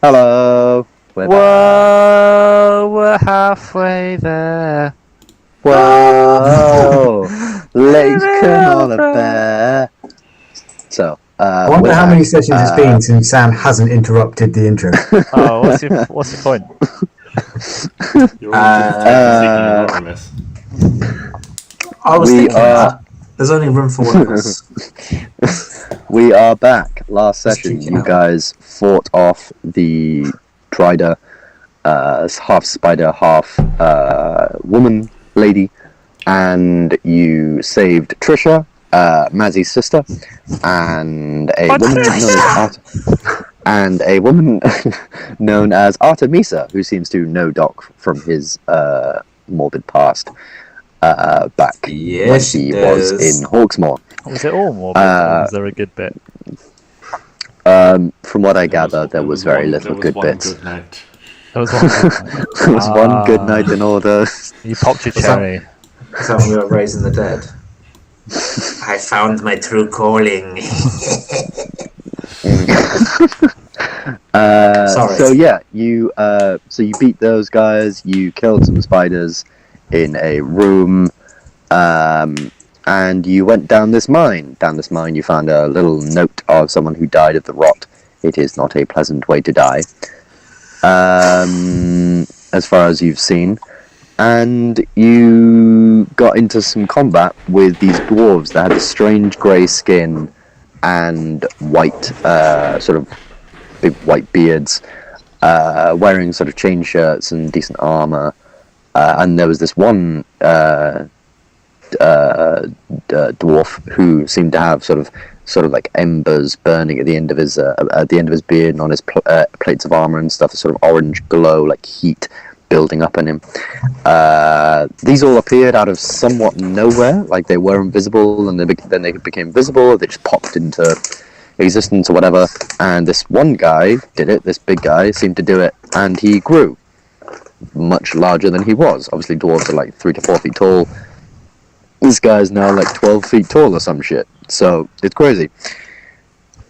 Hello. Whoa, we're halfway there. Whoa. Legs come on a bear. So, I wonder how many sessions it's been since Sam hasn't interrupted the intro. Oh, what's your point? You're all seeking Oramis. I was thinking that. There's only room for one of us. We are back. Last session, you guys fought off the Drider, half spider, half woman lady, and you saved Trisha, Mazzy's sister, and a woman known as Artemisa, who seems to know Doc from his morbid past. Back when he was in Hawksmoor. Was it all morbid? Or was there a good bit? From what I gather, there was very little good bits. There was one. There was one good night in order. You popped your cherry. Is that when we were raising the dead? I found my true calling. Sorry. So yeah, you beat those guys. You killed some spiders in a room, and you went down this mine. Down this mine, you found a little note of someone who died of the rot. It is not a pleasant way to die, as far as you've seen. And you got into some combat with these dwarves that had a strange grey skin and white, sort of big white beards, wearing sort of chain shirts and decent armour. And there was this one dwarf who seemed to have sort of like embers burning at the end of his beard and on his plates of armor and stuff. A sort of orange glow, like heat, building up in him. These all appeared out of somewhat nowhere, like they were invisible, and then they became visible. They just popped into existence or whatever. And this one guy did it. This big guy seemed to do it, and he grew much larger than he was. Obviously dwarves are like 3 to 4 feet tall. This guy's now like 12 feet tall or some shit, so it's crazy.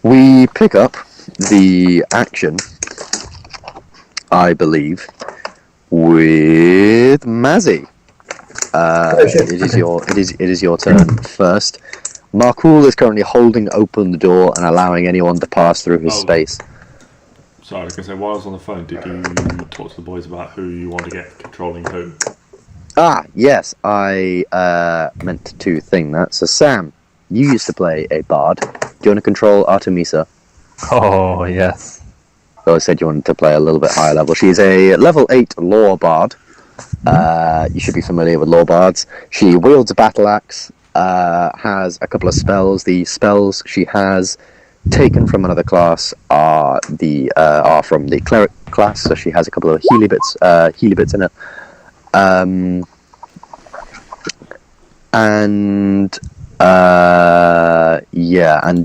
We pick up the action, I believe, with Mazzy. It is your turn first. Markul is currently holding open the door and allowing anyone to pass through his space. Sorry, I was going to say, while I was on the phone, did you talk to the boys about who you want to get controlling who? Ah, yes, I meant to thing that. So, Sam, you used to play a bard. Do you want to control Artemisa? Oh, yes. So I said you wanted to play a little bit higher level. She's a level 8 lore bard. You should be familiar with lore bards. She wields a battle axe, has a couple of spells. The spells she has taken from another class are from the cleric class, so she has a couple of healy bits in it. And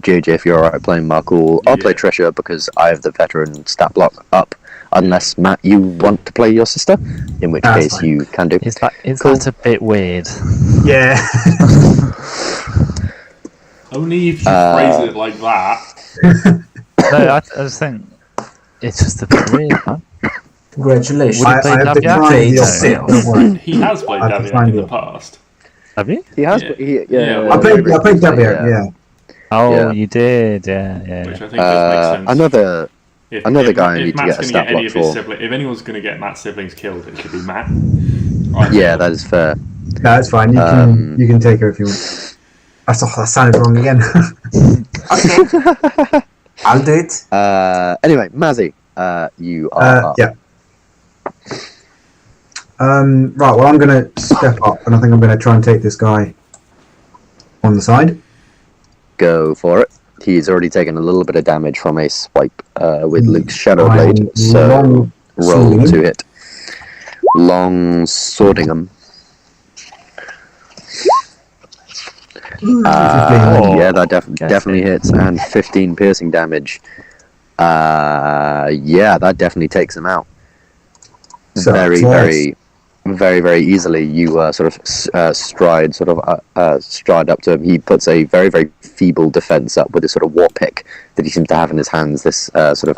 JJ, if you're alright playing Markul, I'll play Trisha because I have the veteran stat block up. Unless Matt, you want to play your sister, in which case fine. You can do. Is that a bit weird? Yeah. Only if you phrase it like that. No, I just think it's just a bit weird, man. Congratulations. I have declined the offer. He has played Davian in the past. Have you? He has. Yeah. I played Davian, yeah. Oh, Yeah. you did, yeah. Which I think just makes sense. Another guy I need to get a stat block for. If anyone's going to get Matt's siblings killed, it should be Matt. Yeah, that is fair. No, that's fine. You can take her if you want. That sounded wrong again. Okay. I'll do it. Anyway, Mazzy, you are up. Yeah. Right, well, I'm going to step up, and I think I'm going to try and take this guy on the side. Go for it. He's already taken a little bit of damage from a swipe with Luke's Shadow Blade, so roll to hit. Long swording him. Yeah, that definitely hits, and 15 piercing damage. Yeah, that definitely takes him out. So, very easily. You sort of stride up to him. He puts a very, very feeble defense up with this sort of war pick that he seems to have in his hands. This sort of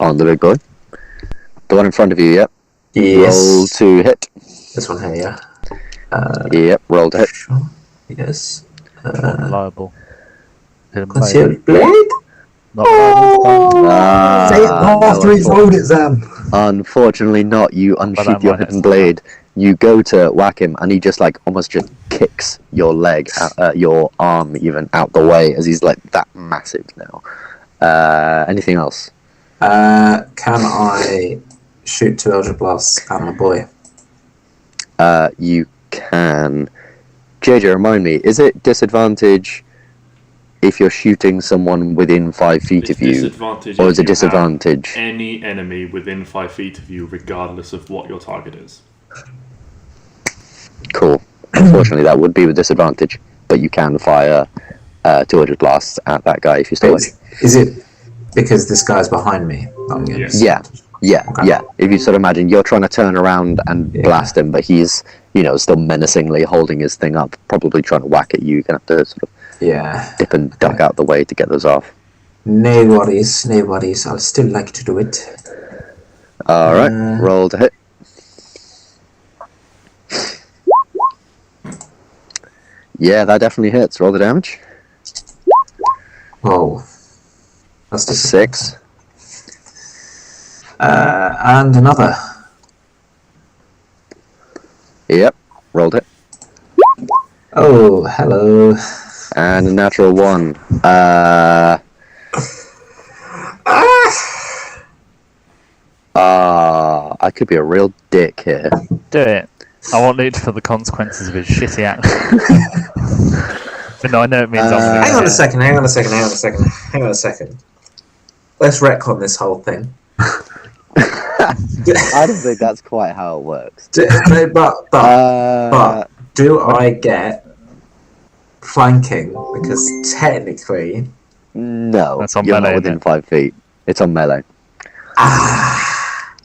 On the big boy. The one in front of you, yep. Yes. Roll to hit. This one here, yeah. Yep, roll to hit. Sure. Yes. Reliable. Concealed blade? Not reliable. Say it after it's rolled it, Zam. Unfortunately not. You unsheath your hidden blade. You go to whack him, and he just like almost just kicks your leg, your arm even out the way, as he's like that massive now. Anything else? Can I shoot 2 Eldritch Blasts at my boy? You can. JJ, remind me, is it disadvantage if you're shooting someone within 5 feet of you? Disadvantage Or if is it you disadvantage? have any enemy within 5 feet of you, regardless of what your target is. Cool. Unfortunately, that would be with disadvantage, but you can fire 200 blasts at that guy if you're still awake. Is it because this guy's behind me? Yes. Yeah. Okay. Yeah. If you sort of imagine you're trying to turn around and blast him, but he's, still menacingly holding his thing up, probably trying to whack at you. You're going to have to sort of dip and duck out the way to get those off. No worries. I'll still like to do it. Alright, roll to hit. Yeah, that definitely hits. Roll the damage. Whoa. That's just 6. and another. Yep, rolled it. Oh, hello. And a natural 1. I could be a real dick here. Do it. I want Luke to feel the consequences of his shitty action. But no, I know it means I'm gonna Hang on a get second. Let's retcon this whole thing. I don't think that's quite how it works. But do I get flanking? Because technically... No, That's on you're melee, not within isn't it? 5 feet. It's on melee.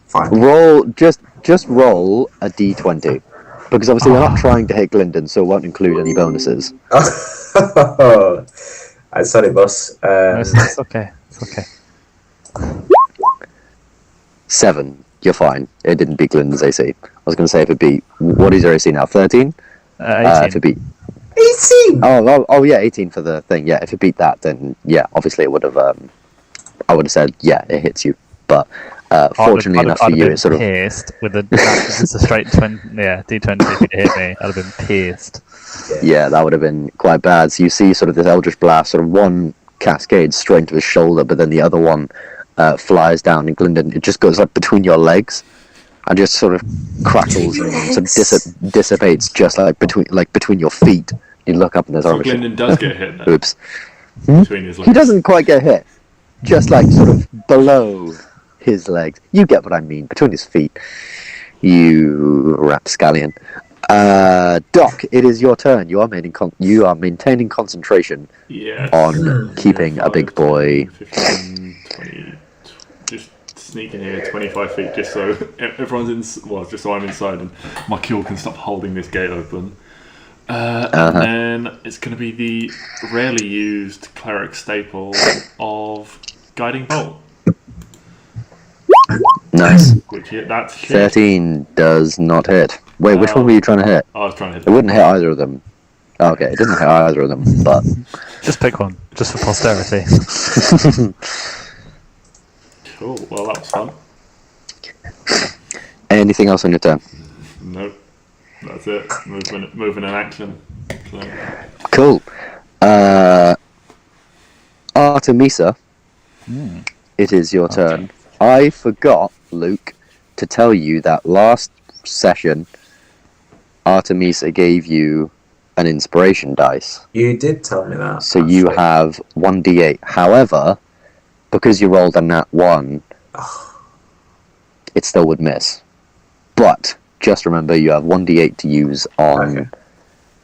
Fine. Roll, just roll a d20. Because obviously you're not trying to hit Gylndan, so it won't include any bonuses. I'm sorry, boss. It's okay. It's okay. 7. You're fine. It didn't beat Glyndon's AC. I was going to say if it beat... What is your AC now? 13? 18. If it beat... 18! Oh, yeah, 18 for the thing. Yeah, if it beat that, then yeah, obviously it would have... I would have said, yeah, it hits you. But fortunately enough for you, it's sort of... pierced with a... It's a straight 20... Yeah, D20 if it hit me. I'd have been pierced. Yeah, that would have been quite bad. So you see sort of this Eldritch Blast, sort of one cascades straight into his shoulder, but then the other one flies down, and Glyndon, it just goes like between your legs, and just sort of crackles and sort of dissipates just like between your feet. You look up and there's So Oramis. Glyndon does get hit then. Oops. Between his legs. He doesn't quite get hit. Just like sort of below his legs. You get what I mean. Between his feet. You rapscallion. Doc, it is your turn. You are maintaining concentration on keeping a big boy. 15, 20, just sneak in here 25 feet just so everyone's in. Well, just so I'm inside and my kill can stop holding this gate open. And then it's going to be the rarely used cleric staple of Guiding Bolt. Nice. Which that's shit. 13 does not hit. Wait, which one were you trying to hit? I was trying to hit It wouldn't hit either of them. Oh, okay, it didn't hit either of them, but... Just pick one, just for posterity. Cool, well that was fun. Anything else on your turn? Nope. That's it. Moving in action. So. Cool. Artemisa, it is your turn. I forgot, Luke, to tell you that last session, Artemisa gave you an inspiration dice. You did tell me that. So you have 1d8. However, because you rolled a nat 1, it still would miss. But just remember, you have 1d8 to use on... Okay.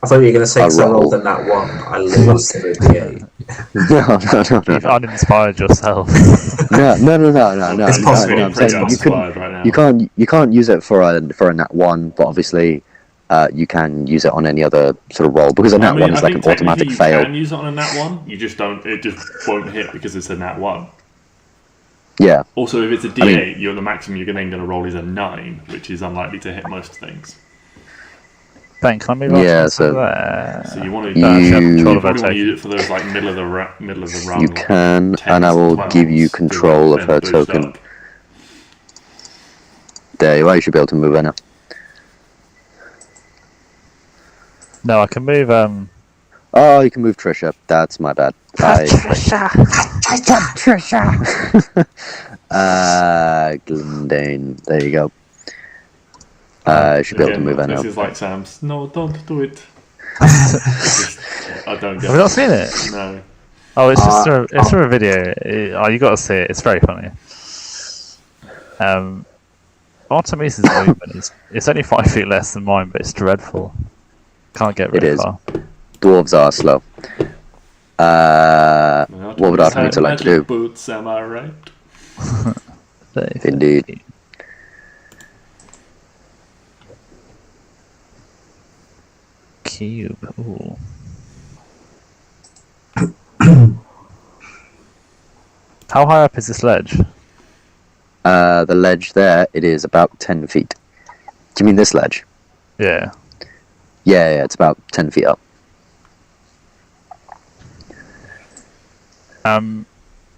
I thought you were going to say because I rolled a nat 1, I lose the d8. No. You've uninspired yourself. No. It's possible. No, I'm saying you can't use it for a nat 1, but obviously you can use it on any other sort of roll because a nat 1 is like an automatic fail. You can use it on a nat 1. You just don't. It just won't hit because it's a nat 1. Yeah. Also, if it's a D8, the maximum you're then going to roll is a 9, which is unlikely to hit most things. Ben, can I move on to there? So you want to probably want to use it for those like middle of the run. You can, and I will give you control of her token. There you are. You should be able to move her now. No, I can move. Oh, you can move Trisha. That's my bad. Trisha. Gylndan. There you go. I should be able to move her now. This is like Sam's. No, don't do it. I don't get Have you not seen it? No. Oh, it's just it's from a video. You got to see it. It's very funny. Artemis's movement it's only 5 feet less than mine, but it's dreadful. Can't get very far. Dwarves are slow. What would Artemisa like to do? Boots, am I right? Indeed. Cube. Ooh. How high up is this ledge? The ledge there, it is about 10 feet. Do you mean this ledge? Yeah. Yeah, it's about 10 feet up.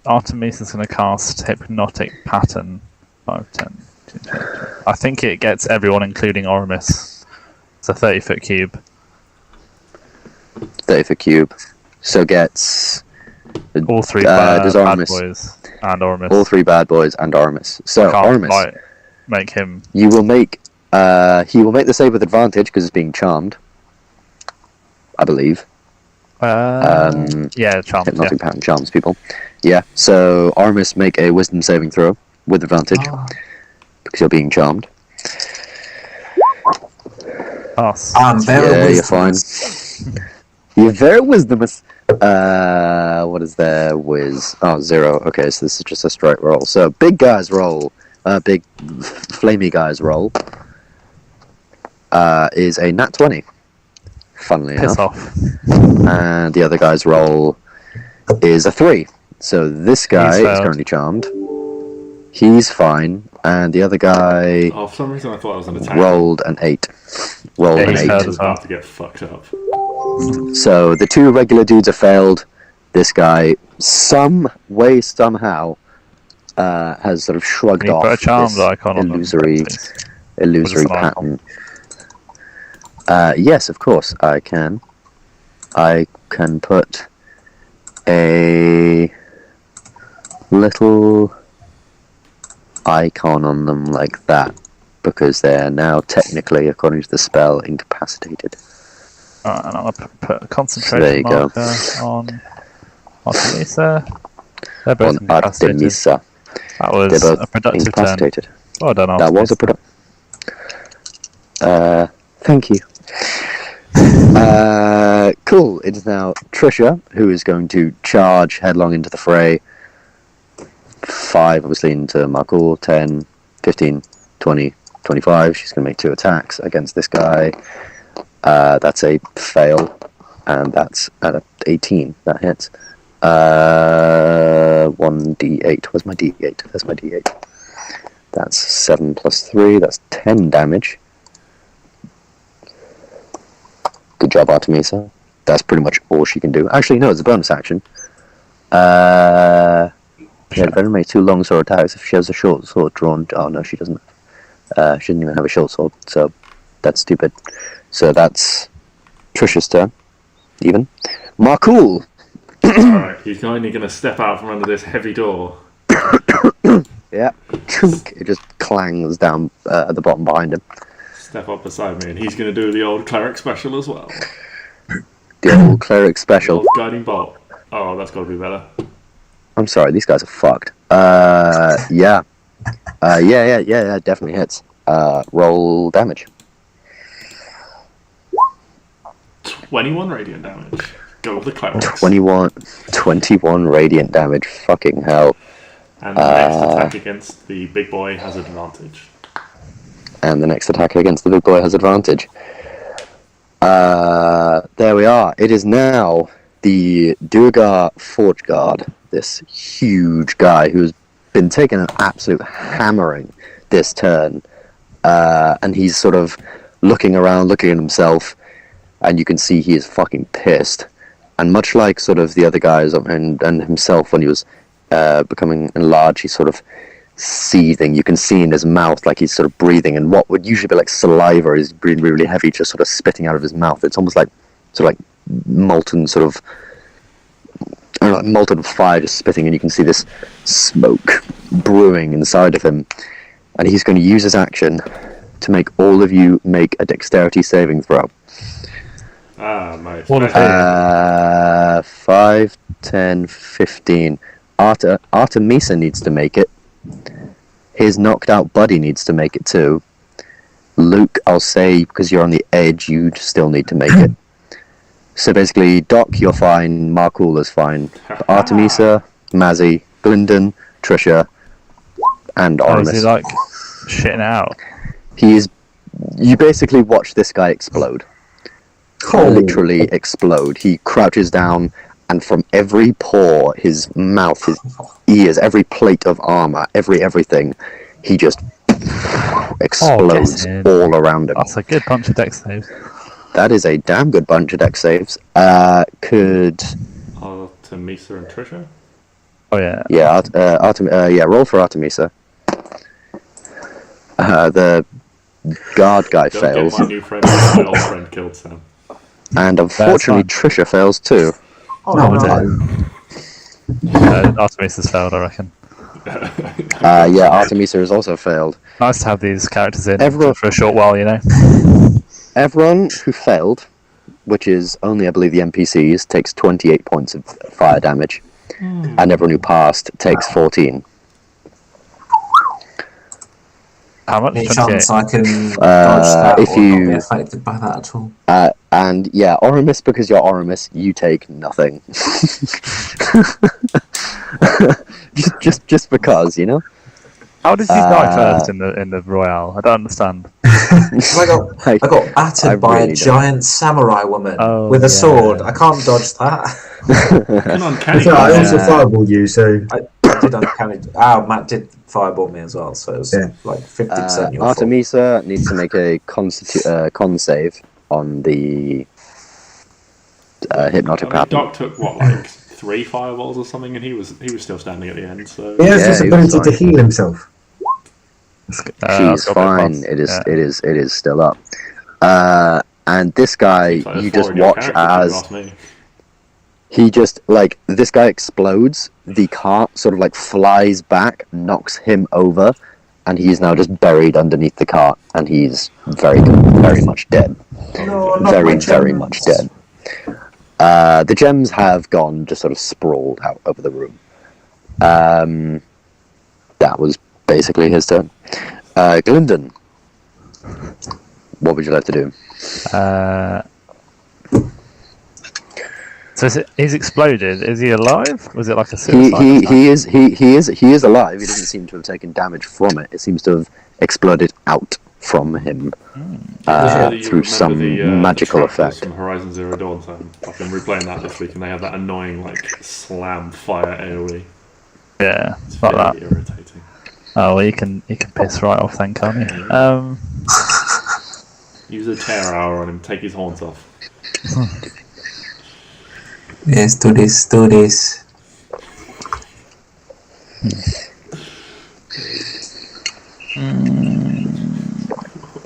Artemis is going to cast Hypnotic Pattern. 5, 10, 20. I think it gets everyone, including Oramis. It's a 30-foot cube. 30-foot cube. So gets... all 3 bad boys and Oramis. All 3 bad boys and Oramis. So, Oramis... make him... You will make... he will make the save with advantage, because it's being charmed. I believe. Yeah, charms. Hypnotic Pattern charms people. Yeah, so Oramis make a wisdom saving throw with advantage because you're being charmed. Pass. You're fine. You're very wisdomous. What is there? Whiz. Oh, 0. Okay, so this is just a straight roll. So big guys roll. Big flamey guys roll. Is a nat 20. Funnily Piss enough. off. And the other guy's roll is a 3. So this guy is currently charmed. He's fine. And the other guy for some reason I thought it was an attack. rolled an 8. Rolled an 8. He's about to get fucked up. So the 2 regular dudes are failed. This guy, some way, somehow, has sort of shrugged off put a charmed this icon illusory pattern. Yes, of course, I can. I can put a little icon on them like that, because they're now technically, according to the spell, incapacitated. Alright, and I'll put a concentration marker on Artemisa. They're both incapacitated. Artemisa. That was a productive turn. Well done, Artemisa. That was a productive. Thank you. Cool. It is now Trisha who is going to charge headlong into the fray. 5 obviously into Markul, 10, 15, 20, 25. She's going to make 2 attacks against this guy. That's a fail, and that's at 18. That hits. 1d8. Where's my d8? There's my d8. That's 7 plus 3. That's 10 damage. Good job, Artemisa. That's pretty much all she can do. Actually, no, it's a bonus action. She had very many 2 long sword attacks. If she has a short sword drawn... Oh, no, she doesn't. She doesn't even have a short sword, so that's stupid. So that's Trisha's turn. Even. Markul! Alright, he's only going to step out from under this heavy door. Yeah. It just clangs down at the bottom behind him. Step up beside me, and he's going to do the old cleric special as well. The old cleric special. The old guiding bolt. Oh, that's got to be better. I'm sorry, these guys are fucked. Yeah. Yeah, definitely hits. Roll damage. 21 radiant damage. Go with the clerics. 21 radiant damage. Fucking hell. And the next attack against the big boy has advantage. And the next attack against the big boy has advantage. There we are. It is now the Duergar Forge Guard. This huge guy who's been taking an absolute hammering this turn, and he's sort of looking around, looking at himself, and you can see he is fucking pissed. And much like sort of the other guys and himself when he was becoming enlarged, he's sort of seething. You can see in his mouth like he's sort of breathing, and what would usually be like saliva is breathing really heavy, just sort of spitting out of his mouth. It's almost like sort of like molten sort of, I don't know, like molten fire just spitting, and you can see this smoke brewing inside of him. And he's going to use his action to make all of you make a dexterity saving throw. Nice. 5, 10, 15. Artemisa needs to make it. His knocked out buddy needs to make it too. Luke, I'll say, because you're on the edge, you still need to make it. So basically, Doc, you're fine. Markul is fine. But Artemisa, Mazzy, Gylndan, Trisha, and Oramis. Is he like shitting out? You basically watch this guy explode. Literally explode. He crouches down, and from every pore, his mouth, his ears, every plate of armor, everything, he just explodes all around him. That's a good bunch of dex saves. That is a damn good bunch of dex saves. Could Artemisa and Trisha? Oh yeah. Yeah, roll for Artemisa. The guard guy Don't fails. get my new friend, my old friend killed Sam. And unfortunately, Trisha fails too. Artemisa's failed, I reckon. Artemisa has also failed. Nice to have these characters in Everyone- for a short while, you know. Everyone who failed, which is only, I believe, the NPCs, takes 28 points of fire damage. And everyone who passed takes 14. How much? Any 28? chance I can dodge that if or you- not be affected by that at all? And yeah, Oramis, because you're Oramis, you take nothing. just because, you know? How did you die first in the Royale? I don't understand. I got battered by really a giant samurai woman with yeah. a sword. I can't dodge that. An uncanny So I also Yeah. fireballed you, so I did uncanny. Matt did fireball me as well, so it was like 50% your fault. Artemisa needs to make a con save on the hypnotic pattern. Doc took what, like 3 fireballs or something, and he was still standing at the end. So he has this he was ability to fine. heal himself. She's fine. It is still up. And this guy, so you there's just 4 in your watch character, if you as ask me. he just this guy explodes. The cart sort of flies back, knocks him over, and he's now just buried underneath the cart, and he's very much dead. No, not my Very gems. much dead. The gems have gone just sort of sprawled out over the room. That was basically his turn. Gylndan, what would you like to do? So he's exploded. Is he alive? Was it like a suicide? He is alive. He doesn't seem to have taken damage from it. It seems to have exploded out from him through some magical effect. From Horizon Zero Dawn, so I've been replaying that this week, and they have that annoying slam fire AoE. Yeah, It's it's like that. very irritating. Oh, well, you can piss right off then, can't you? Use a tear hour on him, take his horns off. Yes, do this.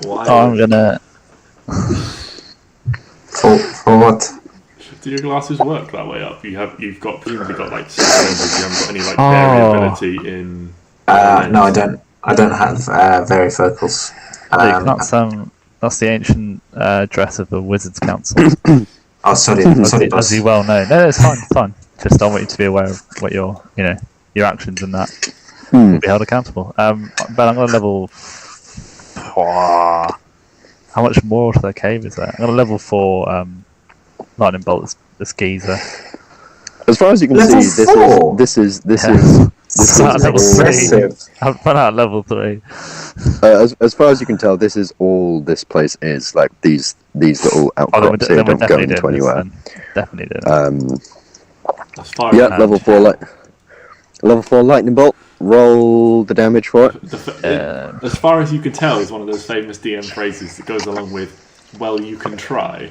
Why? I'm gonna. For what? Do your glasses work that way up? You've presumably got lenses. You haven't got any variability in. No, I don't. I don't have varifocals. Luke, that's the ancient dress of the Wizards' Council. Oh, sorry, as you well know. No, it's fine. It's fine. Just I want you to be aware of what your actions and that will be held accountable. But I'm going to level. How much more to the cave is there? I'm going to level 4 lightning bolt. The geezer. As far as you can Level see, 4? this is Level all, 3. I've run out of level 3. as far as you can tell, this is all this place is. Like these little outcrops here don't go into anywhere. Definitely did. That's fire. Yeah, level 4 lightning bolt. roll the damage for it. As far as you can tell, is one of those famous DM phrases that goes along with, "Well, you can try."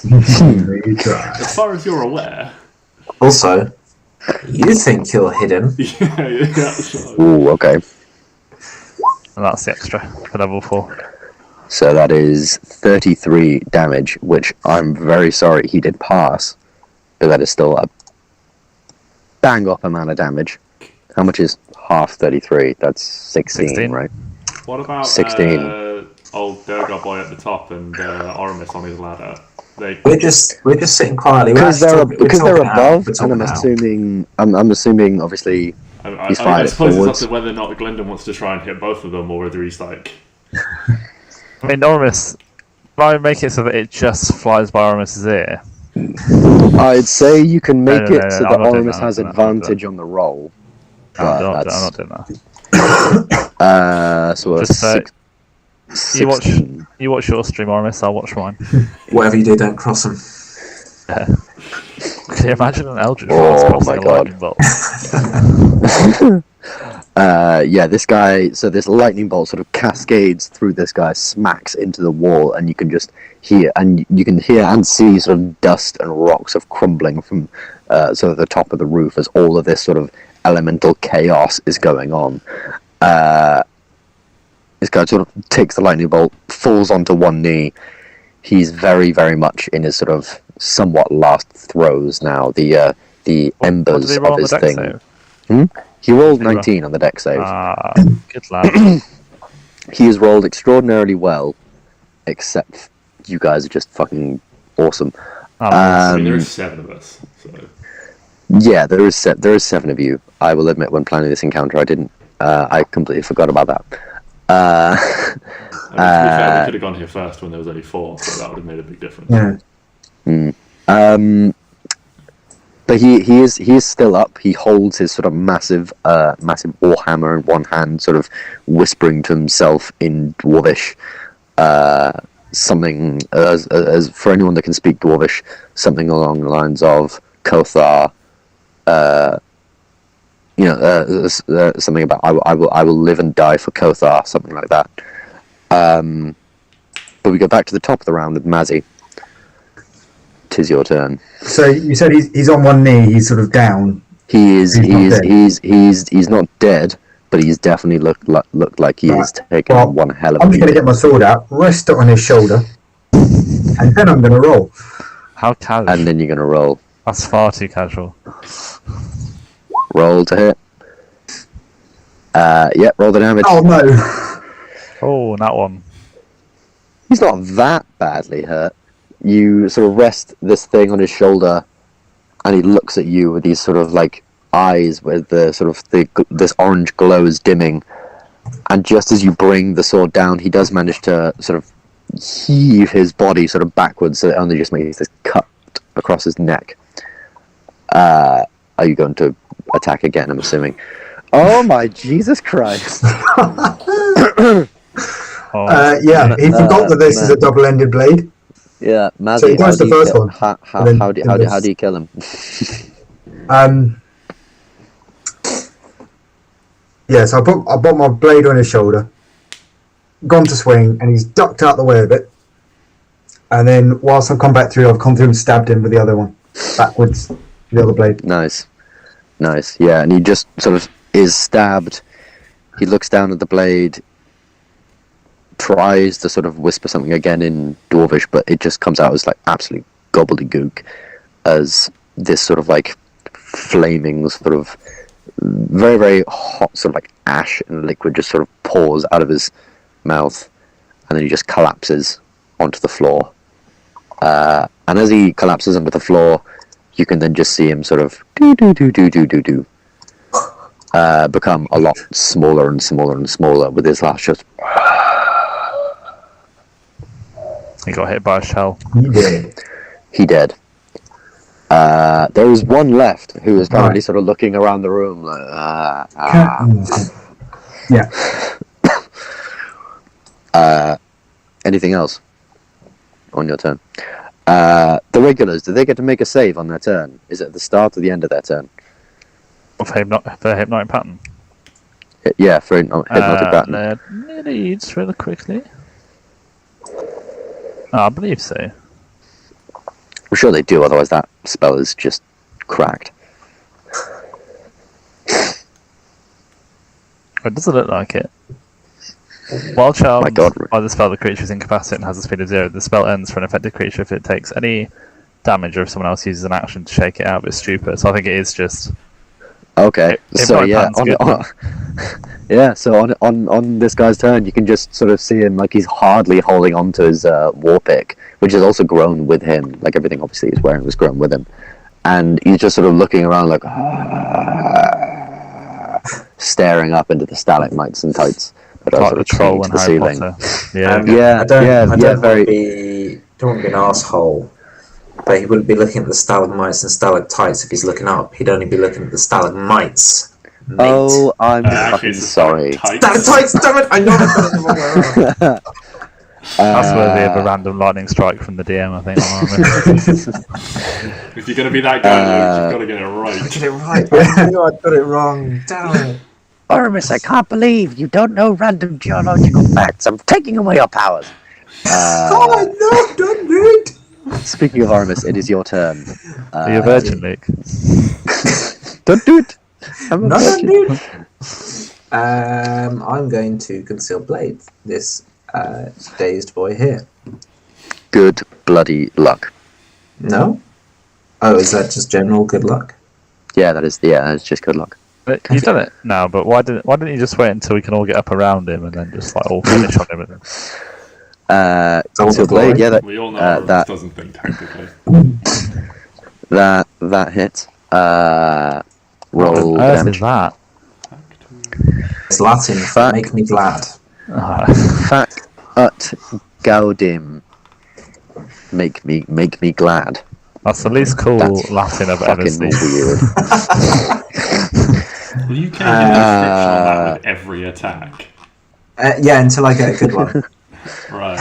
You try. As far as you're aware. Also, you think you're hidden. Yeah. Ooh, okay. And that's the extra for level 4. So that is 33 damage, which I'm very sorry he did pass, but that is still a bang up amount of damage. How much is half 33? That's 16, right? What about 16. Old duergar boy at the top and Oramis on his ladder? We're just sitting quietly. Because they're talking above, out. and I'm assuming obviously he's I fired suppose forwards. it's up to whether or not Gylndan wants to try and hit both of them, or whether he's like. I mean, Oramis, if I make it so that it just flies by Oramis's ear. I'd say you can make No, it so I'm that not doing Oramis that, has I'm not doing advantage on the roll. I'm But not doing that. so a Just say- 16. You watch your stream, Oramis, I'll watch mine. Whatever you do, don't cross them. Yeah. Can you imagine an Eldritch Oh Blast my crossing a God. lightning bolt? Yeah, this guy. So this lightning bolt sort of cascades through this guy, smacks into the wall, and you can just hear and see sort of dust and rocks of crumbling from sort of the top of the roof as all of this sort of elemental chaos is going on. This guy sort of takes the lightning bolt, falls onto one knee. He's very, very much in his sort of somewhat last throes now. The embers What did he roll of on his the dex thing. save? He rolled 19 on the deck save. Ah, good lad. He has rolled extraordinarily well, except you guys are just fucking awesome. I mean, there is 7 of us, so. Yeah, there is 7 of you. I will admit, when planning this encounter, I didn't. I completely forgot about that. I mean, to be fair, we could have gone here first when there was only 4, so that would have made a big difference. Yeah. But he is still up. He holds his sort of massive warhammer in one hand, sort of whispering to himself in Dwarvish. Something as for anyone that can speak Dwarvish, something along the lines of Kothar. Something about I will live and die for Kothar, something like that. But we go back to the top of the round with Mazzy. 'Tis your turn. So you said he's on one knee. He's sort of down. He's not dead, but he's definitely looked like he's Right. taken Well, one hell of a I'm just going to beating. get my sword out, rest it on his shoulder, and then I'm going to roll. How casual. And then you're gonna roll. That's far too casual. Roll to hit. Roll the damage. Oh no! Oh, that one. He's not that badly hurt. You sort of rest this thing on his shoulder, and he looks at you with these sort of like eyes where the sort of this orange glow is dimming. And just as you bring the sword down, he does manage to sort of heave his body sort of backwards, so it only just makes this cut across his neck. Are you going to attack again? I'm assuming. Oh my Jesus Christ! Yeah, he forgot that this is a double-ended blade. Yeah, Mazzy, So he does the first one, How do you kill him? Yeah, so I put my blade on his shoulder, gone to swing, and he's ducked out the way of it. And then whilst I've come back through, I've come through and stabbed him with the other one, backwards, the other blade. Nice. Yeah, and he just sort of is stabbed. He looks down at the blade, tries to sort of whisper something again in Dwarvish, but it just comes out as like absolute gobbledygook, as this sort of like flaming sort of very, very hot sort of like ash and liquid just sort of pours out of his mouth, and then he just collapses onto the floor. And as he collapses onto the floor, you can then just see him sort of become a lot smaller and smaller and smaller, with his last just. He got hit by a shell. He did. There is one left who is currently sort of looking around the room like. Yeah. Anything else on your turn? The regulars, do they get to make a save on their turn? Is it at the start or the end of their turn? Of Hypnotic Pattern. Yeah, for Hypnotic Pattern. Let me read really quickly. I believe so. I'm sure they do, otherwise that spell is just cracked. It doesn't look like it. While charmed My God. by the spell, the creature is incapacitated and has a speed of 0. The spell ends for an affected creature if it takes any damage or if someone else uses an action to shake it out, but it's stupid. So I think it is just... Okay, so Hypnotic yeah, Pattern's on this guy's turn, you can just sort of see him like he's hardly holding on to his war pick, which is also grown with him. Like everything, obviously, he's wearing was grown with him, and he's just sort of looking around like staring up into the stalagmites and tights that are like sort the of troll chained in to the Harry ceiling. Potter. Yeah, I don't very. want to be an asshole, but he wouldn't be looking at the stalagmites and stalactites if he's looking up. He'd only be looking at the stalagmites. Mate. Oh, I'm Actually, fucking it's sorry. Stalactites, damn it! I know I got it the wrong way around. That's worthy of a random lightning strike from the DM, I think. If you're going to be that guy, Luke, you've got to get it right. Get it right. I knew I got it wrong. Damn it. Oramis, I can't believe you don't know random geological facts. I'm taking away your powers. Oh no! Don't do it. Speaking of Oramis, it is your turn. Are you a virgin, Luke? Don't do it. I'm a No, virgin. dude. I'm going to conceal blade this dazed boy here. Good bloody luck. No? Oh, is that just general good luck? Yeah, that is just good luck. But you've done it now, but why didn't you just wait until we can all get up around him and then just like all finish on him? Conceal blade, yeah, that We all know that doesn't think tactically. that hits. Roll What on earth damage. is that? It's Latin. Fuck. Make me glad. Fac ut gaudim. Make me glad. That's the least cool That's Latin I've ever Fucking seen. weird. Will you take a description on that with every attack? Yeah, until I get a good one. Right.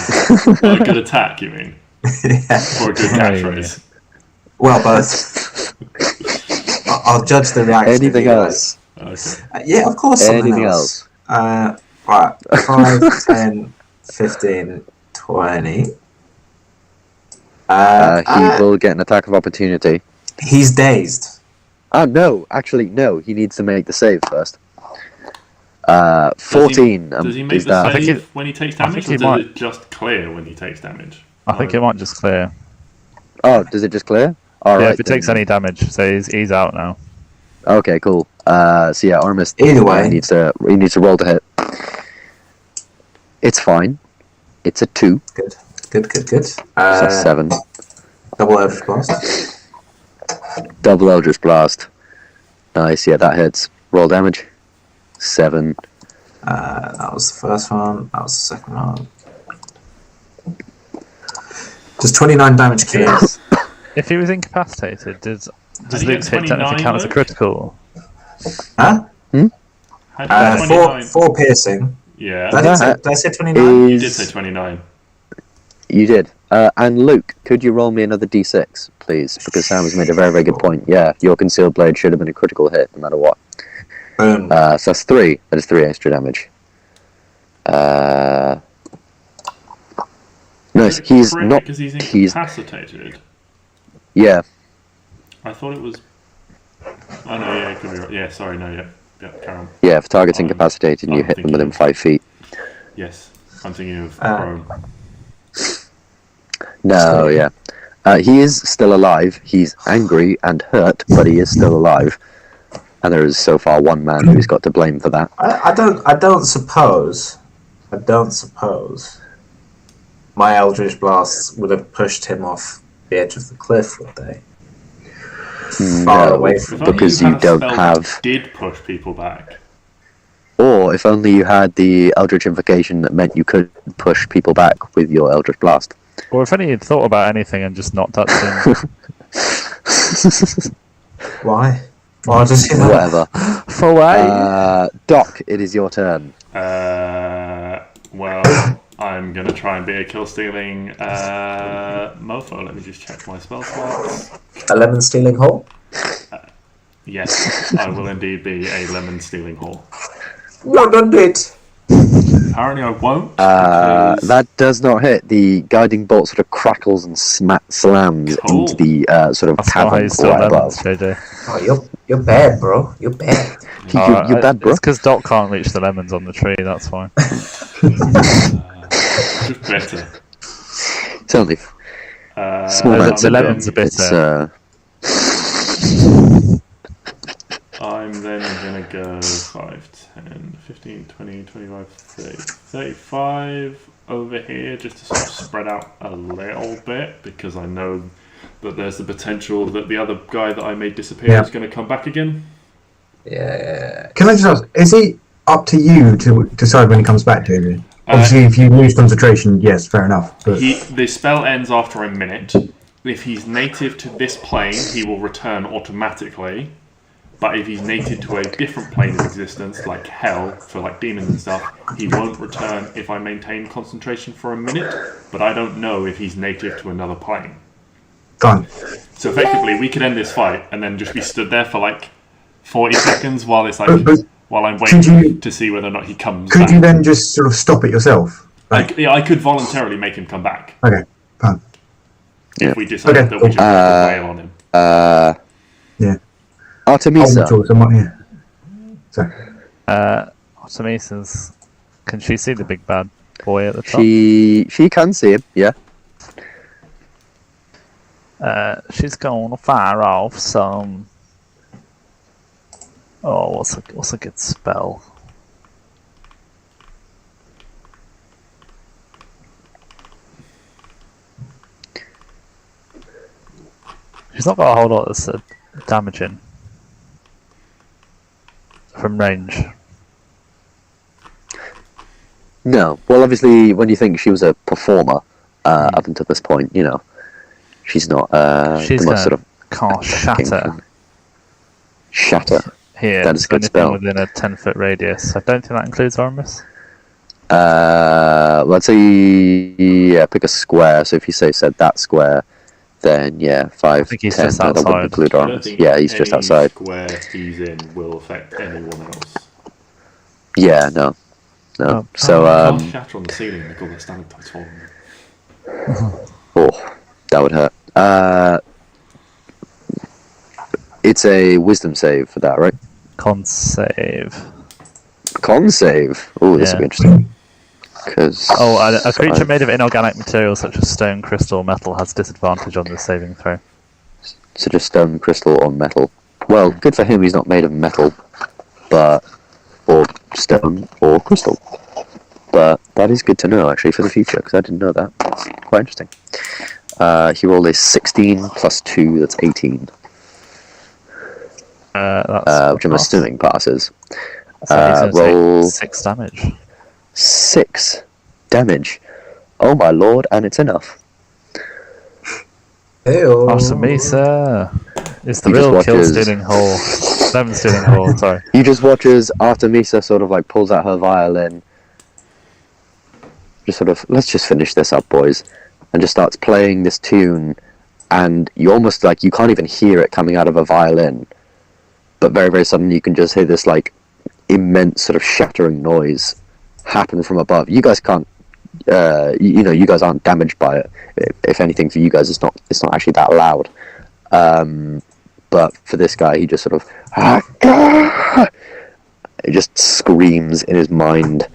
Well, a good attack, you mean? Yeah. Or a good catchphrase? Well, both. I'll judge the reaction. Anything if you else? Okay. yeah, of course. Something Anything else? Right. 5, 10, 15, 20. He will get an attack of opportunity. He's dazed. Oh no, actually no. He needs to make the save first. 14. Does he make is the that? save when he takes damage, or he does might. it just clear when he takes damage? I think it might just clear. Oh, does it just clear? All Yeah, right. if it takes any damage, so he's out now. Okay, cool. So yeah, Oramis. Either way. he needs to roll to hit. It's fine. It's a 2. Good. So 7. Double Eldritch Blast. Double Eldritch Blast. Nice. Yeah, that hits. Roll damage. 7. That was the first one. That was the second one. Just 29 damage kills. If he was incapacitated, does he Luke's get hit technically 29, count as a Luke? critical? Huh? How did 29? 4 piercing. Yeah, Did I say 29? you did say 29. You did. And Luke, could you roll me another d6, please? Because Sam has made a very, very good point. Yeah, your concealed blade should have been a critical hit, no matter what. Boom. So that's 3. That is 3 extra damage. Nice. He's Crit not. because he's He's incapacitated. yeah. I thought it was. Oh no, yeah, it could be right. Yeah, sorry, no, yeah, carry on. Yeah. If target's incapacitated, and you I'm hit them within thinking- 5 feet. Yes, I'm thinking of prone. No. Yeah. He is still alive. He's angry and hurt, but he is still alive. And there is so far one man who's got to blame for that. I don't suppose my Eldritch Blasts would have pushed him off the edge of the cliff, would they? Far away If from only because you you had a don't spell have- that did push people back. Or if only you had the Eldritch Invocation that meant you could push people back with your Eldritch Blast. Or if only he'd thought about anything and just not touched him. Why? Why does he know? Whatever. For why? Doc, it is your turn. Well, I'm gonna try and be a kill stealing mofo. Let me just check my spell slots. A lemon stealing hole? Yes, I will indeed be a lemon stealing whore. 100. Apparently, I won't. Because... That does not hit. The guiding bolt sort of crackles and slams into the sort of That's cavern right above. JJ. Oh, you're bad, bro. You're bad. You're bad, bro. It's because Doc can't reach the lemons on the tree, that's why. Just better. It's only small amounts. The lemons are bitter. I'm then going to go 5, 10, 15, 20, 25, 30, 35 over here just to sort of spread out a little bit because I know that there's the potential that the other guy that I made disappear is going to come back again. Yeah. Can I just ask, is it up to you to decide when he comes back, David? Obviously, if you lose concentration, yes, fair enough. But The spell ends after a minute. If he's native to this plane, he will return automatically. But if he's native to a different plane of existence, like hell, for like demons and stuff, he won't return if I maintain concentration for a minute. But I don't know if he's native to another plane. gone. So effectively, we could end this fight and then just be stood there for like 40 seconds while it's like while I'm waiting to see whether or not he comes back. Could you then just sort of stop it yourself? I could voluntarily make him come back. Okay, fine. If we decided that we just wail on him. Yeah. Artemisa. Artemisa's... Can she see the big bad boy at the top? She can see him, yeah. She's going to fire off some... Oh, what's a good spell? She's not got a whole lot that's damaging from range. No. Well, obviously, when you think she was a performer up until this point, you know, she's not She's the most sort of cast Shatter. Shatter. Here, that is a good anything spell. within a 10-foot radius. I don't think that includes Oramis. Let's say pick a square. So if you said that square, then 5, I think he's 10, just that wouldn't outside. include I don't Oramis. think Yeah, he's just any outside. square he's in will affect anyone else. Yeah, no. Oh. So Can't shatter on the ceiling. They call that stalactites falling. oh, that would hurt. It's a wisdom save for that, right? Con save. Con save. Oh, this will be interesting. Because A creature made of inorganic materials such as stone, crystal, or metal has disadvantage on this saving throw. So just stone, crystal, or metal. Well, good for him. He's not made of metal, or stone or crystal. But that is good to know actually for the future because I didn't know that. Quite interesting. He rolled a 16 plus 2. That's 18. Which I'm assuming passes. So he's gonna Roll take 6 damage. 6 damage. Oh my lord, and it's enough. Heyo. Artemisa is the He just real kill watches- stealing whore. Lemon stealing whore, sorry. You just watch as Artemisa sort of like pulls out her violin. Just sort of, let's just finish this up, boys. And just starts playing this tune. And you almost like, you can't even hear it coming out of a violin. But very, very suddenly you can just hear this like immense sort of shattering noise happen from above. You guys can't, you guys aren't damaged by it. If anything, for you guys, it's not actually that loud. But for this guy, he just sort of, he just screams in his mind,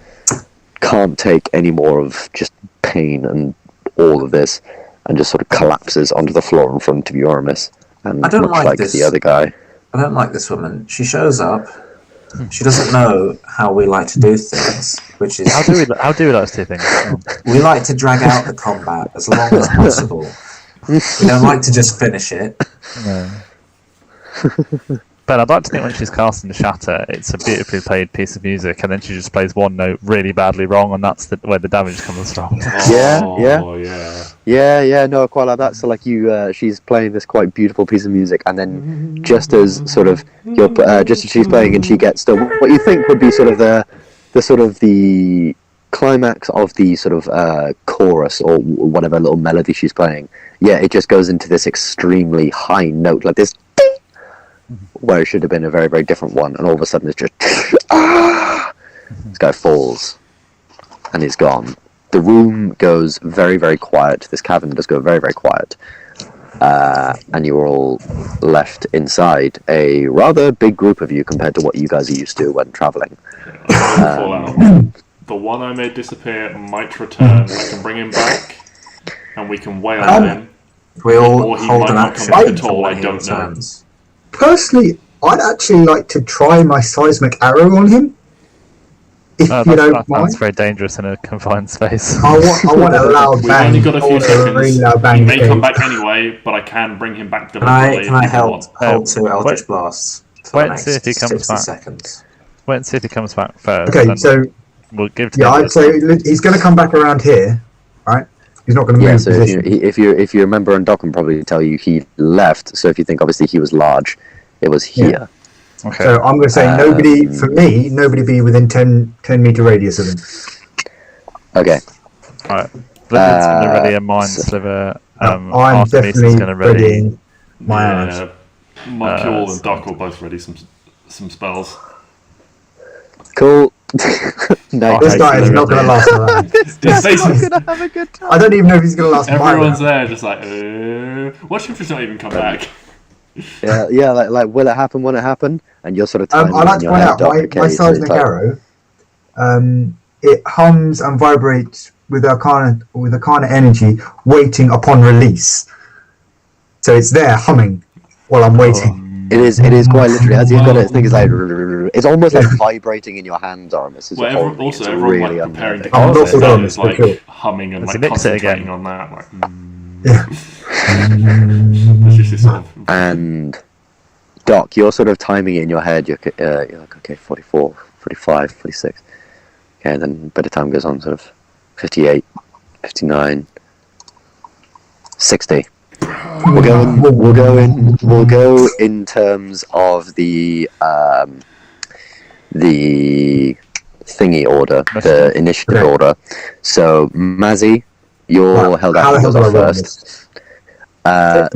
can't take any more of just pain and all of this, and just sort of collapses onto the floor in front of Oramis. And I don't much like this. the other guy. I don't like this woman. She shows up. She doesn't know how we like to do things, which is How do we like to do things? we like to drag out the combat as long as possible. We don't like to just finish it. No. But I'd like to think when she's casting the Shatter, it's a beautifully played piece of music, and then she just plays one note really badly wrong, and that's where the damage comes from. Yeah, no, quite like that. So like she's playing this quite beautiful piece of music, and then just as sort of just as she's playing, and she gets to what you think would be sort of the climax of the sort of chorus or whatever little melody she's playing. Yeah, it just goes into this extremely high note, like this, ding! where it should have been a very, very different one, and all of a sudden it's just this guy falls and he's gone. The room goes very, very quiet. This cavern does go very, very quiet. And you're all left inside, a rather big group of you compared to what you guys are used to when travelling. The one I made disappear might return. I can bring him back, and we can wail on him. We'll Or he hold might an not action come back at until all, when I he don't know. returns. Personally, I'd actually like to try my seismic arrow on him. If you don't That mind. sounds very dangerous in a confined space. I want a loud We've bang. only got a I few want seconds. really loud He bang may come escape. back anyway, but I can bring him back Can deliberately. I if you want. hold 2 Eldritch wait- Blasts for wait the and see next if he comes 60 back. seconds? Wait and see if he comes back first. Okay, then so we'll give yeah, Tim I'd say he's going to come back around here, right? He's not going to move Yeah, so position. if you remember, and Doc can probably tell you he left. So if you think obviously he was large, it was here. Okay. So I'm going to say nobody, for me, nobody be within 10 meter radius of him. Okay. Alright. Blizzard's going to ready a Mind Sliver. I'm Artemis is definitely going to ready. readying my arrows. Markiol and Doc will both ready some spells. Cool. No, This Okay, guy is so not going to last around. His face is- have a good time. I don't even know if he's going to last my Everyone's round. there, just like, watch him just not even come back. Yeah, like will it happen? Will it happen? And you're sort of timing I'd like in to your point head, out Doc, my okay, so seismic it's like- arrow. It hums and vibrates with arcana energy, waiting upon release. So it's there humming while I'm waiting. It is quite literally, as he's got it, it's like, it's almost like vibrating in your hands, Aramis. Is Well, what holding it. also, It's everyone really like, preparing to unnerving. I'm cast not it full spell on, is for like sure. humming and Does like he mix it concentrating again? on that. Like, Yeah. it's just this sort of And Doc, you're sort of timing it in your head. You're like, okay, 44, 45, 46. Okay, and then by the time goes on, sort of 58, 59, 60. We'll go in terms of the thingy order, the initiative Okay. order. So Mazzy, you're Right, held how out the hell goes do I off roll first.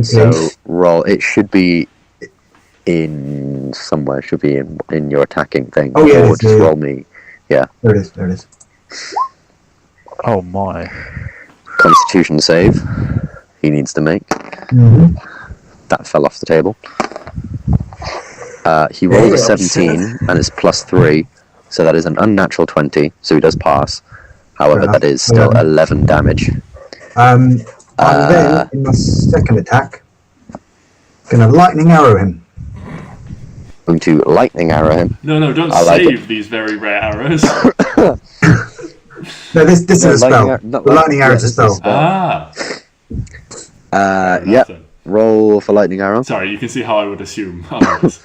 this? So roll. It should be in somewhere. Should be in your attacking thing. Oh, yeah, it Or is, just yeah. roll me. There it is. Oh my. Constitution save. He needs to make. Mm-hmm. That fell off the table. He rolled a Yeah, 17 and it's +3, so that is an unnatural 20. So he does pass. However, Fair that enough. is still 11 damage. I'm then, in my second attack, going to lightning arrow him. Going to lightning arrow him. no, don't I like save these very rare arrows. No, this is a spell. lightning The lightning arrow is a this is spell. Ah, Yep. nothing. Roll for lightning arrow. Sorry, you can see how I would assume. Otherwise.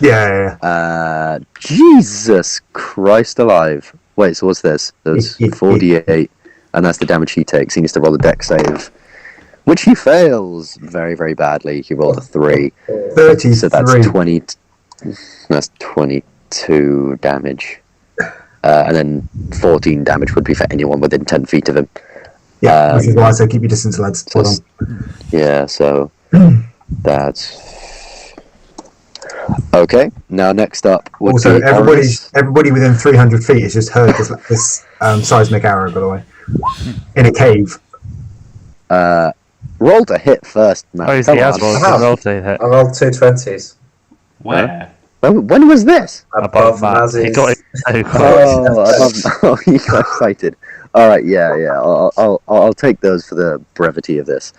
Yeah. Jesus Christ alive. Wait, so what's this? There's 48, and that's the damage he takes. He needs to roll a dex save, which he fails very, very badly. He rolled a 3, 33. so that's 20. That's 22 damage, and then 14 damage would be for anyone within 10 feet of him. Yeah, this is why I say keep your distance, lads. Hold on. Yeah, so that's okay. Now next up would Also, be Oramis. everybody within 300 feet has just heard this seismic arrow, by the way, in a cave. Roll to hit first, man. Oh, he Come has on. rolled to hit. I rolled 2 20s. Where? When was this? Above Matt. He Mazzy's. got it so quick. Oh, I love. Oh, you got excited. All right, yeah. I'll take those for the brevity of this.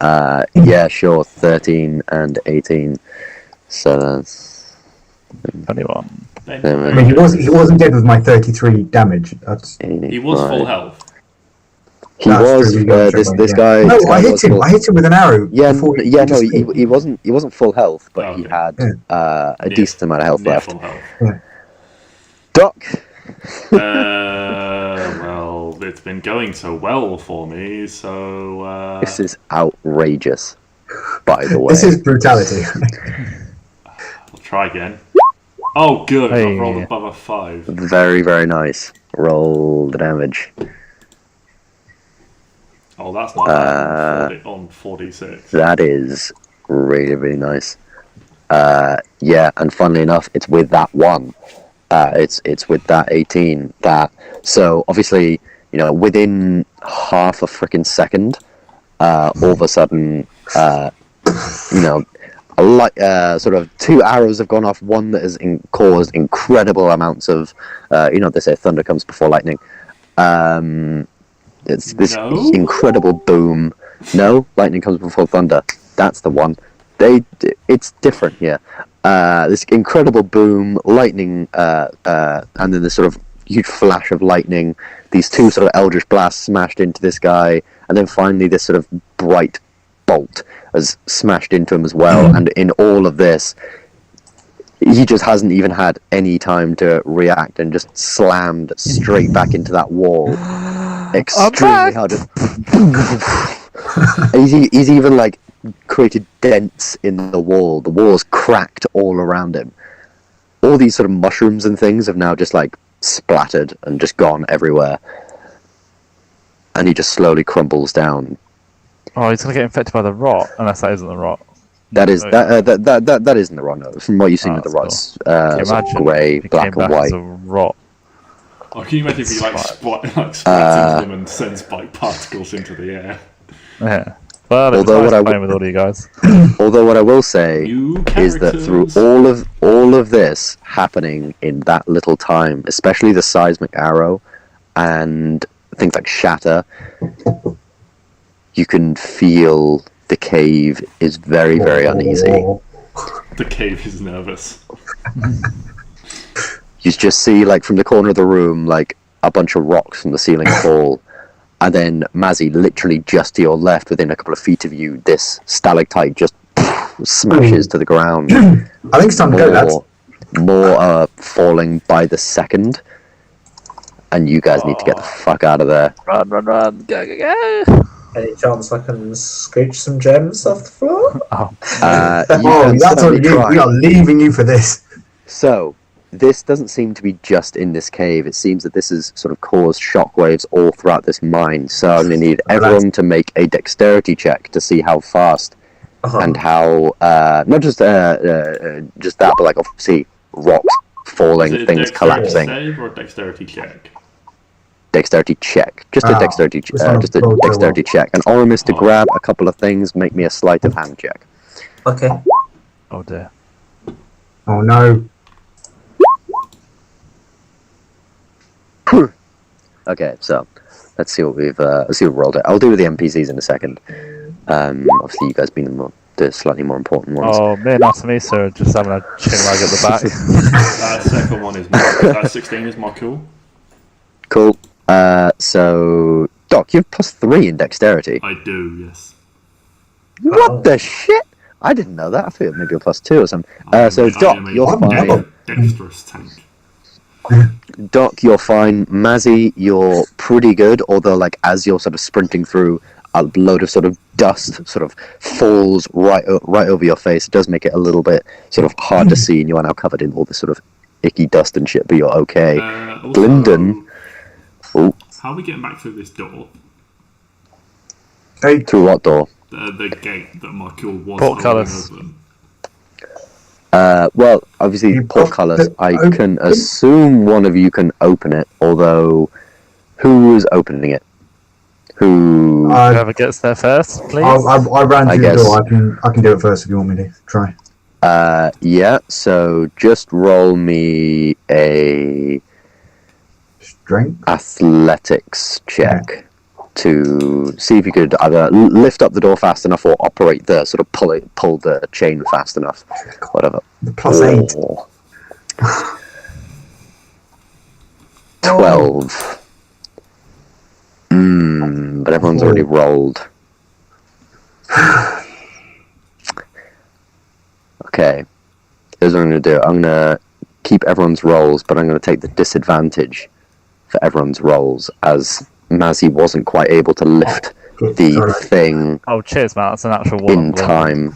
Yeah, sure. 13 and 18. So that's 21. I mean, he wasn't dead with my 33 damage. He was full health. He That's was. true, we got This trouble, guy. No, this guy I hit was him. full- I hit him with an arrow. Yeah, before no, just- he wasn't full health, but he Okay. had a Near- decent amount of health near left. full health. Doc. Well, it's been going so well for me, so This is outrageous. By the way, This is brutality. I'll try again. Oh, good. Hey. I've rolled above a 5. very, very nice. Roll the damage. Oh, that's not Uh, bad. On 46. That is really, really nice. Yeah, and funnily enough, it's with that one. It's with that 18 that. So obviously, within half a freaking second, all of a sudden, sort of 2 arrows have gone off. One that has caused incredible amounts of, they say thunder comes before lightning. It's this incredible boom. No, lightning comes before thunder. That's the one. It's different here. This incredible boom, lightning, and then this sort of huge flash of lightning. These two sort of eldritch blasts smashed into this guy, and then finally this sort of bright bolt has smashed into him as well. And in all of this, he just hasn't even had any time to react and just slammed straight back into that wall. Extremely hard. He's even like created dents in the wall. The wall's cracked all around him. All these sort of mushrooms and things have now just like splattered and just gone everywhere. And he just slowly crumbles down. Oh, he's gonna get infected by the rot, unless that isn't the rot. That isn't the rot. No. From what you've seen of the rots, sort of grey, black, and white. Rot. Oh, can you imagine if he splats into them and sends particles into the air? Yeah. Well, although nice playing with all you guys. Although what I will say is that through all of this happening in that little time, especially the seismic arrow and things like shatter, you can feel the cave is very, very uneasy. The cave is nervous. You just see, like, from the corner of the room, like, a bunch of rocks from the ceiling fall. And then, Mazzy, literally just to your left, within a couple of feet of you, this stalactite just smashes to the ground. I think it's time to go, lads. More falling by the second. And you guys need to get the fuck out of there. Run, go, go, go! Any chance I can scooch some gems off the floor? That's on you. We are leaving you for this. So, this doesn't seem to be just in this cave. It seems that this has sort of caused shockwaves all throughout this mine. So I'm going to need everyone to make a dexterity check to see how fast and how, not just that, but like obviously rocks falling, things collapsing. Save or a dexterity check? Dexterity check. Just a dexterity check. And Oramis to grab a couple of things, make me a sleight of hand check. Okay. Oh dear. Oh no. Okay, so let's see what we've rolled it. I'll do with the NPCs in a second. Obviously, you guys being the slightly more important ones. Oh, me and Artemisa are just having a chin wag at the back. Second one is that 16 is more cool. Cool. So Doc, you have +3 in dexterity. I do, yes. What the shit? I didn't know that. I thought maybe a +2 or something. So Doc, you're fine. Dexterous tank. Doc, you're fine. Mazzy, you're pretty good. Although, like, as you're sort of sprinting through, a load of sort of dust sort of falls right over your face. It does make it a little bit sort of hard to see, and you are now covered in all this sort of icky dust and shit. But you're okay. Gylndan. How are we getting back through this door? Hey. Through what door? The gate that Michael was Portcullis. open. Well, obviously, portcullis. I can assume one of you can open it. Although, who is opening it? Whoever gets there first, please. I ran through the door. I can do it first if you want me to try. Yeah. So just roll me a strength athletics check to see if you could either lift up the door fast enough or operate the sort of pull the chain fast enough. Whatever. +8. 12. But everyone's already rolled. Okay. Here's what I'm going to do. I'm going to keep everyone's rolls, but I'm going to take the disadvantage for everyone's rolls, as Mazzy wasn't quite able to lift the thing. Oh, cheers, Matt. That's an actual one. In time.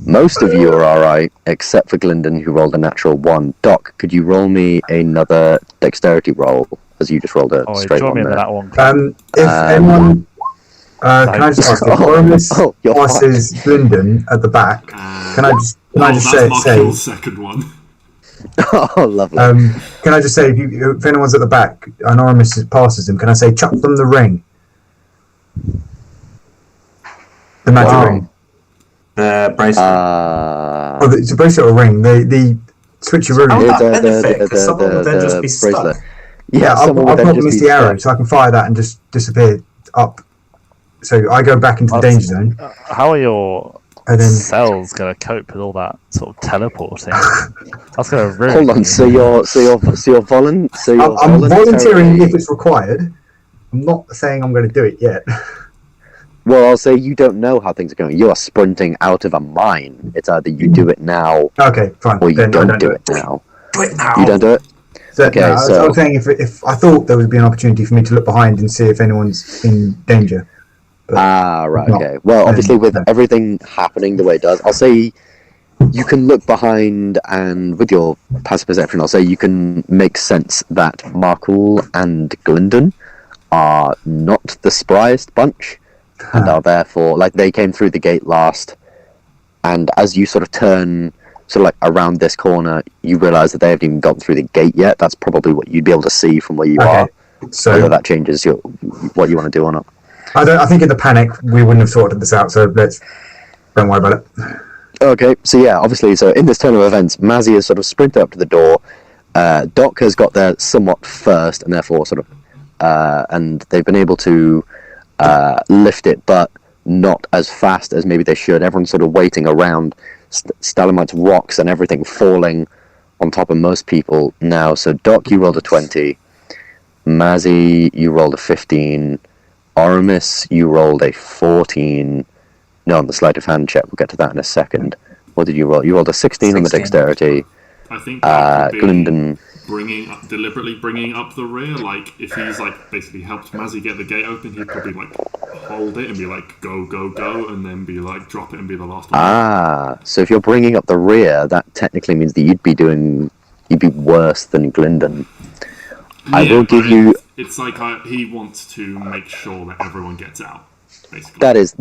Most of you are alright, except for Gylndan, who rolled a natural 1. Doc, could you roll me another dexterity roll, as you just rolled a straight one there? If anyone... Can I just ask, if Oramis you're passes Gylndan at the back, can I just that's say Mark's second one. Oh, lovely. can I just say, if anyone's at the back and Oramis passes him, can I say, chuck them the ring? The magic ring. The bracelet. It's a bracelet or ring. The switcheroo. How would that benefit? Because someone would then just be bracelet. stuck. Yeah, I'll someone pop Misty Arrow so I can fire that and just disappear up. So I go back into the danger zone. How are your And then cells going to cope with all that sort of teleporting? That's going to ruin. Hold on. So you're volunteering if it's required. I'm not saying I'm going to do it yet. Well, I'll say you don't know how things are going. You are sprinting out of a mine. It's either you do it now, okay, fine, or you then don't do it now. Do it now. You don't do it. So, Okay, no, I so- was saying if I thought there would be an opportunity for me to look behind and see if anyone's in danger. Right. No. Okay. Well, obviously, with No. everything happening the way it does, I'll say you can look behind, and with your passive perception, I'll say you can make sense that Markul and Gylndan are not the spryest bunch, and are therefore, like, they came through the gate last, and as you sort of turn sort of like around this corner, you realise that they haven't even gone through the gate yet. That's probably what you'd be able to see from where you are. So Whether that changes what you want to do or not. I think in the panic we wouldn't have sorted this out. So don't worry about it. Okay, so yeah, obviously, so in this turn of events, Mazzy has sort of sprinted up to the door. Doc has got there somewhat first, and therefore sort of, and they've been able to lift it, but not as fast as maybe they should. Everyone's sort of waiting around, stalagmites, rocks, and everything falling on top of most people now. So Doc, you rolled a 20. Mazzy, you rolled a 15. Oramis, you rolled a 14. No, on the sleight of hand check. We'll get to that in a second. What did you roll? You rolled a 16 on the 16. dexterity. I think that would be Gylndan. deliberately bringing up the rear. Like, if he's like basically helped Mazzy get the gate open, he'd probably like hold it and be like go go go, and then be like drop it and be the last one. So if you're bringing up the rear, that technically means that you'd be worse than Gylndan. I will give you. It's like he wants to make sure that everyone gets out. Basically. That is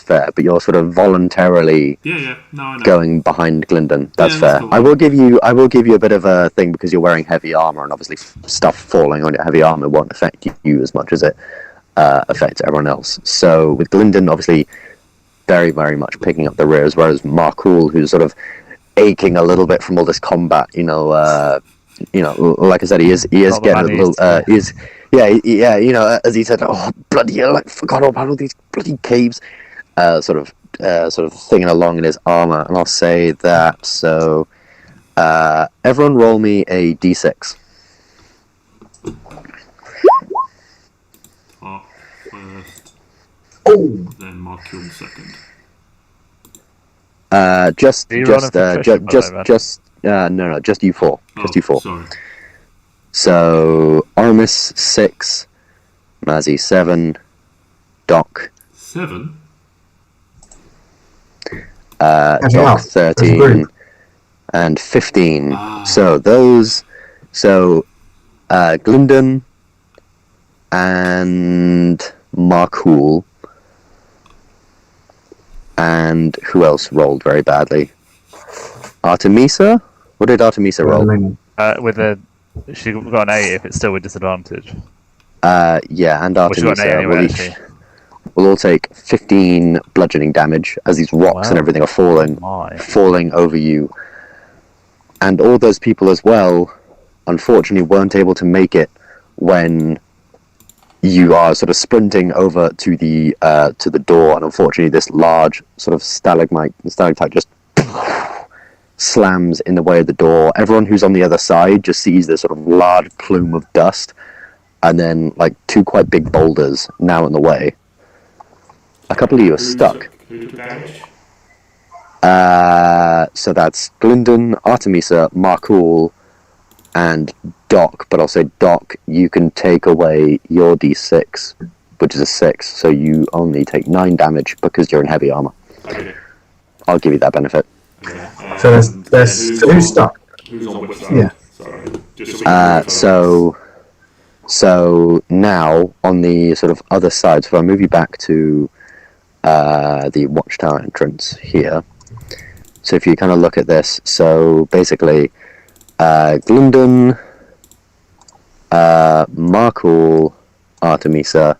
fair, but you're sort of voluntarily Yeah. No, I know. going behind Gylndan. That's Yeah, fair. that's cool. I will give you a bit of a thing because you're wearing heavy armor, and obviously stuff falling on your heavy armor won't affect you as much as it affects everyone else. So with Gylndan, obviously, very very much picking up the rear, as well as Markul, who's sort of aching a little bit from all this combat. Like I said, he is getting a little. As he said, oh bloody hell, I forgot all about all these bloody caves. Sort of thinging along in his armor, and I'll say that. So, everyone, roll me a d6. Mark first, then Markul second. Just Are you rolling for Christian, by the way? just you four. Just you four. Sorry. So Oramis 6, Mazzy 7, Doc 7. wow. Doc That's 13, brilliant. and 15. Ah. So Gylndan and Markul, and who else rolled very badly? Artemisa? What did Artemisa roll? She got an 8 if it's still with disadvantage. Yeah, and Well, she got an 8 Artemisa anyway, actually. will all take 15 bludgeoning damage as these rocks and Wow. everything are My. falling over you. And all those people as well, unfortunately, weren't able to make it when you are sort of sprinting over to the door, and unfortunately, this large sort of stalagmite just slams in the way of the door. Everyone who's on the other side just sees this sort of large plume of dust, and then like two quite big boulders now in the way. A couple of you are stuck. Who took damage? So that's Gylndan, Artemisa, Markul, and Doc. But I'll say, Doc, you can take away your d6, which is a 6, so you only take 9 damage because you're in heavy armor. Okay. I'll give you that benefit. Okay. So who's stuck? Who's on which side? Yeah. Sorry. Just so we can So now on the sort of other side, so if I move you back to the watchtower entrance here. So if you kind of look at this, so basically Gylndan, Markul, Artemisa,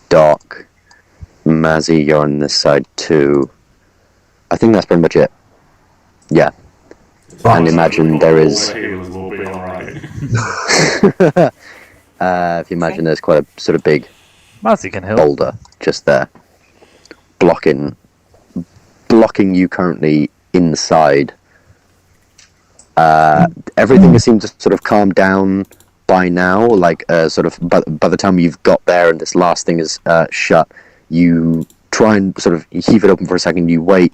Doc, Mazzy, you're on this side too. I think that's pretty much it. Yeah. And imagine there is... if you imagine there's quite a sort of big Mazzy can help. boulder just there, blocking you currently inside. Everything seems to sort of calm down by now. Like sort of by the time you've got there and this last thing is shut, you try and sort of heave it open for a second. You wait,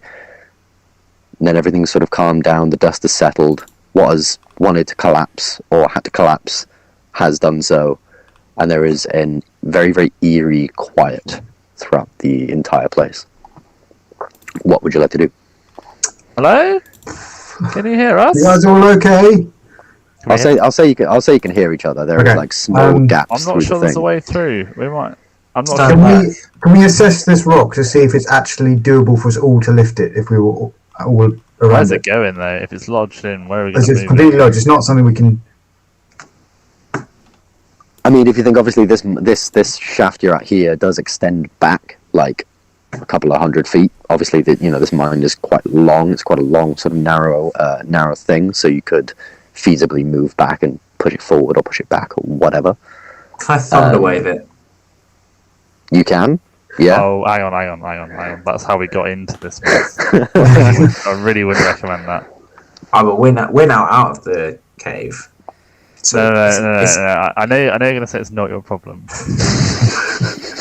and then everything's sort of calmed down. The dust has settled. What has wanted to collapse or had to collapse has done so, and there is a very, very eerie quiet throughout the entire place. What would you like to do? Hello? Can you hear us? You guys all okay? I'll say you can hear each other. There is like small gaps. I'm not through sure the there's thing. a way through. We might. I'm not So sure. Can we assess this rock to see if it's actually doable for us all to lift it if we were all Where's around it it? going though? If it's lodged in, where are we going Because to it's move completely it? lodged. It's not something we can. I mean, if you think obviously this shaft you're at here does extend back like a couple of 100 feet. Obviously, this mine is quite long. It's quite a long sort of narrow thing. So you could feasibly move back and push it forward or push it back or whatever. Can I thunderwave it? You can, yeah. Oh, hang on. That's how we got into this mess. I really wouldn't recommend that. I will win out of the cave. So No. I know you're going to say it's not your problem.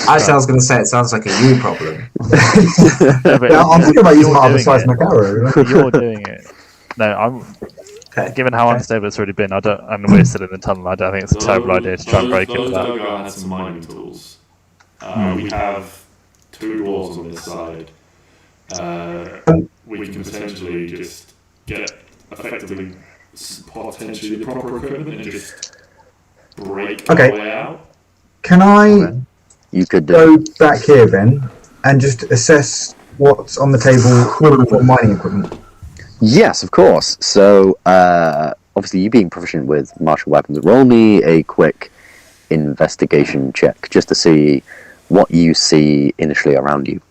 Actually, I was going to say it sounds like a you problem. No, but Yeah, I'm thinking about using you're my doing seismic arrow. You're doing it. No, I'm. Okay. Given how unstable it's already been, and we're still in the tunnel. I don't think it's a terrible idea to try and break it with that. Duergar had some mining tools. We have 2 dwarves on this side. We can potentially just get effectively potentially the proper equipment and just break our way out. Can I You could go back here then and just assess what's on the table for mining equipment? Yes, of course. So, obviously, you being proficient with martial weapons, roll me a quick investigation check just to see what you see initially around you.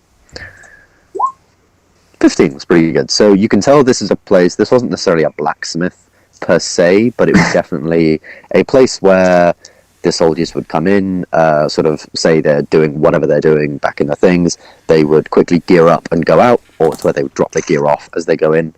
15 was pretty good. So you can tell this is a place. This wasn't necessarily a blacksmith per se, but it was definitely a place where the soldiers would come in, sort of say they're doing whatever they're doing back in the things. They would quickly gear up and go out, or it's where they would drop their gear off as they go in.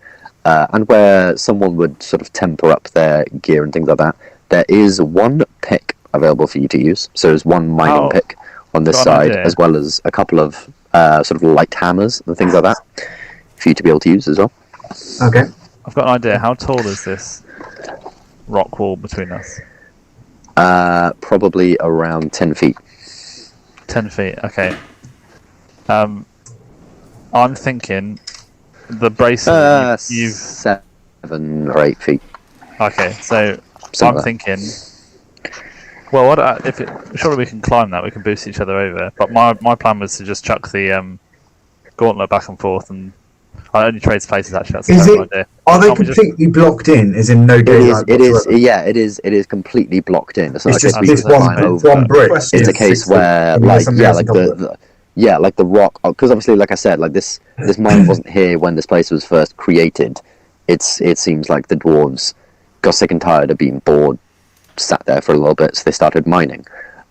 And where someone would sort of temper up their gear and things like that. There is 1 pick available for you to use. So there's 1 mining pick on this side, as well as a couple of sort of light hammers and things like that for you to be able to use as well. Okay. I've got an idea. How tall is this rock wall between us? Probably around 10 feet. 10 feet. Okay. I'm thinking the bracelet you've 7 or 8 feet. Okay, so Something I'm like thinking. Well, surely we can climb that. We can boost each other over. But my plan was to just chuck the gauntlet back and forth, and I only trade places. Actually, that's a terrible idea. Are they Can't we just- completely blocked in? As in no daylight? It is. whatsoever? Yeah, it is. It is completely blocked in. It's not It's like just a case this you can climb over. one brick. It's a case where, And there's something else like on top of it. like the rock, because obviously, like I said, like this mine wasn't here when this place was first created. It seems like the dwarves got sick and tired of being bored, sat there for a little bit, so they started mining.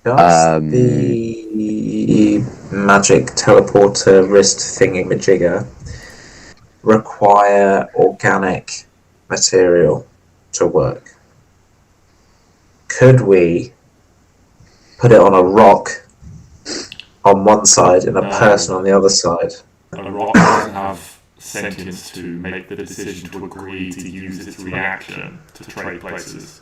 Does the magic teleporter wrist thingy-majigger require organic material to work? Could we put it on a rock on one side and a person on the other side? A rock doesn't have sentience to make the decision to agree to use its reaction to trade places.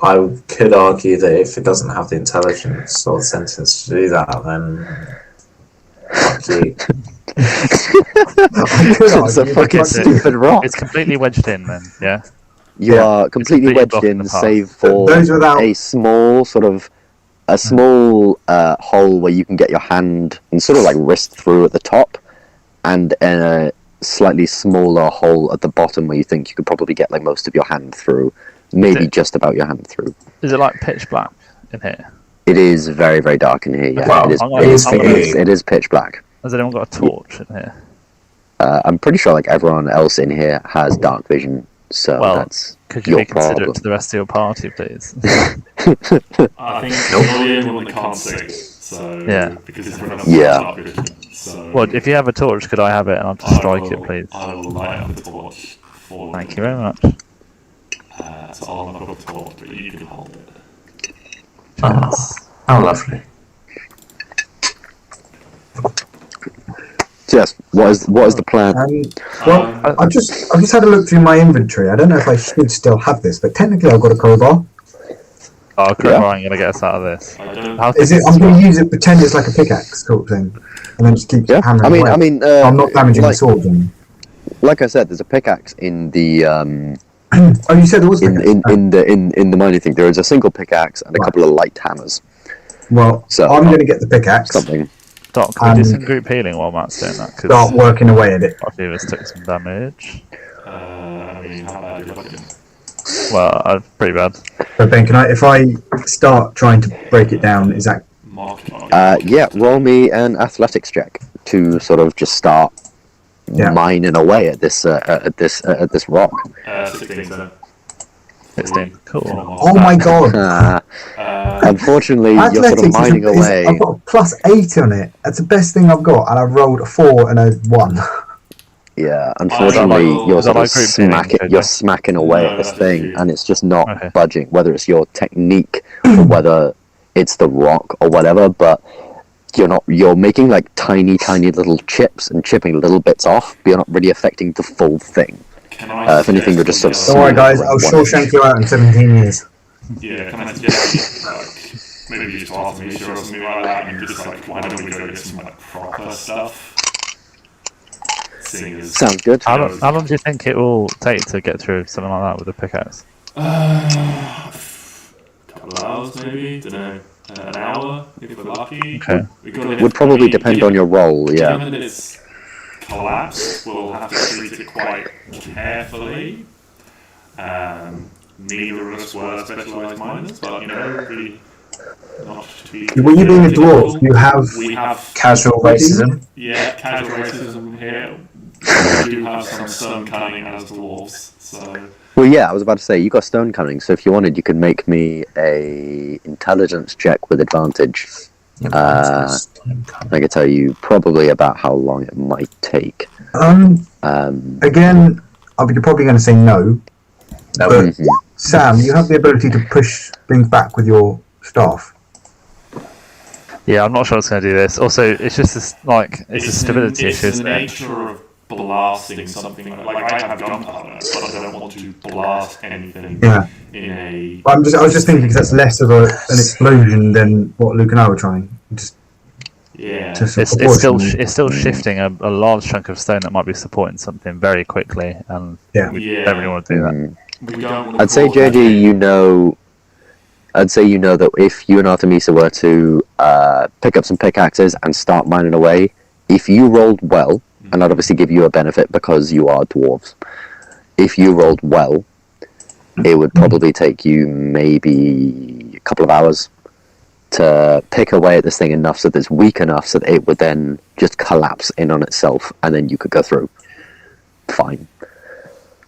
I could argue that if it doesn't have the intelligence or the sentience to do that, then fuck you. It's a fucking stupid rock. It's completely wedged in, then. Yeah. You are completely completely wedged blocking in, the path. save for Those without- a small hole where you can get your hand and sort of like wrist through at the top, and a slightly smaller hole at the bottom where you think you could probably get like most of your hand through, maybe just about your hand through. Is it like pitch black in here? It is very, very dark in here. Yeah, Wow, it is. I'm It is, gonna- it is pitch black. Has anyone got a torch in here? I'm pretty sure like everyone else in here has dark vision, so Well, that's Could you your be considerate problem. to the rest of your party, please? I think you're the only one that can't see. So Yeah. because everyone else Yeah. has dark vision. So Well, if you have a torch, could I have it and I'll just strike it, please? I will light up the torch for Thank you very much. So I'll knock up the torch, but you can hold it. Oh, how lovely. So yes, what is the plan? Well, I've just had a look through my inventory. I don't know if I should still have this, but technically I've got a crowbar. Oh, crowbar ain't gonna get us out of this. I don't. How Is it? I'm going to use it, pretend it's like a pickaxe sort of thing, and then just keep Yeah, hammering away. I'm not damaging the like, sword. Then. like I said, there's a pickaxe in the Oh, you said there was a pickaxe. in the mining thing. There is a single pickaxe and a couple of light hammers. Well, So, I'm going to get the pickaxe, Something. Doc, can we do some group healing while Matt's doing that? start Because working away at it. a few of us took some damage. I mean, how bad are you looking? Well, pretty bad. So Ben, if I start trying to break it down, is that Mark. Yeah, roll me an athletics check to sort of just start Yeah. mining away at this rock. 16, so. 16. Cool. Oh my god! Unfortunately, you're sort of Athletics mining away. I've got a +8 on it. That's the best thing I've got, and I've rolled a 4 and a 1. Yeah, unfortunately, like- you're is that sort of like group smacking. healing? You're smacking away No, at this that's thing, you. and it's just not Okay. budging. Whether it's your technique or whether it's the rock or whatever, but you're making like tiny little chips and chipping little bits off, but you're not really affecting the full thing. Can I If anything, you're just sort of Don't worry, guys. Around I'll one Shawshank you out in 17 years. Yeah, can I suggest, like, maybe just ask me or something like that, and just like, why don't we go get some like proper stuff? Seeing as Sounds good. How long do you think it will take to get through something like that with a pickaxe? couple of hours maybe, don't know, an hour if we're lucky. Okay. We gotta Would probably depend on your role. Yeah. Given that it's collapsed, we'll have to treat it quite carefully. Neither of us were specialised miners, but you know, we not to be. Well, you being a dwarf, you have We have Casual racism. yeah, casual racism here. We do have some stone cunning as dwarves, so Well, yeah, I was about to say you got stone cunning, so if you wanted, you could make me a intelligence check with advantage. I could tell you probably about how long it might take. Again, you're probably going to say no. No, But Sam, you have the ability to push things back with your staff. Yeah, I'm not sure it's going to do this. Also, it's just this, it's a stability issue, It's isn't the it? nature of blasting something like I have gunpowder, but I don't want to blast anything Yeah. in a. I was just thinking because that's less of an explosion than what Luke and I were trying. Just Yeah. to It's still shifting a large chunk of stone that might be supporting something very quickly, and Yeah. we Yeah. don't really want to do that. We don't want to I'd say, cause JD, magic. I'd say you know that if you and Artemisa were to pick up some pickaxes and start mining away, if you rolled well, and I'd obviously give you a benefit because you are dwarves, if you rolled well, it would probably take you maybe a couple of hours to pick away at this thing enough so that it's weak enough so that it would then just collapse in on itself, and then you could go through. Fine.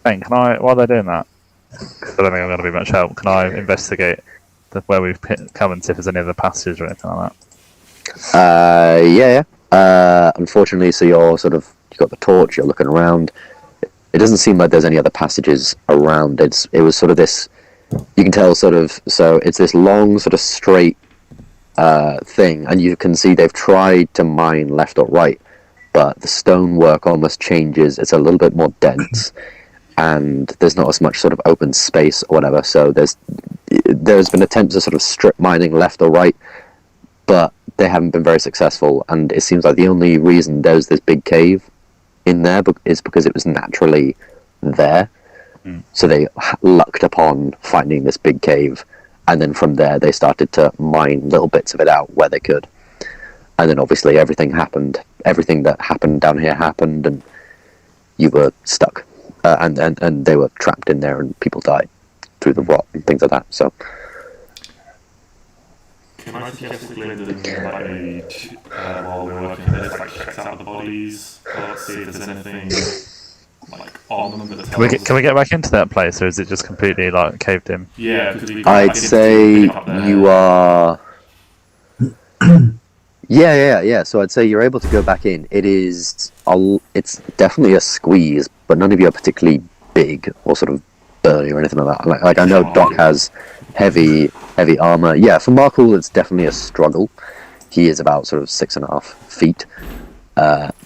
Ben, can I, while they're doing that, 'cause I don't think I'm going to be much help, can I investigate where we've come and see if there's any other passages or anything like that? Yeah. Unfortunately, so you've got the torch, you're looking around. It doesn't seem like there's any other passages around. It was sort of this, you can tell so it's this long sort of straight thing, and you can see they've tried to mine left or right, but the stonework almost changes. It's a little bit more dense, and there's not as much sort of open space or whatever. So there's been attempts to sort of strip mining left or right, but they haven't been very successful. And it seems like the only reason there's this big cave in there is because it was naturally there. So they lucked upon finding this big cave, and then from there they started to mine little bits of it out where they could. And then obviously everything happened. Everything that happened down here happened, and you were stuck. And they were trapped in there, and people died through the rot and things like that. So. Can I suggest to Gylndan that maybe while we're working on this, like checks out the bodies, let's see if there's anything like on them that Can we get back into that place, or is it just completely like caved in? Yeah, I'd say you are. Yeah. So I'd say you're able to go back in. It's definitely a squeeze, but none of you are particularly big or sort of burly or anything like that. Like I know Doc has heavy armor. Yeah, for Markle, it's definitely a struggle. He is about sort of 6.5 feet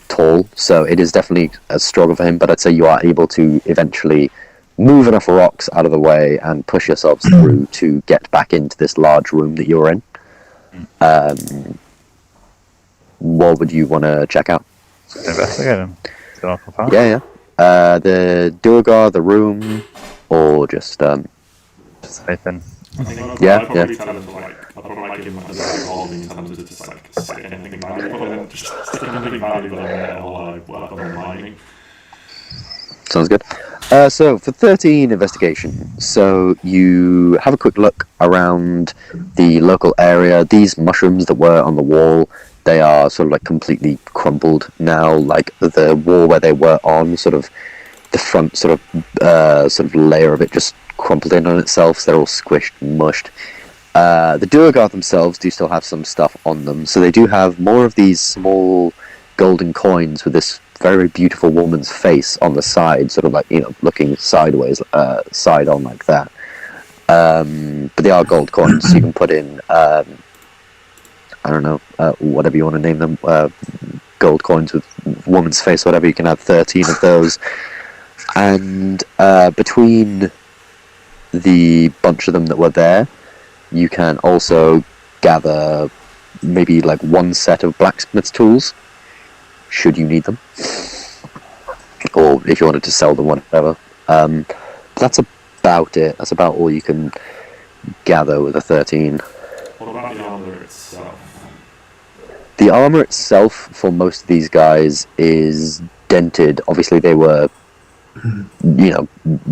tall, so it is definitely a struggle for him. But I'd say you are able to eventually move enough rocks out of the way and push yourselves through to get back into this large room that you're in. What would you want to check out? Investigate him. Yeah. The duergar, the room, or just anything. Yeah. I'll probably give him like a holding in terms of just like stick anything valuable, just stick anything valuable in there while I work on the mining. Sounds good. So for 13 investigation, so you have a quick look around the local area. These mushrooms that were on the wall, they are sort of like completely crumbled now. Like the wall where they were on, sort of the front sort of layer of it just crumpled in on itself. So they're all squished and mushed. The duergar themselves do still have some stuff on them, so they do have more of these small golden coins with this very beautiful woman's face on the side, sort of like, looking sideways, side on like that. But they are gold coins, so you can put in, I don't know, whatever you want to name them, gold coins with woman's face, whatever. You can have 13 of those. And between the bunch of them that were there, you can also gather maybe like one set of blacksmith's tools, should you need them, or if you wanted to sell them, whatever. That's about it. That's about all you can gather with a 13. What about the armor itself? The armor itself for most of these guys is dented. Obviously they were,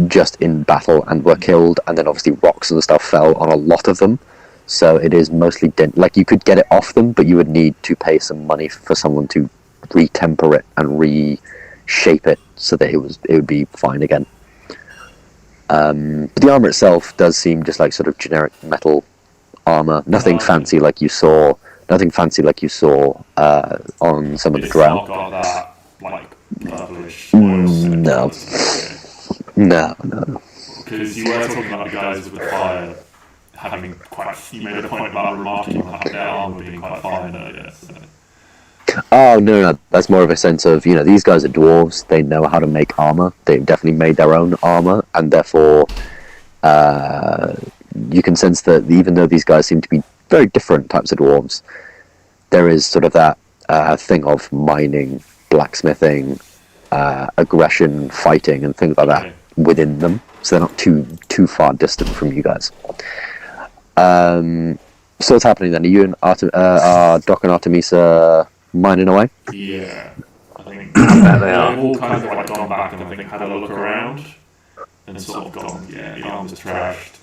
just in battle and were killed, and then obviously rocks and stuff fell on a lot of them, so it is mostly dent. Like, you could get it off them, but you would need to pay some money for someone to retemper it and reshape it so that it would be fine again. But the armor itself does seem just like sort of generic metal armor. Nothing fancy like you saw on some of the drow. Got that, like, purplish No. Because you were talking about the guys with fire having you made a point about remarking on their armor being quite fine earlier. So. Oh, no, that's more of a sense of, these guys are dwarves, they know how to make armor, they've definitely made their own armor, and therefore you can sense that even though these guys seem to be very different types of dwarves, there is sort of that thing of mining, blacksmithing, aggression, fighting, and things like that within them, so they're not too far distant from you guys. So what's happening then? Are you and Doc and Artemisa mining away? Yeah, I think they've all kind of like gone back and I think had a look around and sort of gone, the arm's trashed.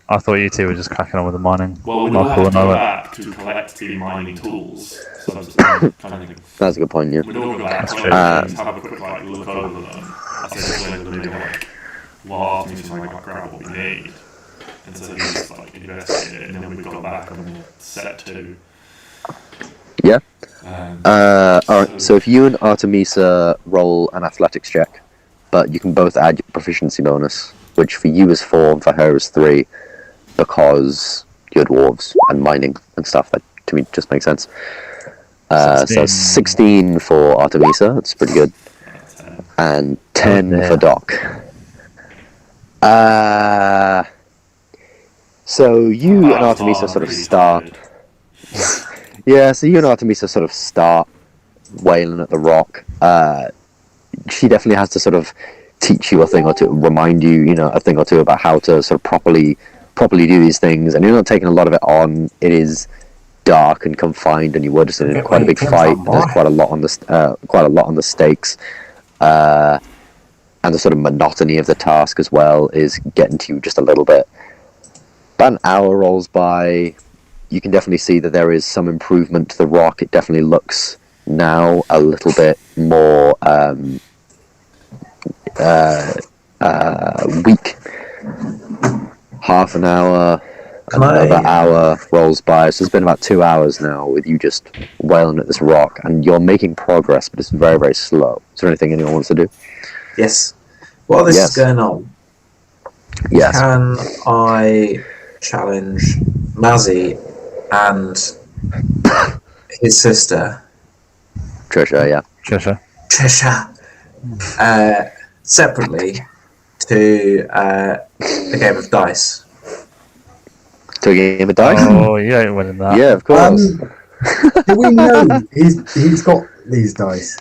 I thought you two were just cracking on with the mining. Well, we'll have to go back to collect the mining tools. So that's a good point, yeah. We'll all go back and have a quick look over them. I say to them, what Artemis might grab what we need. And so he's investigate it, and then we've gone back and set to. Yeah. Alright, so if you and Artemisa roll an athletics check, but you can both add your proficiency bonus, which for you is 4 and for her is 3, because you're dwarves and mining and stuff. That to me just makes sense. So 16 for Artemisa, that's pretty good. And 10 for Doc. So you and Artemisa sort of start. Yeah, so you and Artemisa sort of start wailing at the rock. She definitely has to sort of teach you a thing or two, remind you, a thing or two about how to sort of properly do these things, and you're not taking a lot of it on. It is dark and confined, and you were just in quite a big fight. There's quite a lot on the stakes, and the sort of monotony of the task as well is getting to you just a little bit. About an hour rolls by. You can definitely see that there is some improvement to the rock. It definitely looks now a little bit more weak. Half an hour, another hour rolls by. So it's been about 2 hours now with you just wailing at this rock, and you're making progress, but it's very, very slow. Is there anything anyone wants to do? Yes. While this is going on, can I challenge Mazzy and his sister Trisha, separately to a game of dice. To a game of dice? Oh, you ain't winning that. Yeah, of course. Do we know he's got these dice?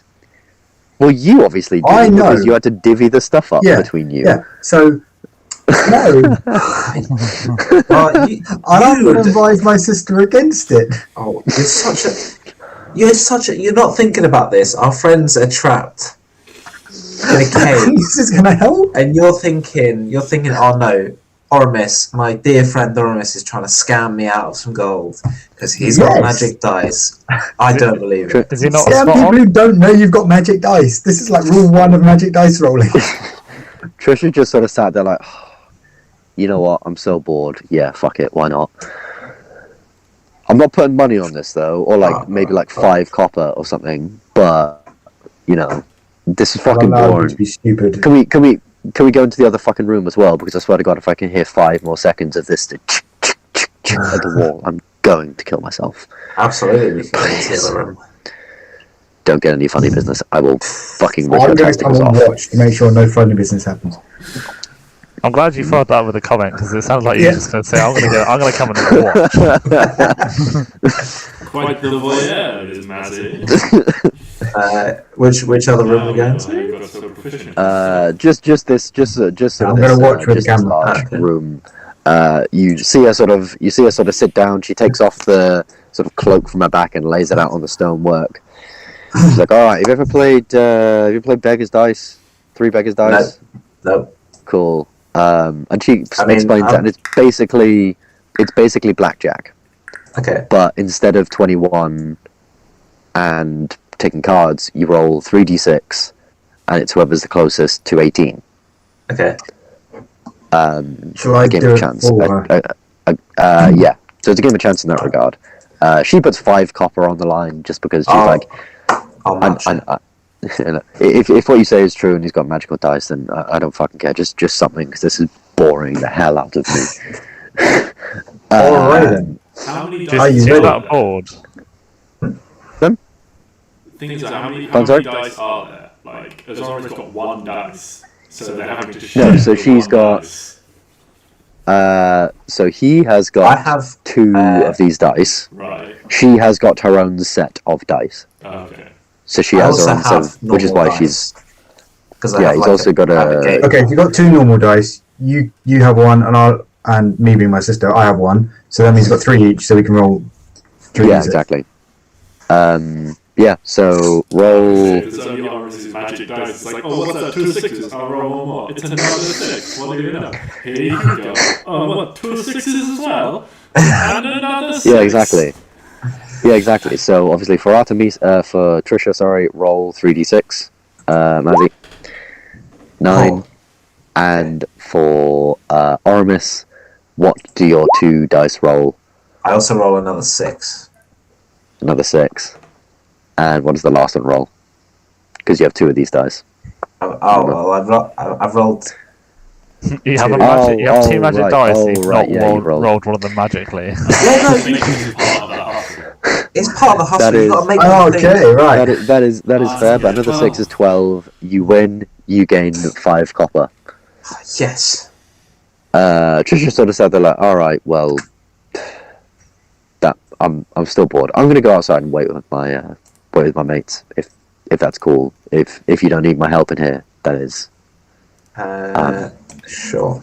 Well, you obviously do, I know. because you had to divvy the stuff up between you. Yeah, so... No. And I'm going to advise my sister against it. Oh, you're not thinking about this. Our friends are trapped in a cave. This is going to help. And you're thinking, oh no, Oramis, my dear friend Oramis is trying to scam me out of some gold because he's got magic dice. I don't believe it. Is he not Scam people who don't know you've got magic dice. This is like rule 1 of magic dice rolling. Trisha just sort of sat there like, you know what, I'm so bored. Yeah, fuck it, why not? I'm not putting money on this though, or like maybe like 5 copper or something. But this is fucking boring. To be stupid. Can we go into the other fucking room as well? Because I swear to God, if I can hear 5 more seconds of this at the wall, I'm going to kill myself. Absolutely, we can go into the other room. Don't get any funny business. I will fucking rip I'm your going to come testicles and off. watch to make sure no funny business happens. I'm glad you followed that with a comment because it sounds like you're just going to say, "I'm going to come and watch." Quite the voyeur is Mazzy. Which other room are we going to? Just I'm going to watch with the camera. Large room. You see her sort of sit down. She takes off the sort of cloak from her back and lays it out on the stonework. She's like, "All right, have you ever played Beggar's Dice? 3 Beggar's Dice? No. Cool." And she explains it, and it's basically blackjack. Okay. But instead of 21 and taking cards, you roll 3d6, and it's whoever's the closest to 18. Okay. Shall I do it chance. for her? Yeah. So it's a game of chance in that regard. She puts 5 copper on the line just because she's like, if what you say is true and he's got magical dice, then I don't fucking care. Just something, because this is boring the hell out of me. Alright then. How many Are you Is ready? that board? things like how many sorry? dice are there? Like, Azara's got 1 dice, so they're having to No, share. so she's got. So he has got I have 2 of these dice. Right. She has got her own set of dice. Okay. So she I has her also own set, have which is why normal she's. because He's also got a. Okay, if you've got 2 normal dice, you have 1, and me being my sister, I have 1. So that means you've got 3 each, so we can roll 3. Yeah, exactly. Yeah, so roll. Because only Oramis' magic dice. It's like, oh, what's that? 2 6s. I'll roll 1 more. It's another 6. What do you know? Here you go. Oh, what? 2 6s as well? And another 6. Yeah, exactly. So obviously for Trisha, roll 3d6. Mazzy. 9. And for Oramis, what do your 2 dice roll? I also roll another 6. Another 6. And what does the last one roll? Because you have 2 of these dice. Well, I've rolled. You have 2 magic dice. You've not rolled one of them magically. It's part of the hustle. You've got to make right. That is fair, but another 6 is 12. You win, you gain 5 copper. Yes. Trisha sort of said, they're like, alright, well, I'm still bored. I'm going to go outside and wait with my mates, if that's cool. If you don't need my help in here, that is. Sure.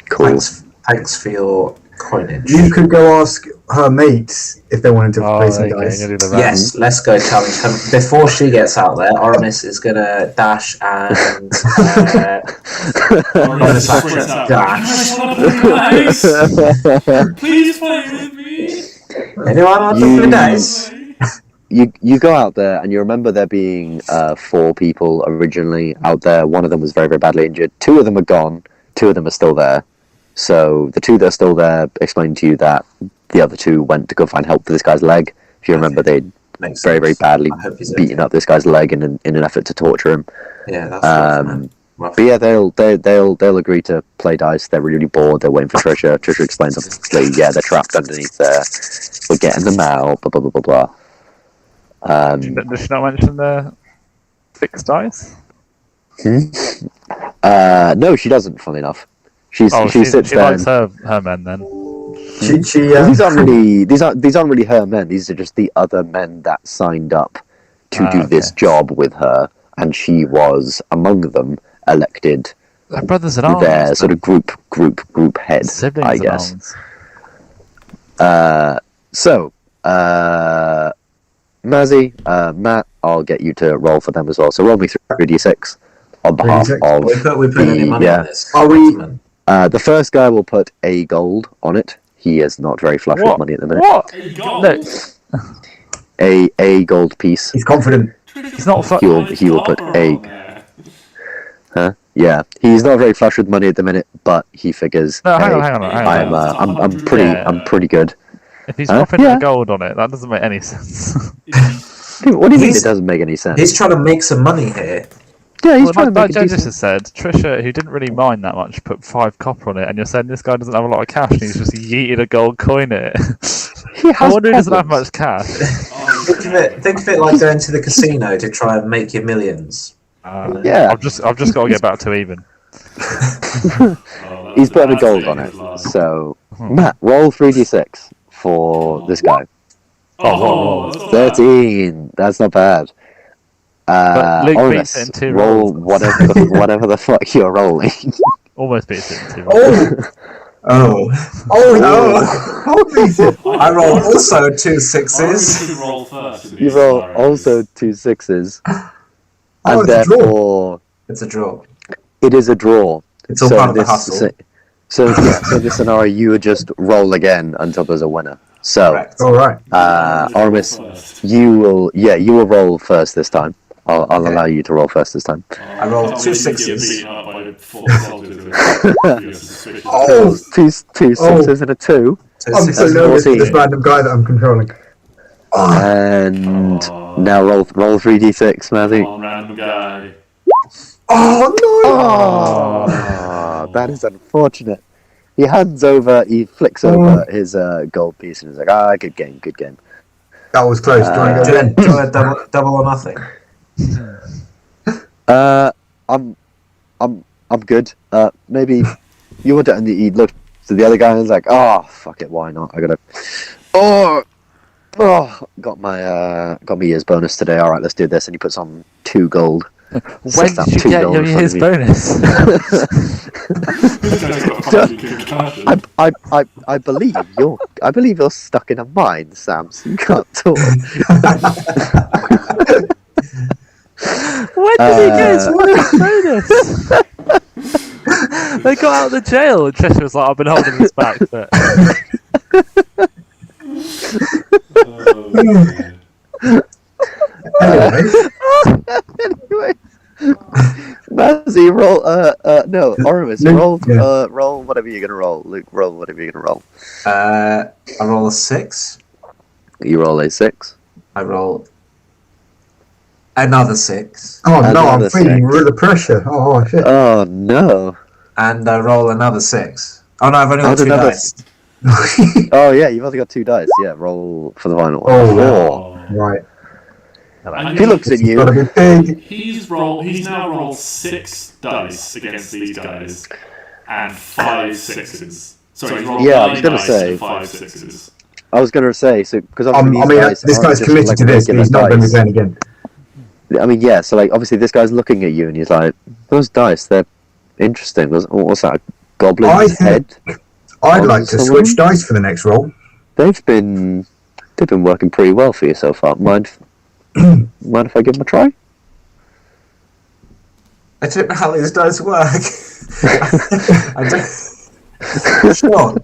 Cool. Thanks for your coinage. You could go ask her mates if they wanted to play some okay, dice. you're gonna do the Yes, let's go challenge her. Before she gets out there, Oramis is going to dash and... Oramis Dash. sprints out. Dash. You guys wanna play dice? Please play with me. Anyone want to play dice? You go out there and you remember there being 4 people originally out there. One of them was very, very badly injured. 2 of them are gone. 2 of them are still there. So the 2 that are still there explained to you that the other 2 went to go find help for this guy's leg. If you remember, they'd Makes very, very sense. badly I hope he's beaten okay. up this guy's leg in an effort to torture him. Yeah, that's rough, man. Rough. But yeah, they'll agree to play dice. They're really bored. They're waiting for Trisha. Trisha explains obviously, yeah, they're trapped underneath there. We're getting them out. Blah blah blah blah blah. Does she not mention the 6 dice? No, she doesn't. Funny enough, she sits she there. likes her men then. These aren't really her men. These are just the other men that signed up to do this job with her, and she was among them elected. They're brothers in arms. Their sort of group head, Siblings I in guess. arms. So, Mazzy, Matt, I'll get you to roll for them as well. So roll me 3d6 on behalf 3d6. of We put any money on this? Are we- gentlemen? the first guy will put a gold on it. He is not very flush with What? money at the minute. What? Hey, gold. No, A gold piece. He's confident. he's not. He will put a. Huh? Yeah, he's not very flush with money at the minute, but he figures. No, hang hey, on, hang on. I'm pretty good. If he's Huh? dropping Yeah. the gold on it, that doesn't make any sense. What do you mean He's- it doesn't make any sense? He's trying to make some money here. Yeah, he's Well, trying to like make a James decent... just said, Trisha, who didn't really mind that much, put 5 copper on it, and you're saying this guy doesn't have a lot of cash, and he's just yeeted a gold coin at it. He I has wonder who doesn't have problems. much cash. Think of it like going to the casino to try and make your millions. Yeah. I've just got to get back to even. He's putting a gold on it. So, Matt, roll 3d6 for this guy. Oh, 13. That's not bad. But Luke Oramis, beats it in 2 roll rolls. whatever the fuck you're rolling. Almost beats it in 2 rolls. Oh no! Holy shit. I rolled also 2 You 6s. should roll first. You roll also 2 6s. Oh, And it's a draw. therefore, It's a draw. it is a draw. It's all part of the hustle. So this scenario, you would just roll again until there's a winner. So, Correct. All right. Oramis, First. you will roll first this time. I'll Okay. allow you to roll first this time. I rolled 2 6s. Oh. Two sixes and a 2. 2 I'm so 6s. nervous for 14. this random guy that I'm controlling. Oh, And now roll 3d6, Matthew. One random guy. oh no! Oh, that is unfortunate. He flicks over his gold piece and is like, good game. That was close. Do you want to go again? Do you want to double or nothing? I'm good. Maybe you want to, and he looked to the other guy and was like, fuck it, why not? I gotta. Got my year's bonus today. All right, let's do this. And he puts on 2 gold. When Sets up did you 2 get gold your in front year's of me. bonus? I believe you're stuck in a mine, Sam. So you can't talk. When did he get his bonus? They got out of the jail, and Trisha was like, I've been holding this back. But... Anyway, Mazzy, roll. No, Oramis, Luke, roll whatever you're gonna roll. Luke, roll whatever you're gonna roll. I roll a 6. You roll a 6. I roll another 6. oh no, Another I'm feeling 6. really pressure. Oh shit. Oh no. And I roll another 6. Oh no, I've only got Add 2 another dice. Oh yeah, you've only got 2 dice. Yeah, roll for the final one. Oh, 4. right. He looks at Gotta you. be big. He's now rolled 6 dice against these guys and 5 6s. Sorry, he's rolled Yeah, I 9 was gonna dice say. and 5 6s. I was gonna say, so because I mean, this guy's committed to this. He's not going to be playing again. I mean, yeah. So like, obviously, this guy's looking at you, and he's like, "Those dice, they're interesting. What's that? A goblin's head?" I'd like to switch dice for the next roll. They've been working pretty well for you so far. Mind if I give them a try? I don't know how these dice work. I don't. Sure.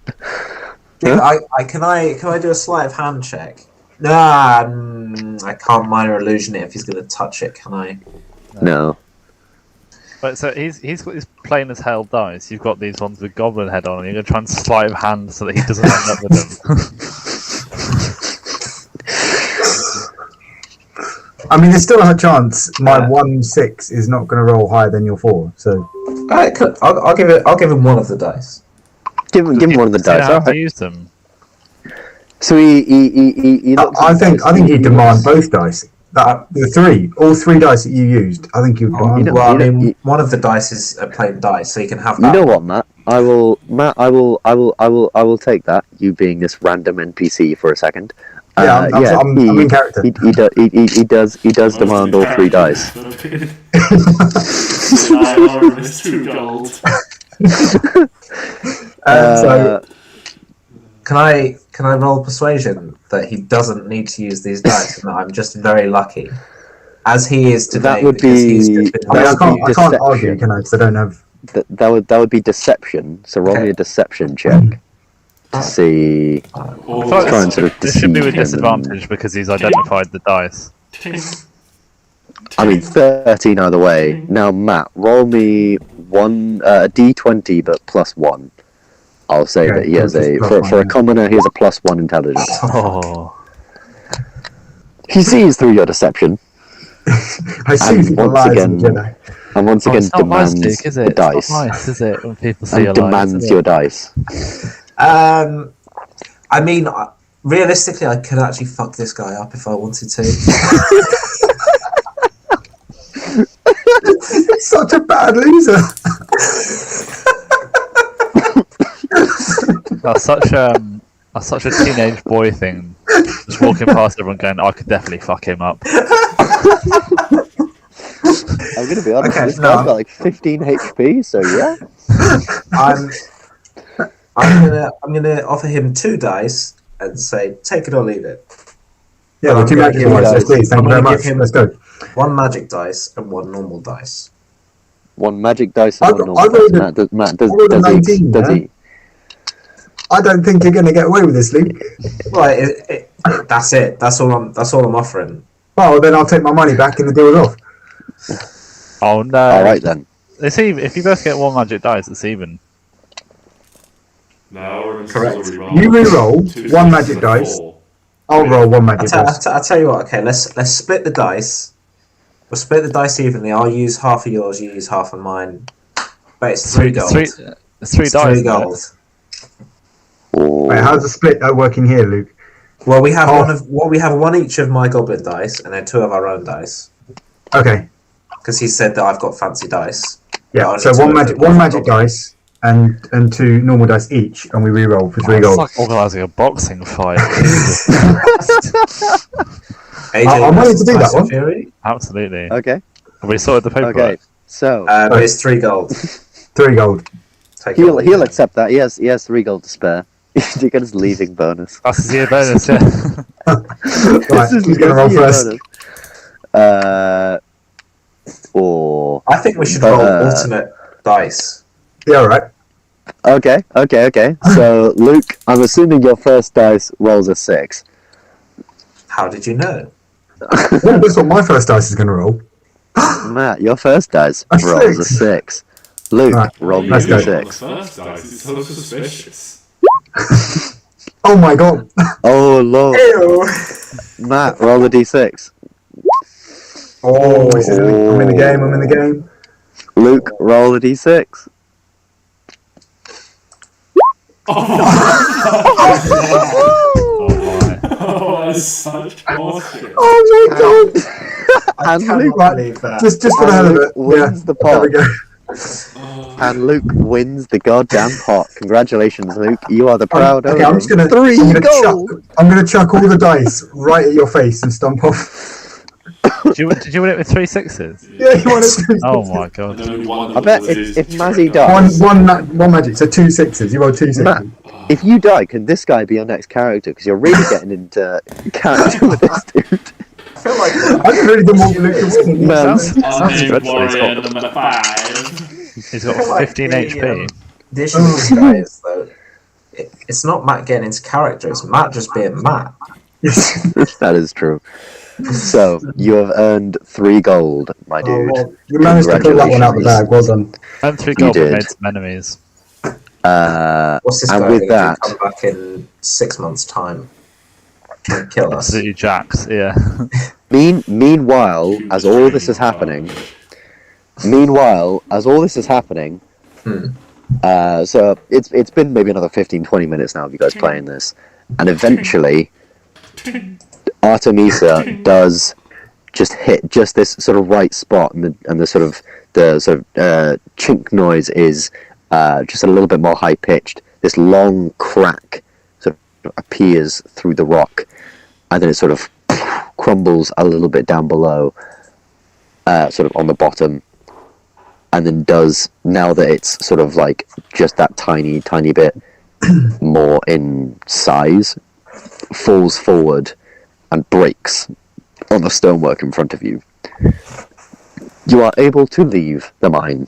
Can I do a sleight of hand check? Nah, I can't minor illusion it if he's going to touch it. Can I? No. But so he's got these plain as hell dice. You've got these ones with goblin head on, and you're going to try and sleight of hand so that he doesn't end up with them. I mean, there's still a chance my 1-6 is not going to roll higher than your 4. So I'll give him one of the dice. Give him one of the dice. How to use them? So he looks I think he'd demand both dice. All three dice that you used. I think you'd demand. One of the dice is a plain dice, so you can have that. You know what, Matt? I will take that. You being this random NPC for a second. I'm in character. He does demand all 3 dice. Oramis 2 gold. So can I roll persuasion that he doesn't need to use these dice and that I'm just very lucky, as he is today? That would be. I can't argue, can I? Because I don't have. That would be deception. So roll me a deception check to see. Try and sort of This should be with deceive him disadvantage because he's identified the dice. I mean, 13 either way. Now, Matt, roll me a d20 but +1. I'll say that he has for a commoner, he has a +1 intelligence. Oh. He sees through your deception. I see through the lies of the Jedi. And once again demands the dice. It's not nice, is it, when people see And your demands lies, your dice. I mean, realistically, I could actually fuck this guy up if I wanted to. Such a bad loser. That's such a teenage boy thing. Just walking past everyone going, I could definitely fuck him up. I'm going to be honest, this guy's got like 15 HP, so yeah. I'm gonna offer him 2 dice and say, take it or leave it. Yeah, well, 2 magic dice, please. Thank you very much. Let's go. 1 magic dice and 1 normal dice. 1 magic dice and 1 normal dice. Matt, does he? I don't think you're going to get away with this, Luke. Well, that's it. That's all I'm offering. Well, then I'll take my money back and the deal is off. Oh no! All right then. It's even. If you both get 1 magic dice, it's even. No, correct. You re-roll 1 magic dice. I'll roll 1 magic dice. I'll tell you what. Okay, let's split the dice. We'll split the dice evenly. I'll use half of yours. You use half of mine. But it's 3 gold. It's 3 dice. 3 gold. Wait, how's the split working here, Luke? Well, we have one each of my goblin dice, and then 2 of our own dice. Okay. Because he said that I've got fancy dice. Yeah. So 1 magic dice and 2 normal dice each, and we re-roll for 3 gold. It's like organising a boxing fight. I'm willing to do that one. Fury? Absolutely. Okay. Have we sorted the paper? Okay. So it's 3 gold. 3 gold. He'll accept that. He has 3 gold to spare. You get his leaving bonus. That's his year bonus, yeah. Right, who's going to roll first? I think we should roll alternate dice. Yeah, alright. Okay. So, Luke, I'm assuming your first dice rolls a 6. How did you know? Well, guess what my first dice is going to roll? Matt, your first dice A rolls a 6. 6. Luke, Right, roll me let's a go. 6. First dice is so suspicious. Oh my god. Oh, Lord. Ew. Matt, roll a d6. Oh, this is I'm in the game. Luke, roll a d6. Oh, that's such bullshit. Oh my god. And Luke, believe that. Just for the hell of it. wins the There pot. we go. And Luke wins the goddamn pot. Congratulations, Luke. You are the proud Okay, owner. I'm just gonna 3 gold. I'm gonna chuck all the dice right at your face and stomp off. Did you win it with 3 sixes? Yeah, you want to. Oh my god. And only one I of bet us is if trick Mazzy dice. dies, One magic, so 2 6s. You roll 2 6s. Matt, if you die, can this guy be your next character? Because you're really getting into character with this dude. I feel like I just really didn't want Lucas. Man, Sounds dreadful. Warrior number 5. He's I feel got like 15 the, HP. The issue with this guy is though, it's not Matt getting into character. It's Matt just being Matt. that is true. So you have earned 3 gold, my dude. Well, you managed to pull that one out of the bag. Well done. And 3 gold did. made some enemies. What's this And guy with gonna that- do? Come back in 6 months' time and kill us. Absolutely jacks, yeah. Meanwhile, as all this is happening, so it's been maybe another 15-20 minutes now of you guys playing this, and eventually Artemisa does just hit just this sort of right spot, and the sort of chink noise is just a little bit more high pitched. This long crack sort of appears through the rock, and then it sort of crumbles a little bit down below, sort of on the bottom, and then does, now that it's sort of like just that tiny bit more in size, falls forward and breaks on the stonework in front of you. You are able to leave the mine.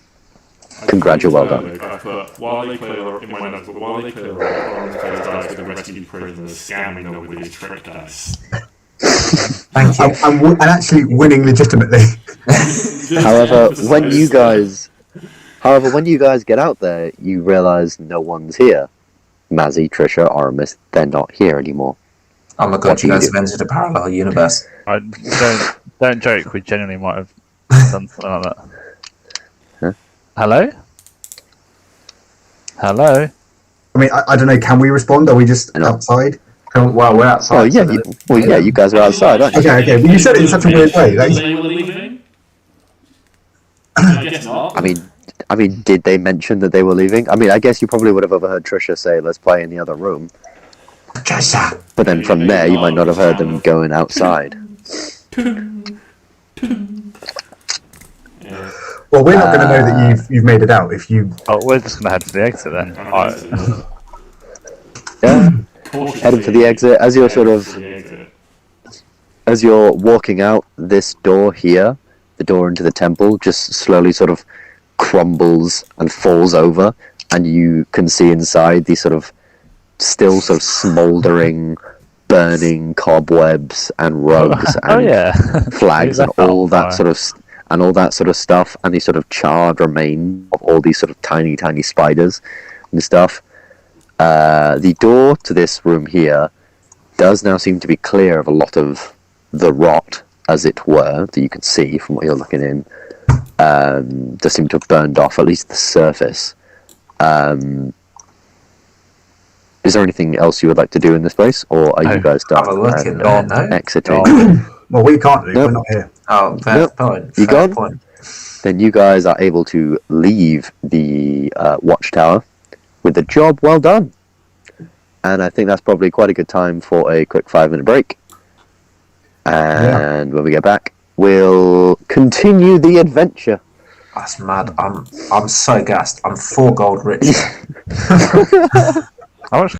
Congratulations, well done. I put, while they clear the, in my notes, but while they clear the rock, Oramis clears dice with the rescued prisoners, scamming them with his trick dice. Thank you. And actually winning legitimately. However, when you guys get out there, you realise no one's here. Mazzy, Trisha, Oramis, they're not here anymore. Oh my What god, do you you guys do? have entered a parallel universe. Don't joke, we genuinely might have done something like that. Huh? Hello? Hello? I mean, I don't know. Can we respond? Are we just No. outside? Well, we're outside. Oh yeah, so you guys are outside, aren't you? Okay. But you said it in such a weird way. Like, They were leaving? I guess not. I mean, did they mention that they were leaving? I mean, I guess you probably would have overheard Trisha say, "Let's play in the other room." Trisha. But then from there, you might not have heard them going outside. Yeah. well, we're not going to know that you've made it out if you. Oh, we're just gonna head for the exit then. Yeah, heading for the exit. As you're sort of, The exit. as you're walking out this door here, the door into the temple just slowly sort of crumbles and falls over, and you can see inside these sort of still sort of smouldering, burning cobwebs and rugs Oh and yeah. flags and Leave all that fire. sort of stuff, and these sort of charred remains of all these sort of tiny spiders and stuff. The door to this room here does now seem to be clear of a lot of the rot, as it were, that you can see from what you're looking in. Does seem to have burned off at least the surface. Is there anything else you would like to do in this place, or are you guys done Have a look in and there, no? exiting? Well, we can't do. Nope. We're not here. Oh, fair Nope. point. You fair gone? point. Then you guys are able to leave the watchtower with the job well done. And I think that's probably quite a good time for a quick 5-minute break. And when we get back, we'll continue the adventure. That's mad. I'm so gassed. I'm 4 gold rich. How much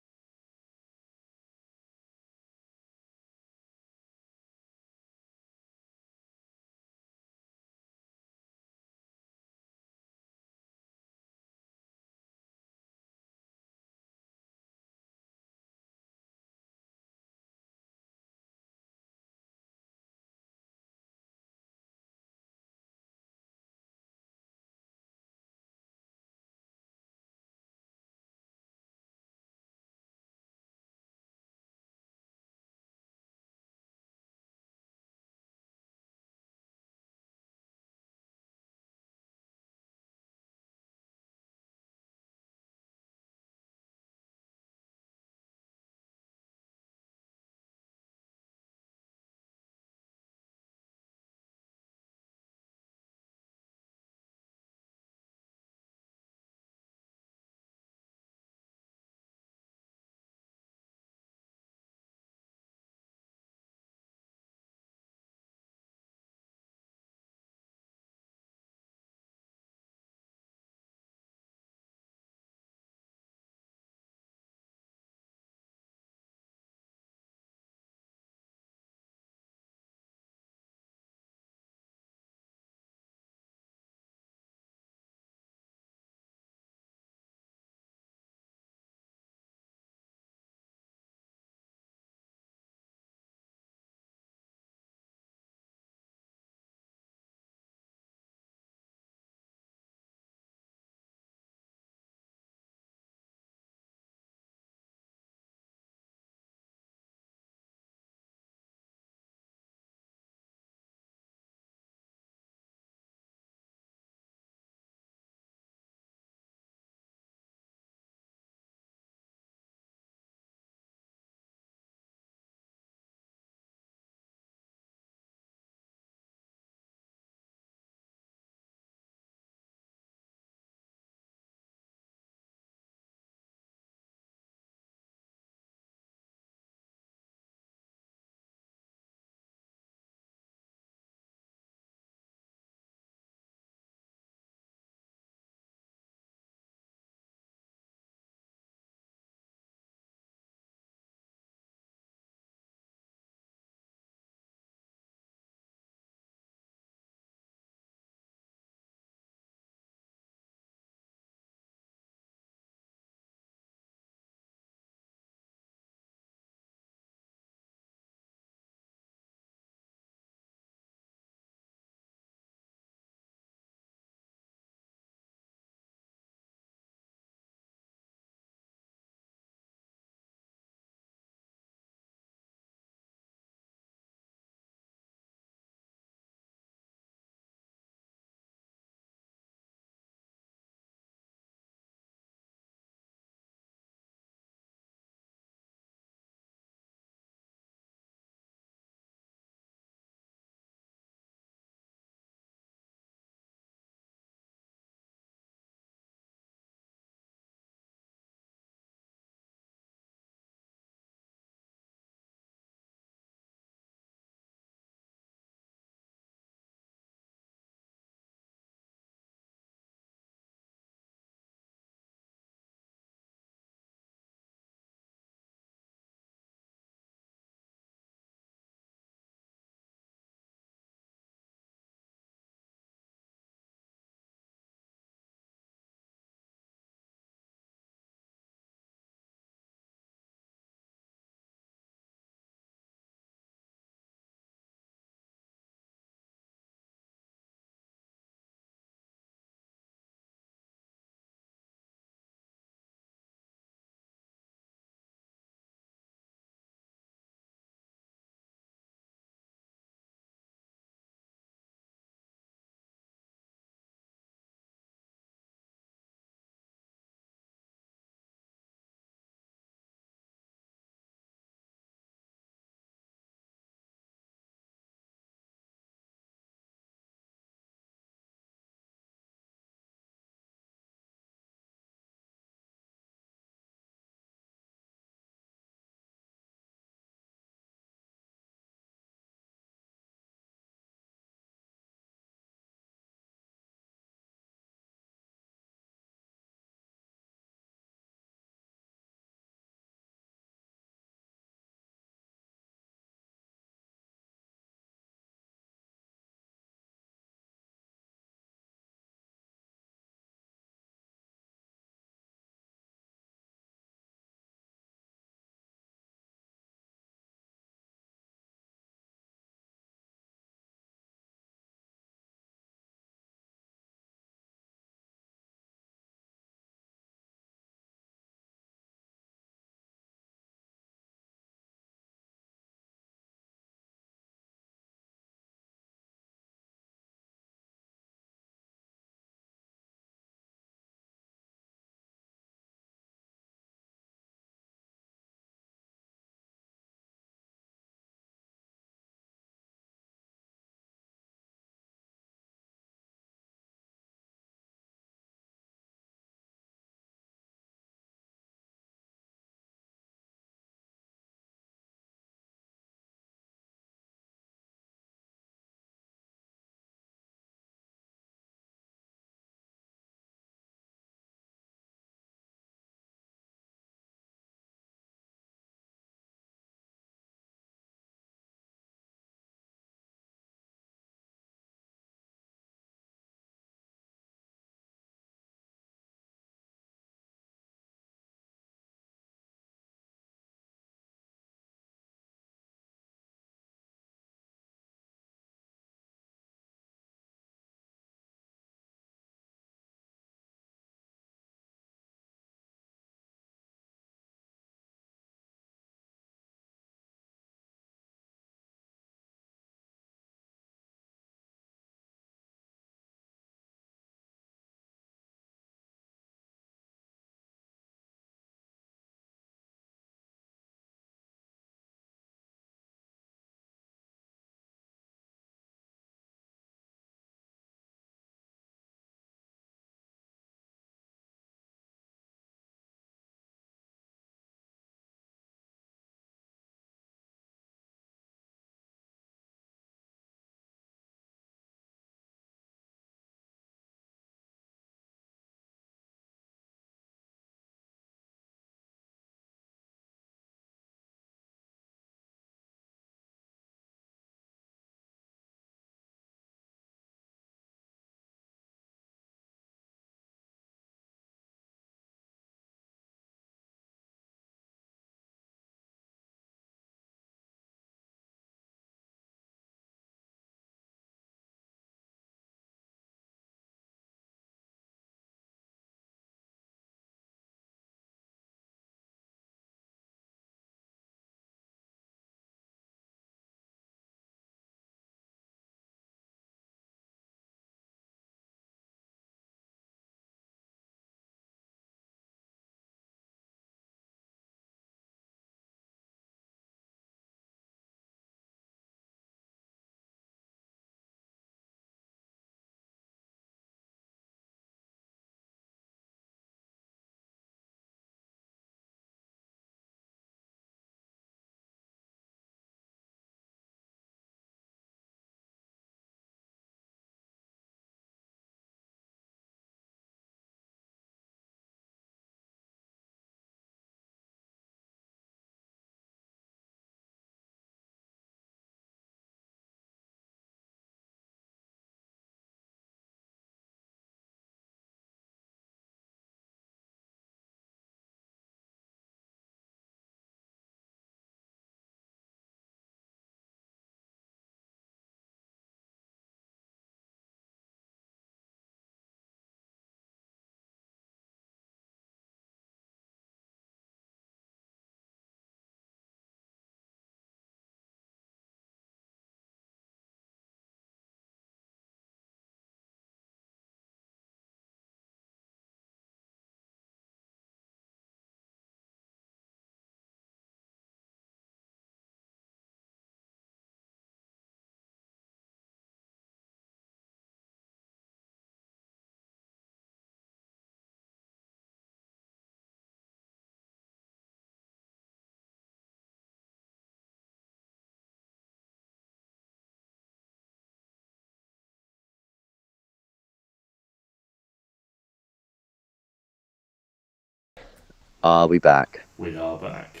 Are we back? We are back.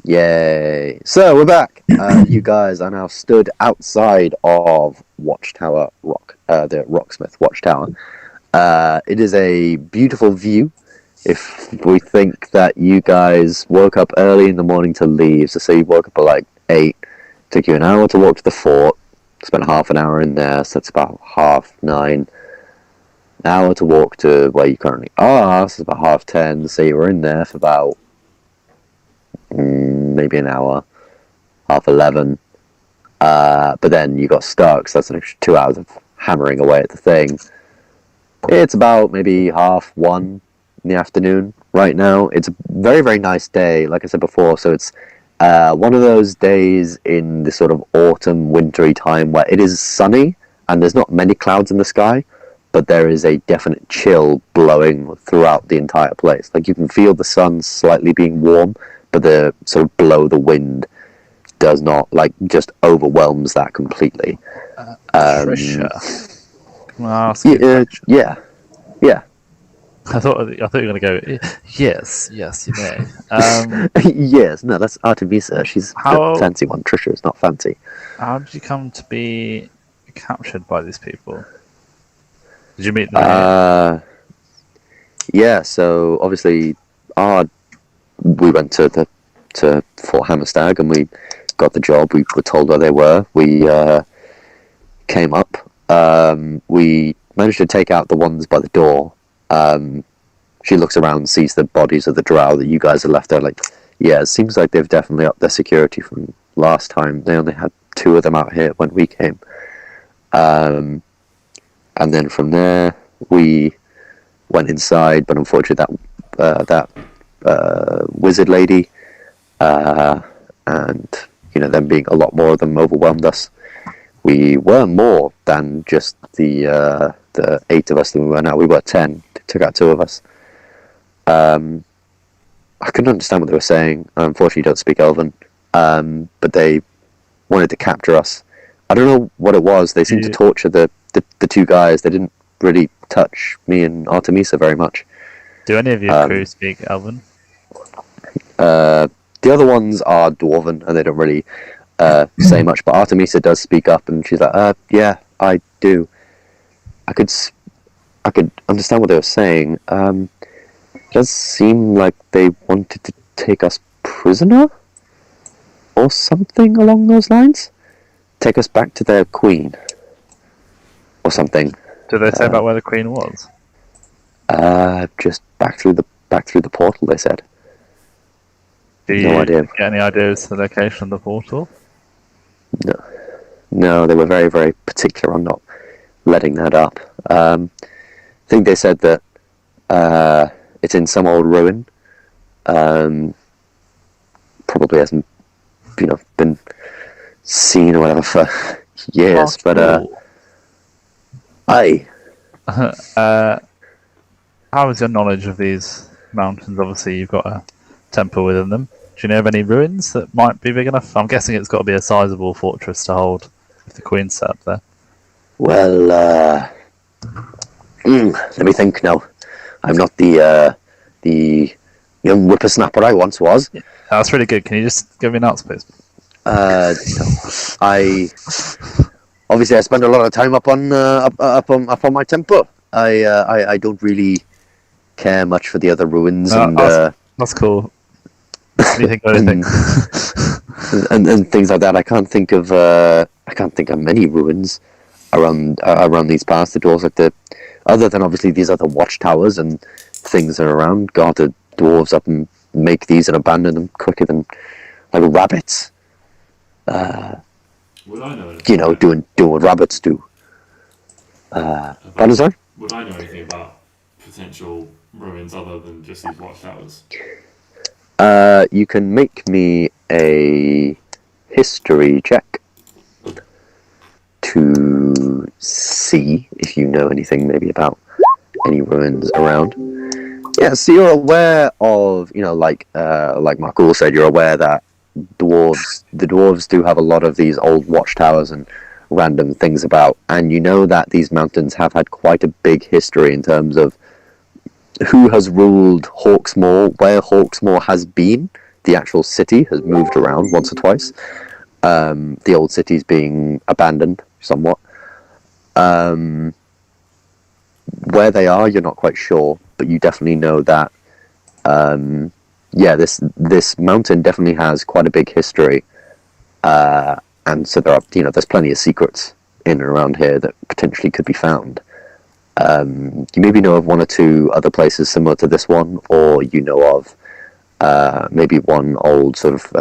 Yay! So we're back. You guys are now stood outside of Watchtower Rock, the Rocksmith Watchtower. It is a beautiful view. If we think that you guys woke up early in the morning to leave, so say you woke up at like 8, took you an hour to walk to the fort, spent half an hour in there, so that's about 9:30. An hour to walk to where you currently are, so it's about 10:30. So you were in there for about maybe an hour, 11:30. But then you got stuck, so that's an extra 2 hours of hammering away at the thing. It's about maybe 1:30 in the afternoon right now. It's a very, very nice day, like I said before, so it's one of those days in the sort of autumn, wintry time where it is sunny and there's not many clouds in the sky, but there is a definite chill blowing throughout the entire place. Like, you can feel the sun slightly being warm, but the sort of blow the wind does not, like, just overwhelms that completely. Trisha, can I ask you a question? Yeah. I thought you were going to go, yes, you may. Yes, no, that's Artemisa. She's the fancy one. Trisha is not fancy. How did you come to be captured by these people? Did you meet them? Yeah, so obviously we went to Fort Hammerstag and we got the job. We were told where they were. We came up. We managed to take out the ones by the door. She looks around, sees the bodies of the drow that you guys had left there. Like, yeah, it seems like they've definitely upped their security from last time. They only had 2 of them out here when we came. And then from there, we went inside, but unfortunately that wizard lady, and them being a lot more of them overwhelmed us. We were more than just the 8 of us that we were now. We were 10. They took out 2 of us. I couldn't understand what they were saying. I unfortunately don't speak Elven, but they wanted to capture us. I don't know what it was. They seemed to torture the 2 guys. They didn't really touch me and Artemisa very much. Do any of your crew speak Elven? The other ones are Dwarven, and they don't really say much, but Artemisa does speak up, and she's like, yeah, I do. I could understand what they were saying. It does seem like they wanted to take us prisoner? Or something along those lines? Take us back to their queen. Or something. Did they say about where the queen was? Just back through the portal, they said. No idea. Get any ideas of the location of the portal? No, they were very, very particular on not letting that up. I think they said that it's in some old ruin. Probably hasn't, been seen or whatever for years. But how is your knowledge of these mountains? Obviously, you've got a temple within them. Do you know of any ruins that might be big enough? I'm guessing it's got to be a sizable fortress to hold if the queen's set up there. Well, let me think now. I'm not the young whippersnapper I once was. Yeah, that's really good. Can you just give me an answer, please? No. I spend a lot of time up on my temple. I don't really care much for the other ruins, that's cool. What do you think of anything? and things like that. I can't think of many ruins around these parts. The doors other than obviously these other watchtowers and things that are around. God, the dwarves up and make these and abandon them quicker than like rabbits. Would I know? Doing what rabbits do. Pardon, sorry? Would I know anything about potential ruins other than just these watchtowers? You can make me a history check to see if you know anything maybe about any ruins around. Yeah, so you're aware of, like Markul said, you're aware that the dwarves do have a lot of these old watchtowers and random things about, and you know that these mountains have had quite a big history in terms of who has ruled Hawksmoor, where Hawksmoor has been. The actual city has moved around once or twice. The old city's being abandoned somewhat. Where they are, you're not quite sure, but you definitely know that. This mountain definitely has quite a big history, and so there are, there's plenty of secrets in and around here that potentially could be found. You maybe know of one or two other places similar to this one, or you know of maybe one old sort of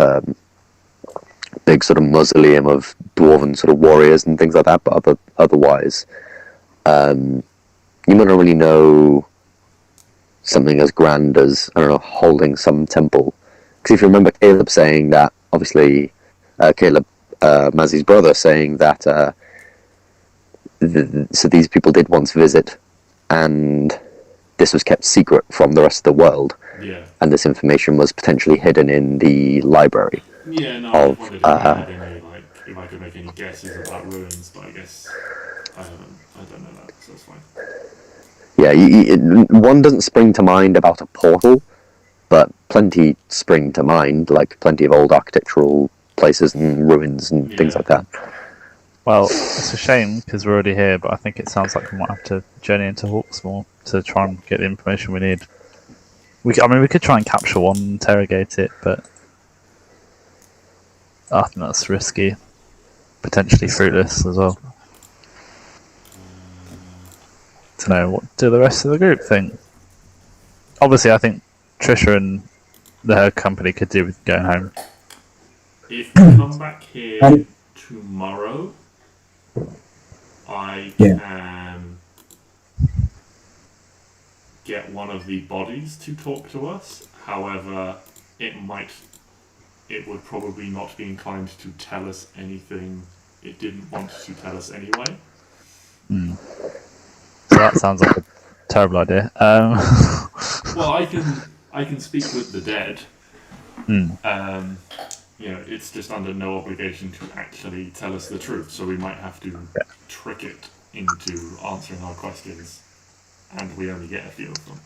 big sort of mausoleum of dwarven sort of warriors and things like that. But otherwise, you might not really know something as grand as, I don't know, holding some temple. Because if you remember Caleb saying that, obviously, Caleb, Mazzy's brother, saying that so these people did once visit, and this was kept secret from the rest of the world. Yeah. And this information was potentially hidden in the library. Yeah, no, I wondered if I had any, if I could make any guesses about ruins, but I guess I don't know that, so that's fine. Yeah, one doesn't spring to mind about a portal, but plenty spring to mind, like plenty of old architectural places and ruins and things like that. Well, it's a shame because we're already here, but I think it sounds like we might have to journey into Hawksmoor to try and get the information we need. We could try and capture one, interrogate it, but I think that's risky, potentially fruitless as well. To know what do the rest of the group think. Obviously, I think Trisha and her company could do with going home. If we come back here tomorrow, I can get one of the bodies to talk to us. However, it would probably not be inclined to tell us anything it didn't want to tell us anyway. So that sounds like a terrible idea. Well, I can speak with the dead. It's just under no obligation to actually tell us the truth, so we might have to trick it into answering our questions, and we only get a few of them.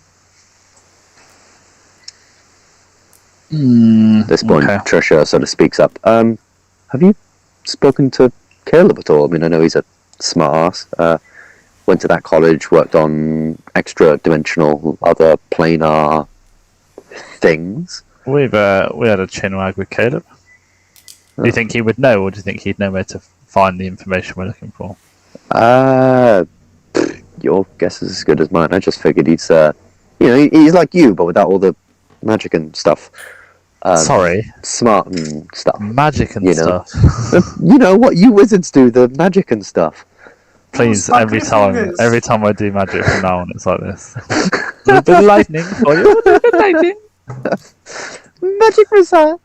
At this point, Trisha sort of speaks up. Have you spoken to Caleb at all? I mean, I know he's a smart ass. Went to that college, worked on extra-dimensional, other planar things. We had a chinwag with Caleb. Do you think he would know, or do you think he'd know where to find the information we're looking for? Your guess is as good as mine. I just figured he's he's like you, but without all the magic and stuff. Sorry, smart and stuff. Magic and stuff. You know what you wizards do, the magic and stuff. Please, every time I do magic from now on, it's like this. A little bit of lightning for you. A little bit of lightning. Magic missile.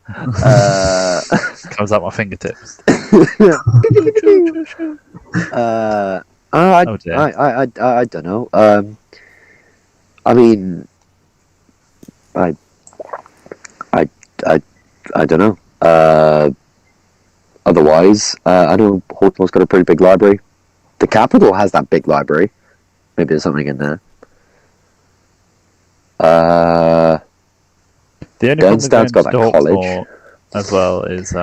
Comes out my fingertips. I don't know. I mean, I don't know. Otherwise, I know Hawksmoor's got a pretty big library. The capital has that big library. Maybe there's something in there. The only Gylndan's got that college as well is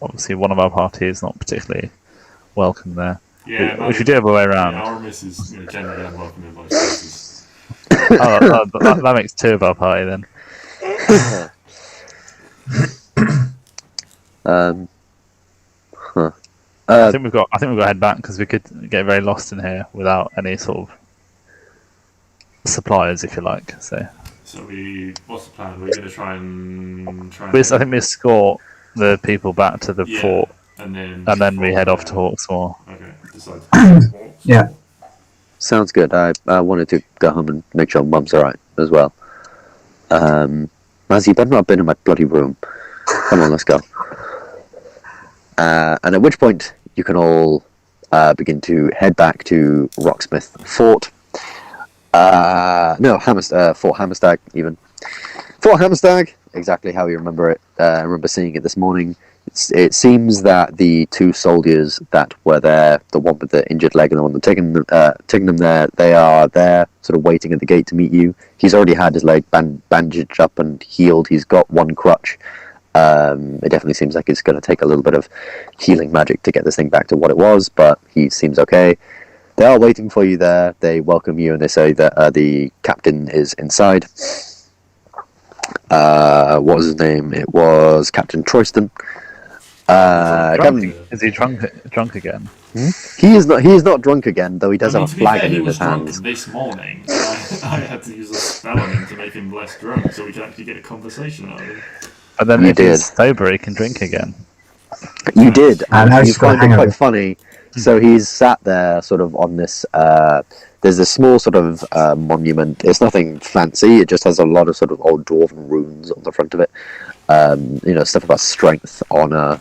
obviously one of our party is not particularly welcome there. Yeah, we should do it the other way around. Yeah, Oramis is generally unwelcome in most places. that makes two of our party then. I think we've got to head back because we could get very lost in here without any sort of suppliers, if you like. So what's the plan? We're going to try and. I think we escort the people back to the fort, and then we head off to Hawksmoor. Okay, decide to Hawksmoor. Yeah. Sounds good. I wanted to go home and make sure Mum's alright as well. Mazzy, you better not have been in my bloody room. Come on, let's go. And at which point you can all begin to head back to Rocksmith Fort. Fort Hammerstag, even. Fort Hammerstag, exactly how you remember it. I remember seeing it this morning. it seems that the two soldiers that were there, the one with the injured leg and the one that taking them there, they are there, sort of waiting at the gate to meet you. He's already had his leg bandaged up and healed. He's got one crutch. It definitely seems like it's going to take a little bit of healing magic to get this thing back to what it was, but he seems okay. They are waiting for you there. They welcome you and they say that the captain is inside. What was his name? It was Captain Troyston. Is he drunk again? He is not drunk again, though he does have a flagon in his hands. This morning, I had to use a spell on him to make him less drunk, so we could actually get a conversation out of him. But then if he's sober, he can drink again. You did, and you find it quite funny. So he's sat there, sort of on this. There's a small sort of monument. It's nothing fancy. It just has a lot of sort of old dwarven runes on the front of it. Stuff about strength, honor,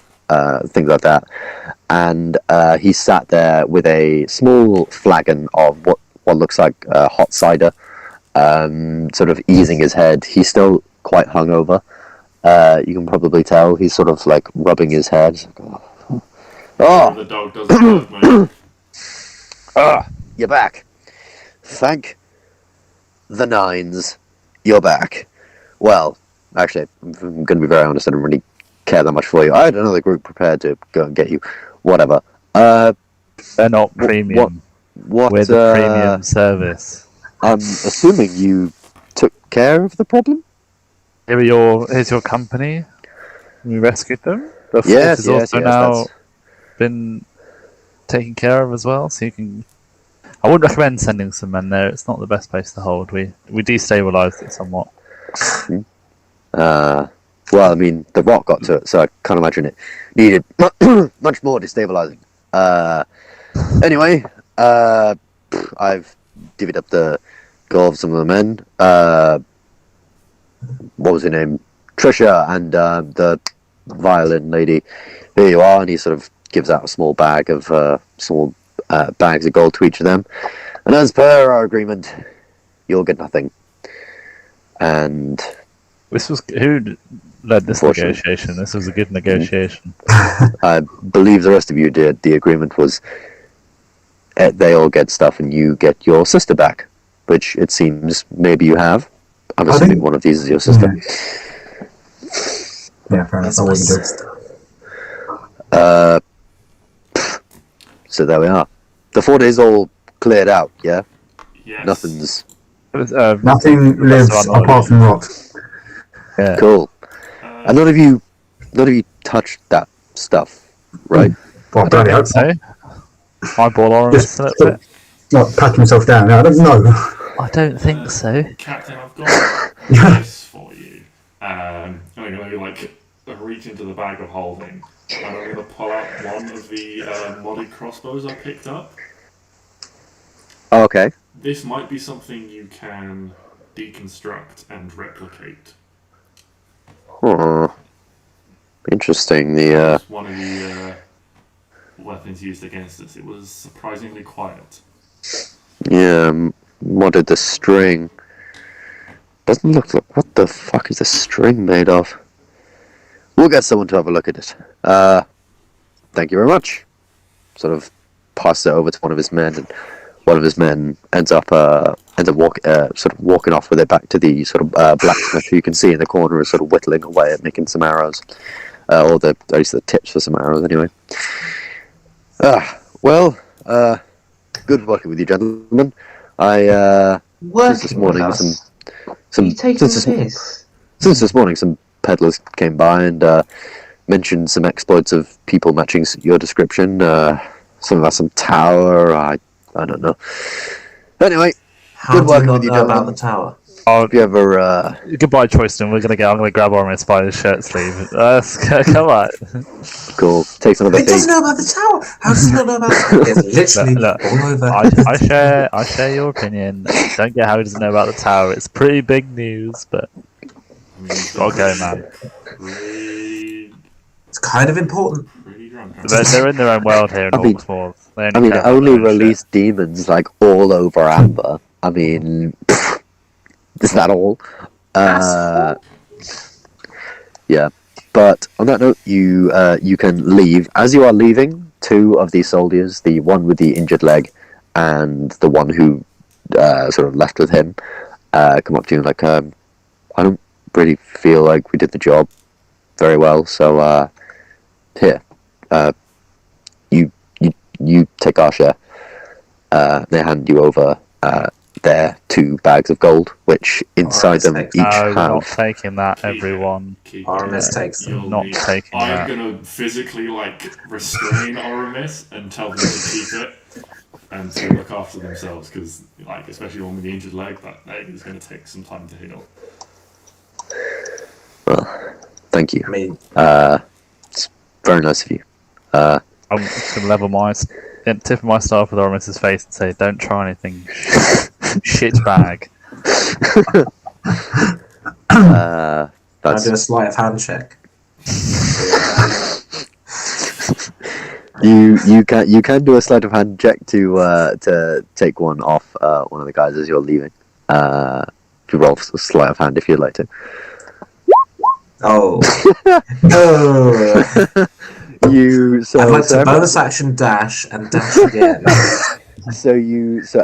things like that. And he sat there with a small flagon of what looks like hot cider, sort of easing his head. He's still quite hungover. You can probably tell he's sort of like rubbing his head. Oh, the dog doesn't mate. You're back. Thank the nines. You're back. Well, actually, I'm going to be very honest. I don't really care that much for you. I had another group prepared to go and get you. Whatever. They're not premium. What? We're the premium service. I'm assuming you took care of the problem? Here's your company. We rescued them. The fort is also now been taken care of as well, so you can. I would recommend sending some men there. It's not the best place to hold. We destabilised it somewhat. Well, I mean, the rock got to it, so I can't imagine it needed much more destabilising. Anyway, I've divvied up the goal of some of the men. What was her name? Trisha and the violin lady. Here you are, and he sort of gives out a small bag of bags of gold to each of them. And as per our agreement, you'll get nothing. And this was who led this negotiation. This was a good negotiation. I believe the rest of you did. The agreement was they all get stuff and you get your sister back, which it seems maybe you have. I'm assuming one of these is your sister. Yeah, fair enough. My sister. So there we are. The fort is all cleared out, yeah? Yes. Nothing lives apart from rot. Yeah. Cool. And none of you touched that stuff, right? Well, I don't think so. My ball Oramis, that's it. Not pat himself down. No, I don't know. I don't think so. Captain, I've got this for you. I'm going to reach into the bag of holding, and I'm going to pull out one of the modded crossbows I picked up. Oh, okay. This might be something you can deconstruct and replicate. Interesting. It's one of the weapons used against us. It was surprisingly quiet. Yeah, modded the string. Doesn't look like... What the fuck is the string made of? We'll get someone to have a look at it. Thank you very much. Sort of pass it over to one of his men, and one of his men ends up walking off with it back to the sort of blacksmith who you can see in the corner is sort of whittling away at making some arrows, or at least the tips for some arrows anyway. Good working with you, gentlemen. Since this morning some peddlers came by and mentioned some exploits of people matching your description. Some about some tower. I don't know. Anyway, good working with you, gentlemen. About the tower? If you ever Goodbye, Troyston. I'm gonna grab Oramis by his shirt sleeve. Come on. Cool. Takes another He doesn't know about the tower. How does he not know about the tower? It's literally all over. I share your opinion. Don't get how he doesn't know about the tower. It's pretty big news, but gotta go, man. It's kind of important. They're in their own world here in Hawksbill. Only release demons all over Ambyr. I mean, is that all? Yeah. But on that note, you can leave. As you are leaving, two of these soldiers, the one with the injured leg and the one who sort of left with him, come up to you like, I don't really feel like we did the job very well, so here, you take our share. They hand you over their 2 bags of gold, which inside them each No, have. not taking that, everyone. Aramis takes them. Not taking that. I'm gonna physically restrain Oramis and tell them to keep it and to look after themselves, because especially one with the injured leg, that leg is gonna take some time to heal. Well, thank you. I mean, It's very nice of you. I'm just going to level my tip of my staff with Oramis's face and say, don't try anything. Shit bag. I That's do a sleight of hand check. you can do a sleight of hand check to take one off one of the guys as you're leaving. If you roll a sleight of hand if you'd like to. Oh. Oh. I'd like to bonus action dash and dash again. So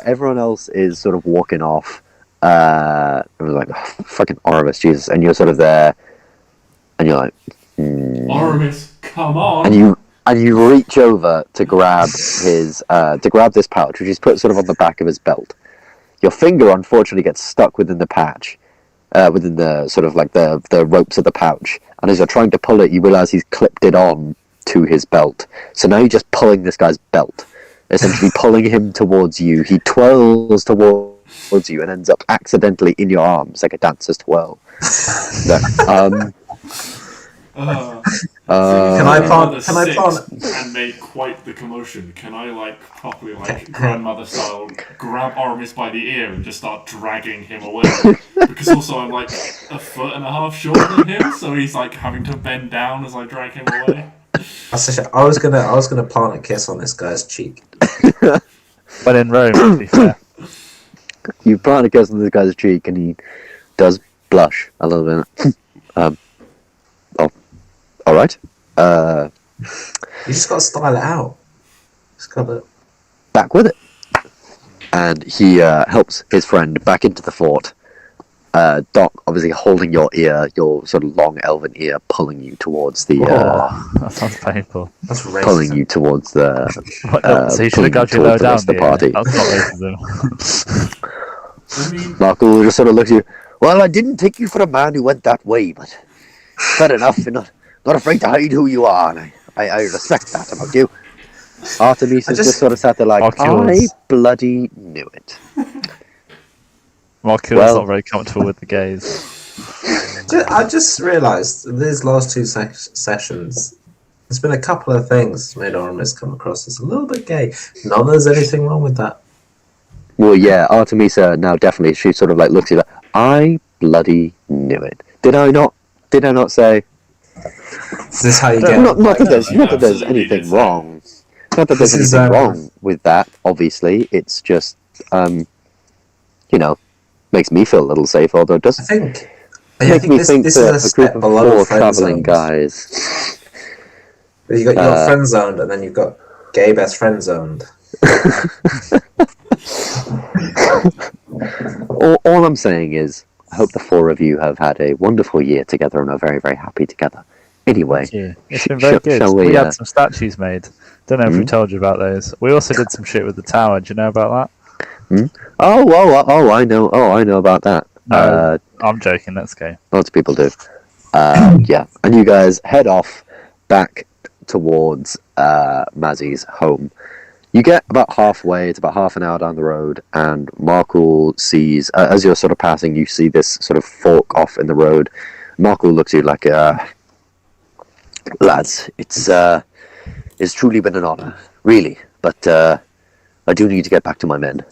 everyone else is sort of walking off. It was like, oh, fucking Oramis, Jesus, and you're sort of there, and you're like, Oramis, come on! And you reach over to grab his this pouch, which he's put sort of on the back of his belt. Your finger unfortunately gets stuck within the patch, within the sort of the ropes of the pouch, and as you're trying to pull it, you realise he's clipped it on to his belt. So now you're just pulling this guy's belt, essentially pulling him towards you. He twirls towards you and ends up accidentally in your arms like a dancer's twirl. Can I plant? And made quite the commotion. Can I properly grandmother style grab Oramis by the ear and just start dragging him away? Because also I'm a foot and a half shorter than him, so he's having to bend down as I drag him away. I was gonna plant a kiss on this guy's cheek. But in Rome, to be fair. You plant a kiss on this guy's cheek, and he does blush a little bit. All right. You just got to style it out. Just got to back with it. And he helps his friend back into the fort. Doc, obviously holding your ear, your sort of long elven ear, pulling you towards the. That sounds painful. That's racist. Pulling you towards the. So you should have got you lower down the party. That's not racism. Marco just sort of looks at you. Well, I didn't take you for a man who went that way, but fair enough. You're not afraid to hide who you are, and I respect that about you. Artemis has just sort of sat there like, I bloody knew it. Marcula's not very comfortable with the gaze. I just realised these last 2 sessions, there's been a couple of things that made Oramis come across as a little bit gay. None of there's anything wrong with that. Well, yeah, Artemisa now definitely, she sort of looks at you like, I bloody knew it. Did I not say? Is this how you get? Not that there's anything wrong. Not that there's anything wrong with that. Obviously, it's just makes me feel a little safe. Although it does make me think that a group of 4 traveling guys. You got your friend zoned, and then you've got gay best friend zoned. All I'm saying is, I hope the 4 of you have had a wonderful year together and are very, very happy together. Anyway, it's been very good. We had some statues made. Don't know if we told you about those. We also did some shit with the tower. Do you know about that? Oh, I know. Oh, I know about that. No, I'm joking. Let's go. Lots of people do. Yeah, and you guys head off back towards Mazzy's home. You get about halfway. It's about half an hour down the road, and Markle sees, as you're sort of passing, you see this sort of fork off in the road. Markle looks at you like, lads, it's truly been an honour, really, but I do need to get back to my men.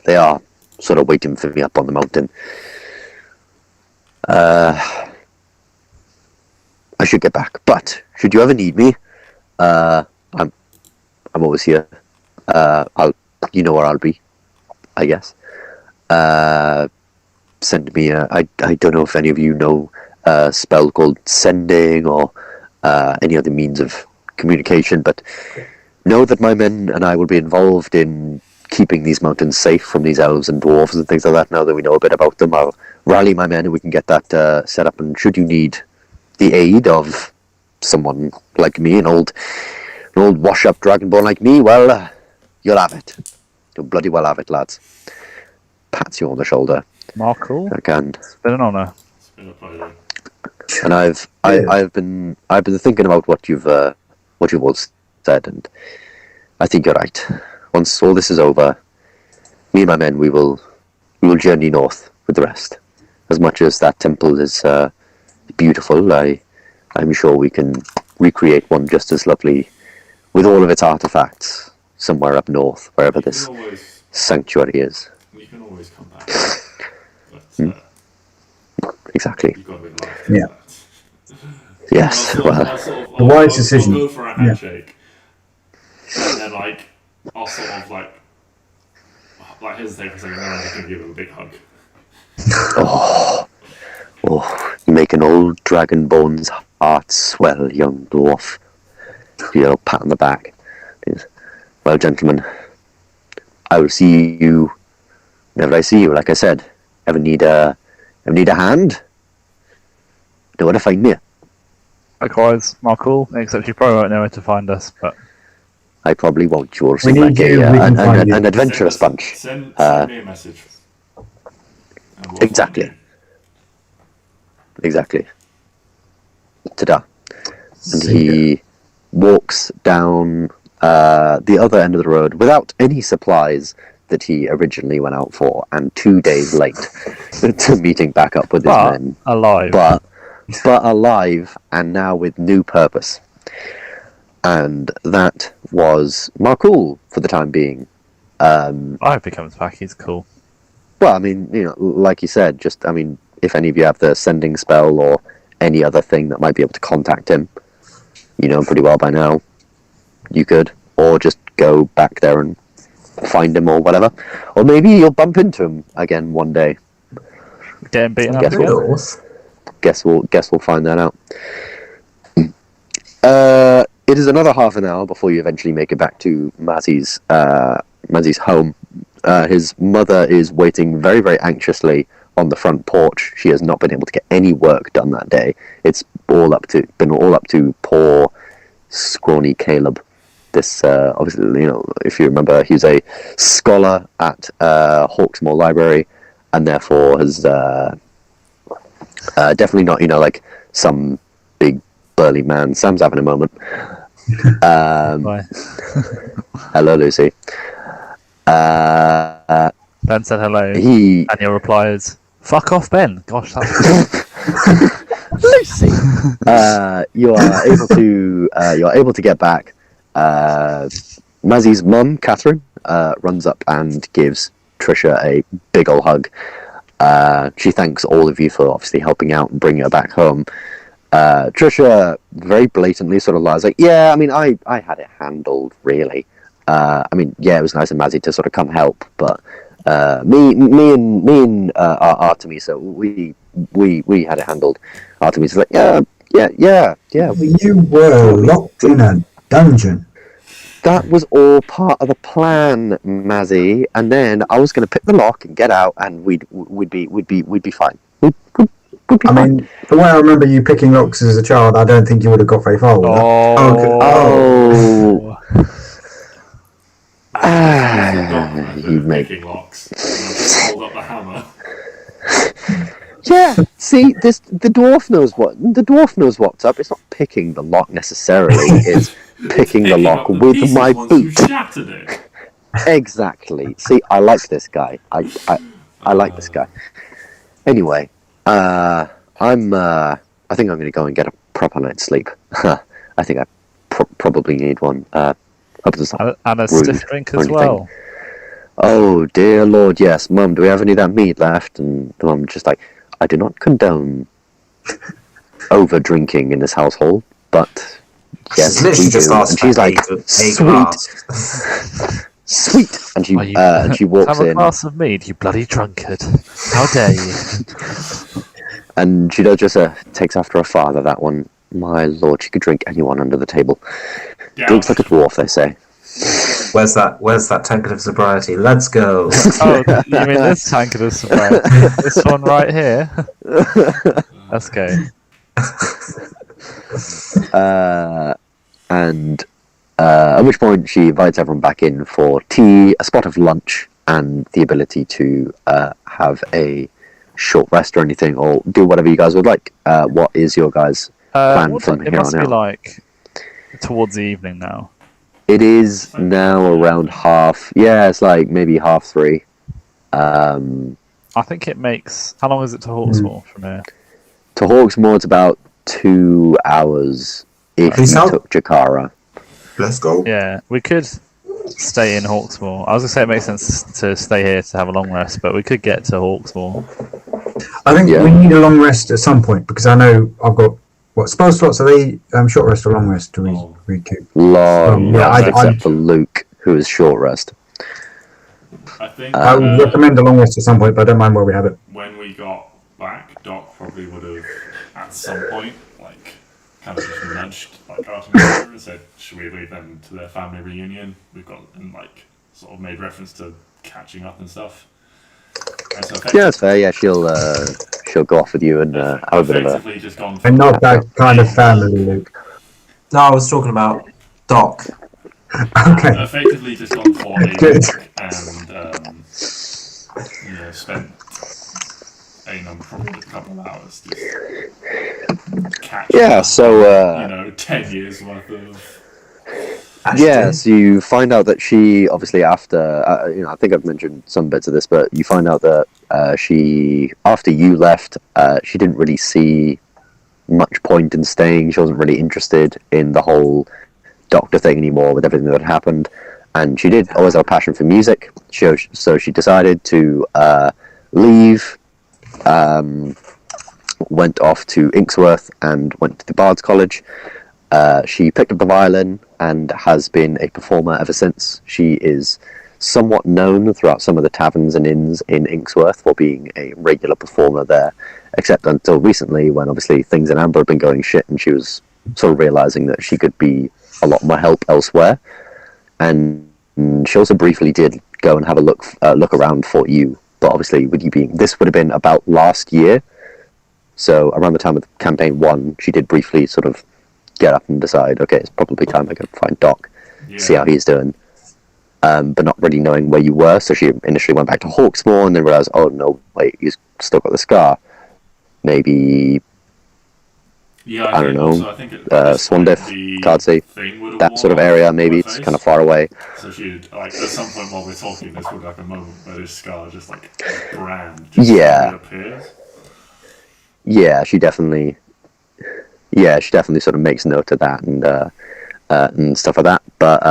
They are sort of waiting for me up on the mountain. I should get back, but should you ever need me, I'm always here. You know where I'll be, I guess. Send me I don't know if any of you know spell called sending or any other means of communication, but know that my men and I will be involved in keeping these mountains safe from these elves and dwarves and things like that. Now that we know a bit about them, I'll rally my men and we can get that set up. And should you need the aid of someone like me, an old wash-up dragonborn like me, well, you'll have it. You'll bloody well have it, lads. Pats you on the shoulder. Markle. And It's been an honour. It's been a pleasure. And I've been thinking about what you've all said, and I think you're right. Once all this is over, me and my men, we will journey north with the rest. As much as that temple is beautiful, I'm sure we can recreate one just as lovely, with all of its artifacts, somewhere up north, wherever this sanctuary is. You can always come back. But, Exactly. you've got a bit of life. Yeah. Yes. Well. The wise decision. I'll go for a handshake, and then I'll sort of hesitate for a second, and then I'm just gonna give him a big hug. Oh, you make an old dragonborn's heart swell, young dwarf. Pat on the back. Well, gentlemen, I will see you whenever I see you. Like I said, ever need a hand? Know where to find me. Likewise, Markle, except you probably won't know where to find us, but I probably won't. You all We seem need like you, we can find you. an adventurous bunch. Send me a message. And we'll Exactly. find Exactly. Ta-da. And he walks down the other end of the road without any supplies that he originally went out for, and 2 days late to meeting back up with his men. alive. But alive, and now with new purpose. And that was Markul for the time being. I hope he comes back, he's cool. Well, I mean, like you said, if any of you have the sending spell or any other thing that might be able to contact him, pretty well by now, you could. Or just go back there and find him or whatever. Or maybe you'll bump into him again one day. Getting beaten up Guess again? North. Guess we'll find that out. It is another half an hour before you eventually make it back to Mazzy's home. His mother is waiting very, very anxiously on the front porch. She has not been able to get any work done that day. It's been all up to poor, scrawny Caleb. This obviously, if you remember, he's a scholar at Hawksbill Library, and therefore has definitely not, like some big burly man. Sam's having a moment. Bye. Hello, Lucy. Ben said hello, and your reply is, fuck off, Ben. Gosh, that's... Lucy. You are able to get back. Mazzy's mum, Catherine, runs up and gives Trisha a big ol' hug. She thanks all of you for obviously helping out and bringing her back home. Trisha very blatantly sort of lies, like, yeah, I had it handled, really. It was nice of Mazzy to sort of come help, but me and Artemisa, we had it handled. Artemisa like, yeah. You were locked in a dungeon. That was all part of the plan, Mazzy. And then I was going to pick the lock and get out, and we'd be fine. We'd be fine. The way I remember you picking locks as a child, I don't think you would have got very far with that. Oh. you making locks. Hold up the hammer. Yeah, see, the dwarf knows what's up. It's not picking the lock necessarily. It's picking the lock with my boot. You shattered it. Exactly. See, I like this guy. I like this guy. Anyway, I think I'm going to go and get a proper night's sleep. I think I probably need one. Hope it's not and a rude stiff drink or as anything. well. Oh dear Lord, yes, Mum. Do we have any of that meat left? And the Mum just like, I do not condone over drinking in this household, but yes, we do. And she's like, sweet, and she walks Have a in. glass of mead, you bloody drunkard! How dare you? And she does just takes after her father, that one. My lord, she could drink anyone under the table. Yeah. Drinks like a dwarf, they say. Where's that tankard of sobriety? Let's go. Oh, you mean this tankard of sobriety? This one right here? Let's go. And at which point she invites everyone back in for tea, a spot of lunch, and the ability to have a short rest or anything, or do whatever you guys would like. What is your guys' plan from it here must on be out? like towards the evening now. It is now around half. Yeah, it's like maybe 3:30. I think it makes. How long is it to Hawksbill from here? To Hawksmoor, it's about 2 hours if Peace you out. took Jakara. Let's go. Yeah, we could stay in Hawksmoor. I was gonna say it makes sense to stay here to have a long rest, but we could get to Hawksmoor. I think Yeah. we need a long rest at some point because I know I've got spell slots. Are they short rest or long rest to recoup? Long Yeah, rest, I- except for Luke, who is short rest. I think I would recommend a long rest at some point, but I don't mind where we have it. when we got back, Doc probably would have, at some point, like, kind of just nudged like Artemisia and said, "Should we leave them to their family reunion?" We've got, and like, sort of made reference to catching up and stuff. And so Yeah, that's fair. Yeah, she'll go off with you and have a bit of a. effectively just gone for And not that kind of family, Luke. No, I was talking about Doc. Okay. effectively just gone for a Good. walk and spent probably a couple of hours just catching Yeah, up, so 10 years worth of yes, you find out that she obviously after I think I've mentioned some bits of this, but you find out that she after you left, she didn't really see much point in staying. She wasn't really interested in the whole doctor thing anymore with everything that had happened, and she did always have a passion for music. So she decided to leave. Went off to Inksworth and went to the Bard's College. She picked up the violin and has been a performer ever since. She is somewhat known throughout some of the taverns and inns in Inksworth for being a regular performer there, except until recently when obviously things in Ambyr had been going shit and she was sort of realising that she could be a lot more help elsewhere. And she also briefly did go and have a look around for you, but obviously with you being, this would have been about last year, so around the time of campaign 1, she did briefly sort of get up and decide, okay, it's probably time I go find Doc, see how he's doing, but not really knowing where you were. So she initially went back to Hawksmoor and then realised, oh no, wait, you've still got the scar. Maybe I don't know, Swandiff, Cardsey, that sort of area. Maybe it's kind of far away. So she at some point while we're talking, this would be like a moment where this scar just like a brand just appears. Yeah, she definitely sort of makes note of that and stuff like that. But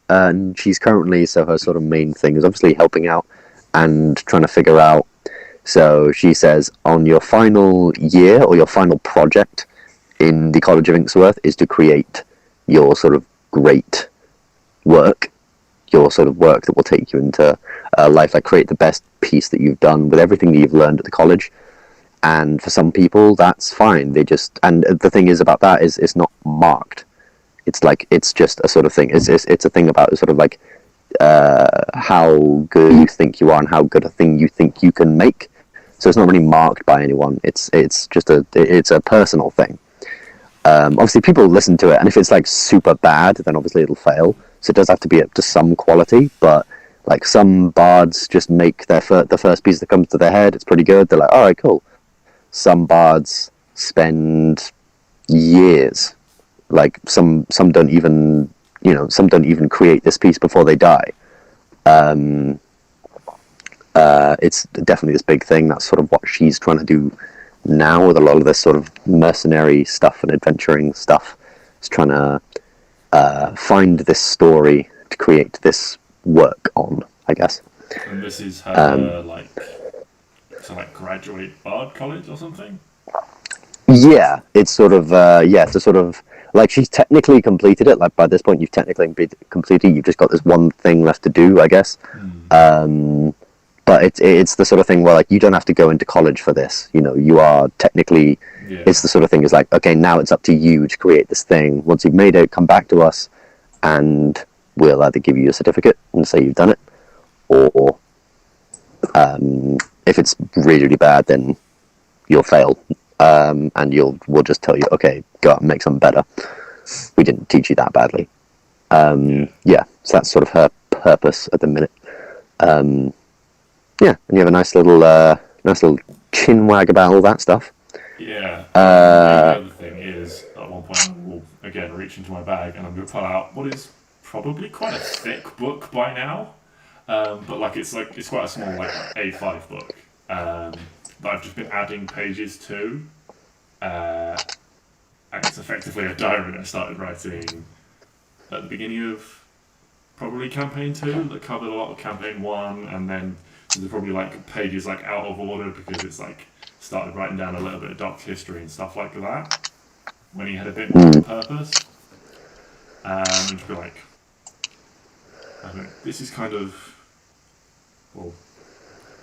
and she's currently, so her sort of main thing is obviously helping out and trying to figure out. So she says, on your final year or your final project in the College of Inksworth is to create your sort of great work, your sort of work that will take you into life, like create the best piece that you've done with everything that you've learned at the college. And for some people, that's fine. They just, and the thing is about that is it's not marked. It's like, it's just a sort of thing. It's a thing about sort of like how good you think you are and how good a thing you think you can make. So it's not really marked by anyone. It's just it's a personal thing. Obviously, people listen to it, and if it's like super bad, then obviously it'll fail. So it does have to be up to some quality. But like some bards just make the first piece that comes to their head. It's pretty good. They're like, all right, cool. Some bards spend years. Like some don't even create this piece before they die. It's definitely this big thing. That's sort of what she's trying to do now with a lot of this sort of mercenary stuff and adventuring stuff. Is trying to find this story to create this work on, I guess. And this is her graduate bard college or something? Yeah, it's sort of it's a sort of like she's technically completed it. Like by this point, you've technically completed. You've just got this one thing left to do, I guess. but it's the sort of thing where like you don't have to go into college for this. You know, you are technically. Yeah. It's the sort of thing. Is like, okay, now it's up to you to create this thing. Once you've made it, come back to us, and we'll either give you a certificate and say you've done it, or if it's really, really bad, then you'll fail, and we'll just tell you, okay, go out and make something better. We didn't teach you that badly. Yeah, so that's sort of her purpose at the minute. Yeah, and you have a nice little chin wag about all that stuff. Yeah. The other thing is, at one point, I will again reach into my bag and I'm going to pull out what is probably quite a thick book by now, but it's quite a small A5 book that I've just been adding pages to, and it's effectively a diary that I started writing at the beginning of probably campaign 2 that covered a lot of campaign 1, and then there's probably pages out of order because it's started writing down a little bit of Doc's history and stuff like that when he had a bit more of a purpose. And to be I don't know, this is kind of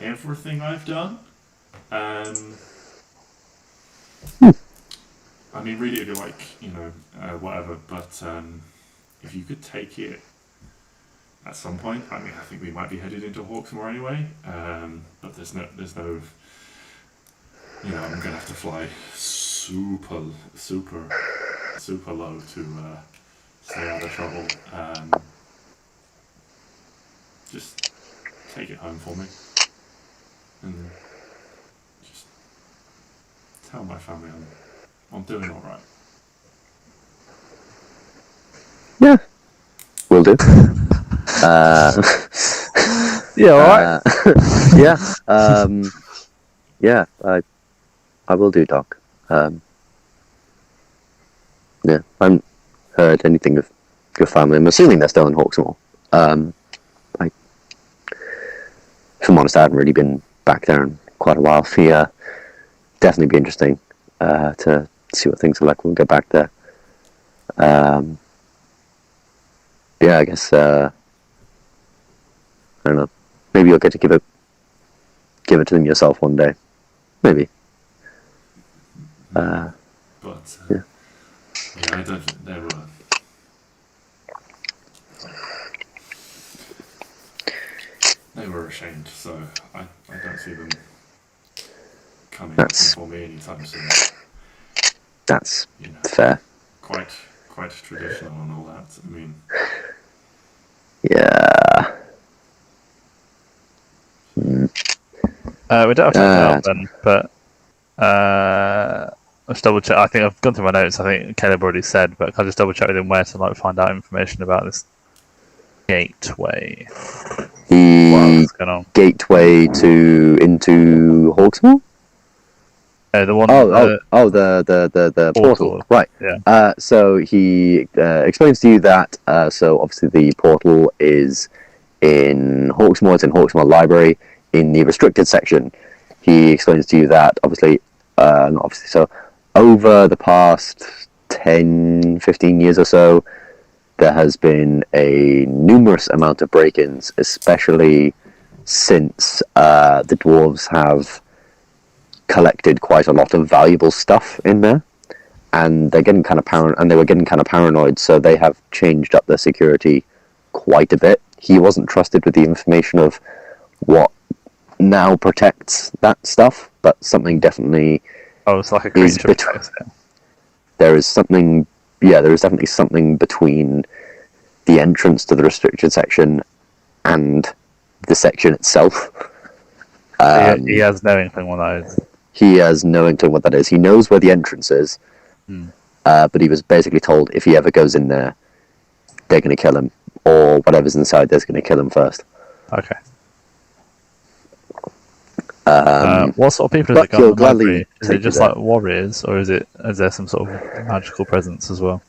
everything I've done. I mean, read it if you like, whatever. But if you could take it at some point, I mean, I think we might be headed into Hawksmoor anyway. But there's no. I'm gonna have to fly super low to stay out of trouble. Just take it home for me, and just tell my family I'm doing all right. Yeah, will do. Yeah, all right. Yeah. Yeah. I will do, Doc. Yeah, I haven't heard anything of your family. I'm assuming they're still in Hawksmoor. If I'm honest, I haven't really been back there in quite a while. Definitely be interesting to see what things are like when we get back there. Yeah, I guess I don't know. Maybe you'll get to give it to them yourself one day. Maybe. Yeah, I don't think they were ashamed, so I don't see them coming for me anytime soon. That's fair. Quite traditional and all that. I mean, yeah. We don't have to then, but I'll just double check. I think I've gone through my notes. I think Caleb already said, but I'll just double check with him where to find out information about this gateway. The going on? Gateway into Hawksmoor? The one. The portal. Right. Yeah. So he explains to you that so obviously the portal is in Hawksmoor. It's in Hawksmoor Library in the restricted section. He explains to you that not obviously. So over the past 10, 15 years or so, there has been a numerous amount of break-ins, especially since the dwarves have collected quite a lot of valuable stuff in there, and they're getting kind of paranoid, so they have changed up their security quite a bit. He wasn't trusted with the information of what now protects that stuff, but something definitely it's like a creature. There is something. Yeah, there is definitely something between the entrance to the restricted section and the section itself. He has no inkling what that is. He has no inkling what that is. He knows where the entrance is, but he was basically told if he ever goes in there, they're going to kill him, or whatever's inside there's going to kill him first. Okay. What sort of people is it he'll got? gladly Is it just like warriors, or is there some sort of magical presence as well?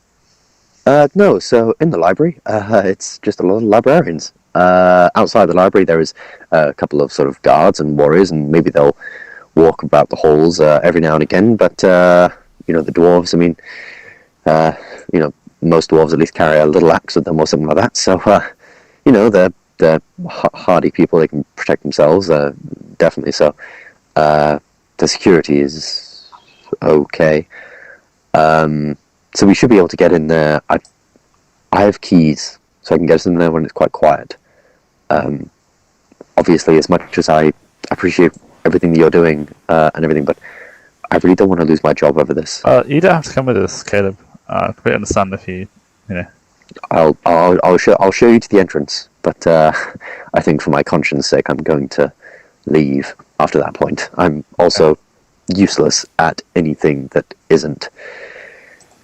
No, so in the library, it's just a lot of librarians. Outside the library, there is a couple of sort of guards and warriors, and maybe they'll walk about the halls every now and again. But the dwarves, I mean, most dwarves at least carry a little axe with them or something like that. So, they're they're hardy people. They can protect themselves. Definitely so. The security is okay. So we should be able to get in there. I have keys, so I can get us in there when it's quite quiet. Obviously, as much as I appreciate everything that you're doing and everything, but I really don't want to lose my job over this. You don't have to come with us, Caleb. I completely understand if you know. I'll show you to the entrance, but I think for my conscience sake, I'm going to leave after that point. I'm also useless at anything that isn't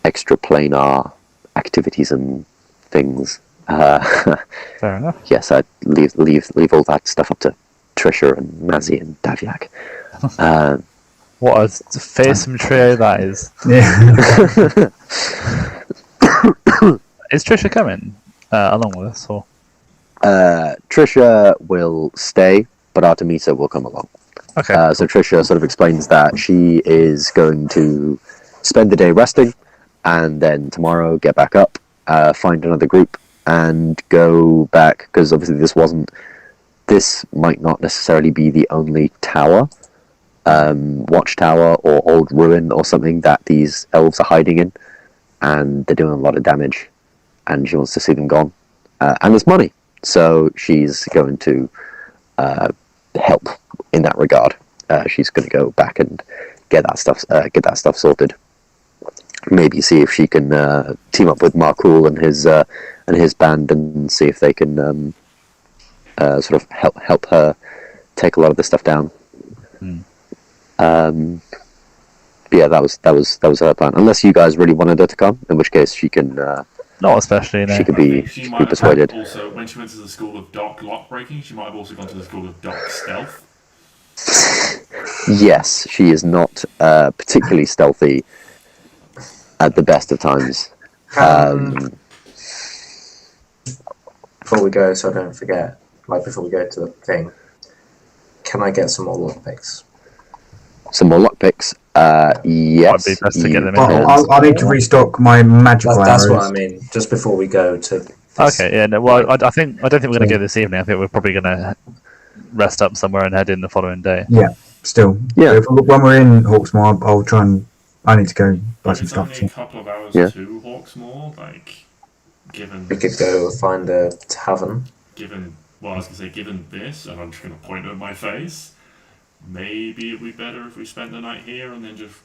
extraplanar activities and things. Fair enough. Yes, I'd leave all that stuff up to Trisha and Mazzy and Daviak. What a fearsome trio that is. Yeah. Is Trisha coming along with us? Or? Trisha will stay, but Artemisa will come along. Okay. So Trisha sort of explains that she is going to spend the day resting, and then tomorrow get back up, find another group, and go back, because obviously this might not necessarily be the only tower, watchtower or old ruin or something that these elves are hiding in, and they're doing a lot of damage, and she wants to see them gone. And there's money, so she's going to help in that regard. She's going to go back and get that stuff sorted. Maybe see if she can team up with Markul and his band, and see if they can sort of help her take a lot of this stuff down. But yeah, that was her plan. Unless you guys really wanted her to come, in which case she can. Not especially. No. She could be persuaded. Also, when she went to the school of dark lockbreaking, she might have also gone to the school of dark stealth. Yes, she is not particularly stealthy at the best of times. Before we go, so I don't forget, before we go to the thing, can I get some more lockpicks? Some more lockpicks. Yes. Might be best to get them in. I need to restock my magical That's arrows. what I mean. Just before we go to. Okay. Yeah. No. Well, I don't think we're going to go this evening. I think we're probably going to rest up somewhere and head in the following day. Yeah. Still. Yeah. When we're in Hawksmoor, I'll try and. I need to go buy some It's stuff. only a couple of hours Yeah. to Hawksmoor, given. We could go find a tavern. Given this, and I'm just going to point at my face. Maybe it'd be better if we spent the night here and then just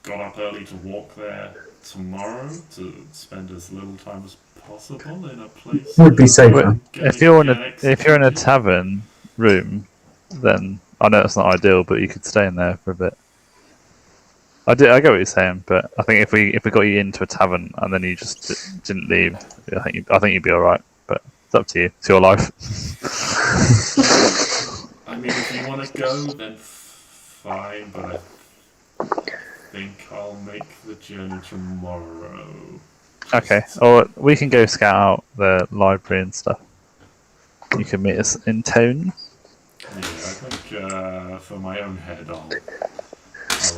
got up early to walk there tomorrow to spend as little time as possible in a place. Would be safer. If you're in a tavern room, then I know it's not ideal, but you could stay in there for a bit. I get what you're saying, but I think if we got you into a tavern and then you just didn't leave, I think you'd be all right. But it's up to you. It's your life. I mean, if you want to go, then fine, but I think I'll make the journey tomorrow. Okay, or we can go scout out the library and stuff. You can meet us in town. Yeah, I think for my own head, I'll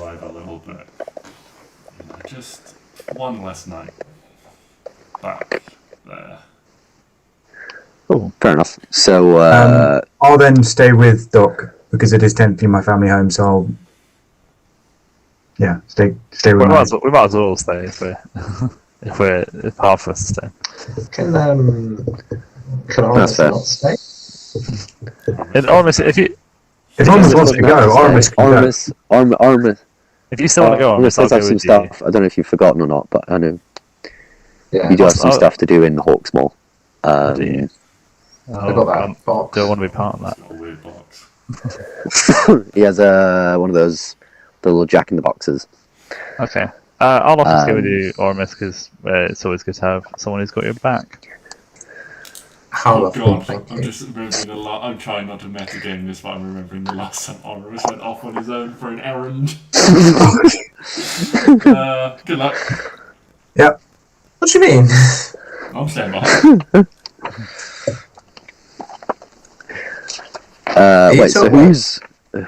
arrive a little bit. Just one less night back there. Oh, fair enough. So I'll then stay with Doc because it is technically my family home. So I'll, stay with. We might as well all stay if half of us stay. Can Oramis fair. not stay? And Oramis, If Oramis wants to go, Oramis can go. Oramis. if you still want to go, Oramis Oramis, I'll does have go some with stuff. I don't know if you've forgotten or not, but I know Yeah. you do have some I'll- stuff to do in Hawksmoor. Do you? I got that box. Don't want to be part of that. It's not a weird box. He has one of those little jack in the boxes. Okay. I'll often go with you, Oramis, because it's always good to have someone who's got your back. How Oh lovely, god, thank I'm you. just remembering I'm trying not to metagame this, but I'm remembering the last time Oramis went off on his own for an errand. Good luck. Yep. What do you mean? I'm staying behind. Wait, so talking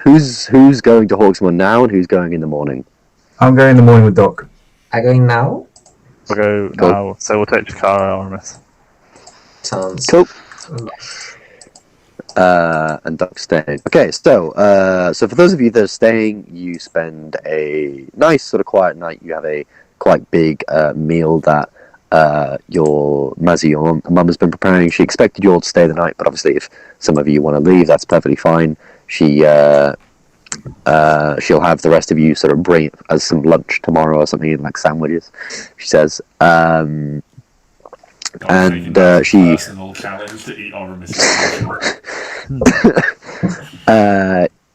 who's going to Hawksmoor now and who's going in the morning? I'm going in the morning with Doc. Are going now? We'll go Cool. now, so we'll take Chikara, Oramis. Sounds Cool. And Doug staying. Okay, so for those of you that are staying, you spend a nice sort of quiet night. You have a quite big meal that your mum has been preparing. She expected you all to stay the night, but obviously if some of you want to leave, that's perfectly fine. She'll have the rest of you sort of bring it as some lunch tomorrow or something, like sandwiches, she says. She personal challenge to eat Oramis.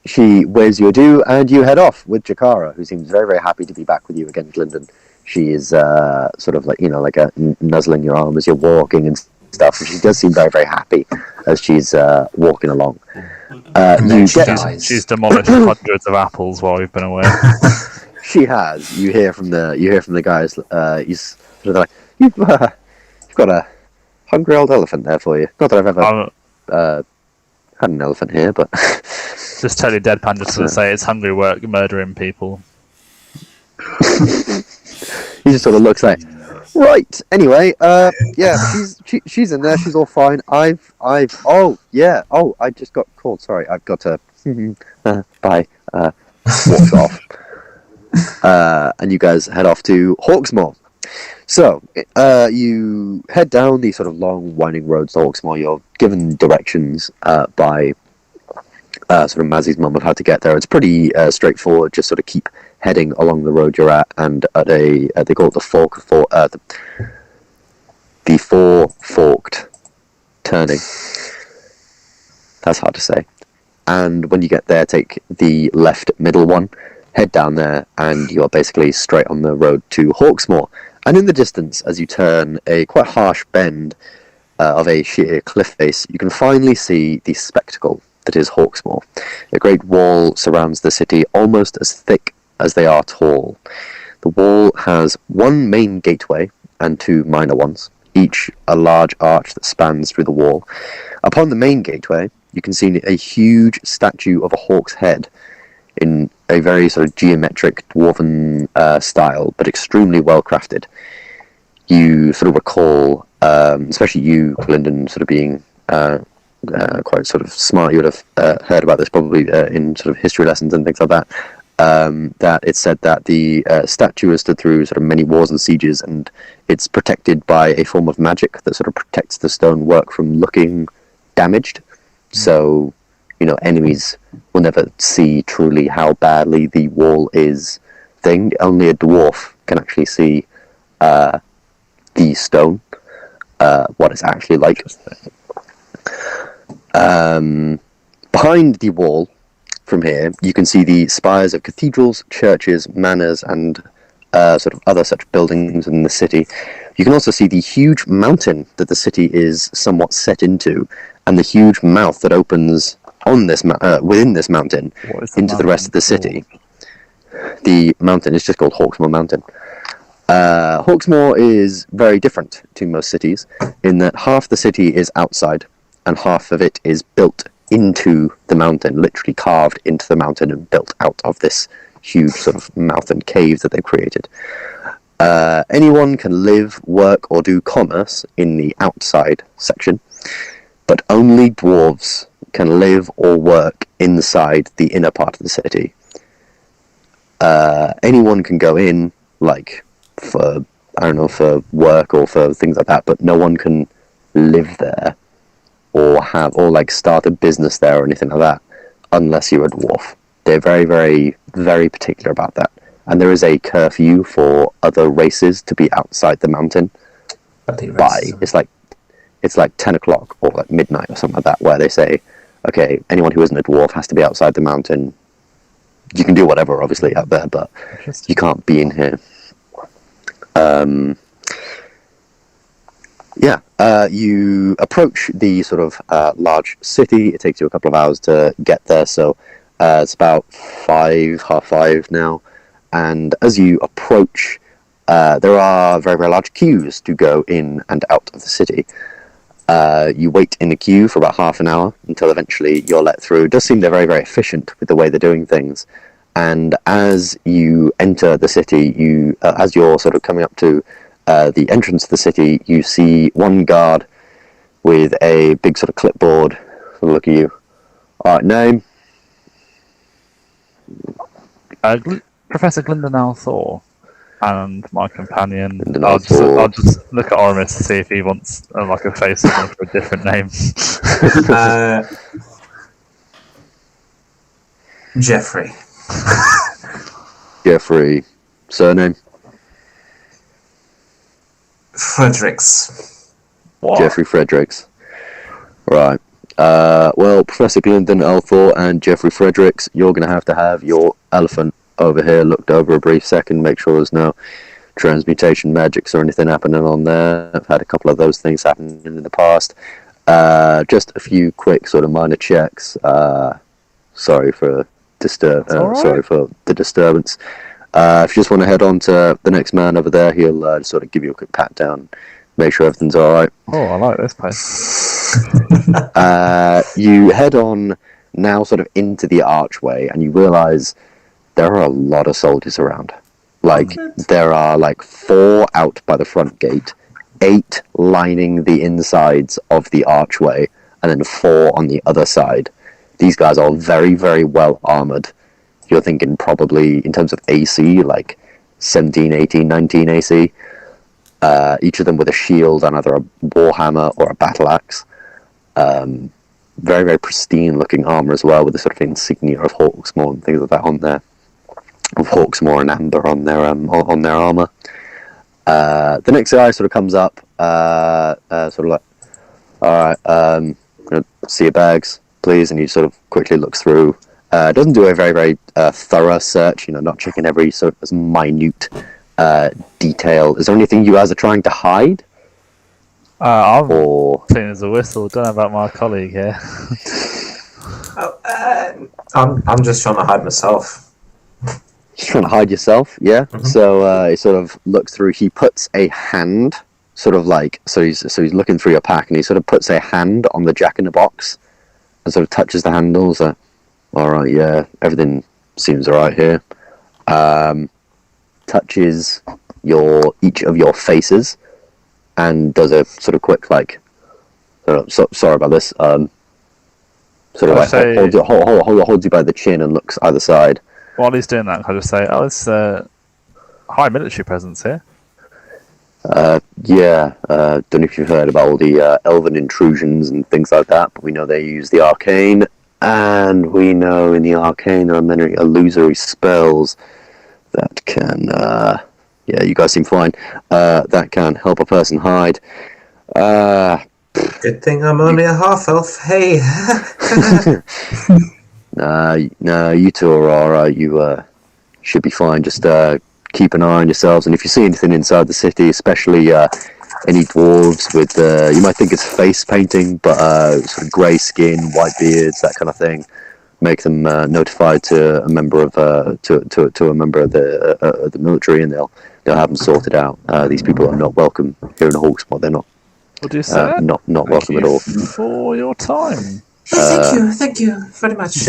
she waves you adieu, and you head off with Jakara, who seems very, very happy to be back with you again, Gylndan. She is sort of like, like nuzzling your arm as you're walking and stuff, and she does seem very, very happy as she's walking along. She's demolished hundreds of apples while we've been away. She has. You hear from the guys. He's sort of like, you've got a hungry old elephant there for you. Not that I've ever had an elephant here, but just totally deadpan, just to say it's hungry work murdering people. He just sort of looks like, right. Anyway, yeah, she's in there. She's all fine. I just got called. Sorry, I've got to. Bye. Walks off. And you guys head off to Hawksmoor. So, you head down these sort of long, winding roads to Hawksmoor. You're given directions by sort of Mazzy's mum of how to get there. It's pretty straightforward. Just sort of keep heading along the road you're at, and at they call it the four-forked turning. That's hard to say. And when you get there, take the left middle one, head down there, and you're basically straight on the road to Hawksmoor. And in the distance, as you turn a quite harsh bend of a sheer cliff face, you can finally see the spectacle that is Hawksmoor. A great wall surrounds the city, almost as thick as they are tall. The wall has one main gateway and two minor ones, each a large arch that spans through the wall. Upon the main gateway, you can see a huge statue of a hawk's head in a very sort of geometric dwarven style, but extremely well crafted. You sort of recall, especially you, Gylndan, sort of being quite sort of smart. You would have heard about this probably in sort of history lessons and things like that. That it's said that the statue has stood through sort of many wars and sieges, and it's protected by a form of magic that sort of protects the stonework from looking damaged. So, enemies will never see truly how badly the wall is thinged. Only a dwarf can actually see the stone, what it's actually like. Behind the wall, from here, you can see the spires of cathedrals, churches, manors, and sort of other such buildings in the city. You can also see the huge mountain that the city is somewhat set into, and the huge mouth that opens on this within this mountain into the rest of the city. The mountain is just called Hawksmoor Mountain. Hawksmoor is very different to most cities in that half the city is outside and half of it is built into the mountain, literally carved into the mountain and built out of this huge sort of mouth and cave that they've created. Anyone can live, work, or do commerce in the outside section, but only dwarves can live or work inside the inner part of the city. Anyone can go in, like, for work or for things like that, but no one can live there or start a business there or anything like that unless you're a dwarf. They're very, very, very particular about that. And there is a curfew for other races to be outside the mountain it's like 10 o'clock or like midnight or something like that, where they say, okay, anyone who isn't a dwarf has to be outside the mountain. You can do whatever, obviously, out there, but you can't be in here. You approach the sort of large city. It takes you a couple of hours to get there, so it's about 5:30 now. And as you approach, there are very, very large queues to go in and out of the city. You wait in the queue for about half an hour until eventually you're let through. It does seem they're very, very efficient with the way they're doing things. And as you enter the city, as you're sort of coming up to the entrance of the city, you see one guard with a big sort of clipboard look at you. Alright, name? Professor Gylndan Althor. And my companion. I'll just look at Oramis to see if he wants like a face for a different name. Jeffrey. Jeffrey. Surname? Fredericks. What? Jeffrey Fredericks. Right. Well, Professor Gylndan Althor and Jeffrey Fredericks, you're going to have your elephant over here looked over a brief second, make sure there's no transmutation magics or anything happening on there. I've had a couple of those things happen in the past. Just a few quick sort of minor checks. Sorry for sorry for the disturbance. If you just want to head on to the next man over there, he'll sort of give you a quick pat down, make sure everything's alright. Oh, I like this place. You head on now sort of into the archway, and you realise there are a lot of soldiers around. Like, there are like 4 out by the front gate, 8 lining the insides of the archway, and then 4 on the other side. These guys are very, very well armoured. You're thinking probably, in terms of AC, like 17, 18, 19 AC. Each of them with a shield and either a warhammer or a battle axe. Very, very pristine looking armour as well, with the sort of insignia of Hawksmoor and things like that on there. Of Hawksmoor and Ambyr on their armour. The next guy sort of comes up, sort of like, alright, see your bags, please, and he sort of quickly looks through. Doesn't do a very, very thorough search, not checking every sort of as minute detail. Is there anything you guys are trying to hide? I'm clean as a whistle. Don't know about my colleague here. I'm just trying to hide myself. Just trying to hide yourself, yeah. Mm-hmm. So he sort of looks through. He puts a hand, sort of like, so he's looking through your pack, and he sort of puts a hand on the jack in the box, and sort of touches the handles. All right, yeah, everything seems all right here. Touches each of your faces, and does a sort of quick like, sorry about this. Sort of like holds you by the chin and looks either side. While he's doing that, I'll just say, "Oh, it's high military presence here." Yeah. Don't know if you've heard about all the elven intrusions and things like that, but we know they use the arcane, and we know in the arcane there are many illusory spells that can. Yeah, you guys seem fine. That can help a person hide. Good thing I'm only a half elf. Hey. No, you two are alright. You should be fine. Just keep an eye on yourselves, and if you see anything inside the city, especially any dwarves with, you might think it's face painting, but sort of grey skin, white beards, that kind of thing, make them notified to a member of to a member of the military, and they'll have them sorted out. These people are not welcome here in Hawksmoor. They're not. What do you say? Not welcome at all. For your time. Thank you very much.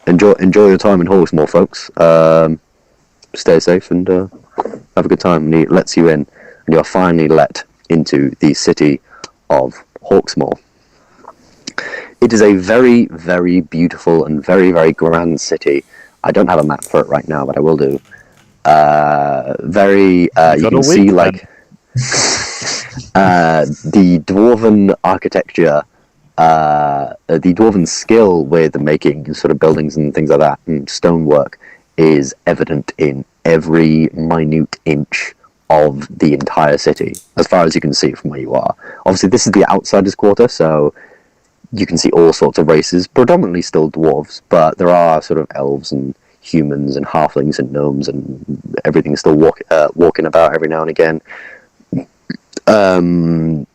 Enjoy your time in Hawksmoor, folks. Stay safe and have a good time. And he lets you in, and you are finally let into the city of Hawksmoor. It is a very, very beautiful and very, very grand city. I don't have a map for it right now, but I will do. You can see like the dwarven architecture. The dwarven skill with making sort of buildings and things like that, and stonework, is evident in every minute inch of the entire city, as far as you can see from where you are. Obviously, this is the outsider's quarter, so you can see all sorts of races, predominantly still dwarves, but there are sort of elves and humans and halflings and gnomes, and everything still walking about every now and again.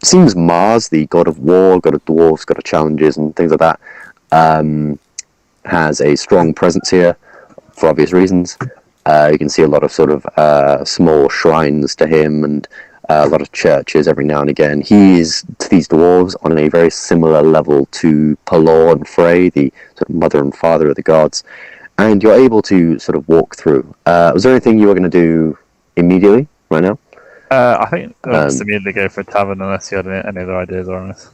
Seems Mars, the god of war, god of dwarves, god of challenges and things like that, has a strong presence here for obvious reasons. You can see a lot of sort of small shrines to him, and a lot of churches every now and again. He is to these dwarves on a very similar level to Pelor and Frey, the sort of mother and father of the gods, and you're able to sort of walk through. Was there anything you were going to do immediately right now? I think I'll just immediately go for a tavern unless you had any other ideas, Oramis.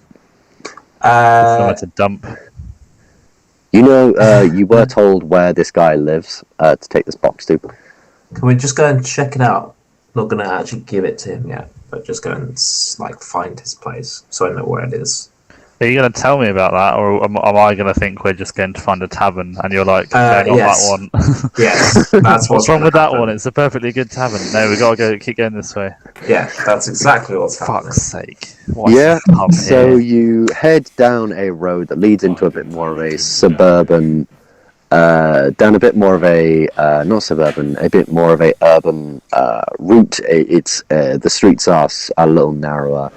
Somewhere to dump. You know, you were told where this guy lives to take this box to. Can we just go and check it out? Not going to actually give it to him yet, but just go and like find his place so I know where it is. Are you going to tell me about that, or am I going to think we're just going to find a tavern and you're like, no, not yes. that one? Yes, that's what's wrong with that one? It's a perfectly good tavern. No, we got to keep going this way. Yeah, that's exactly what's happening. Fuck's sake. So you head down a road that leads into a bit more of a suburban, down a bit more of a, not suburban, a bit more of a urban route. It's the streets are a little narrower.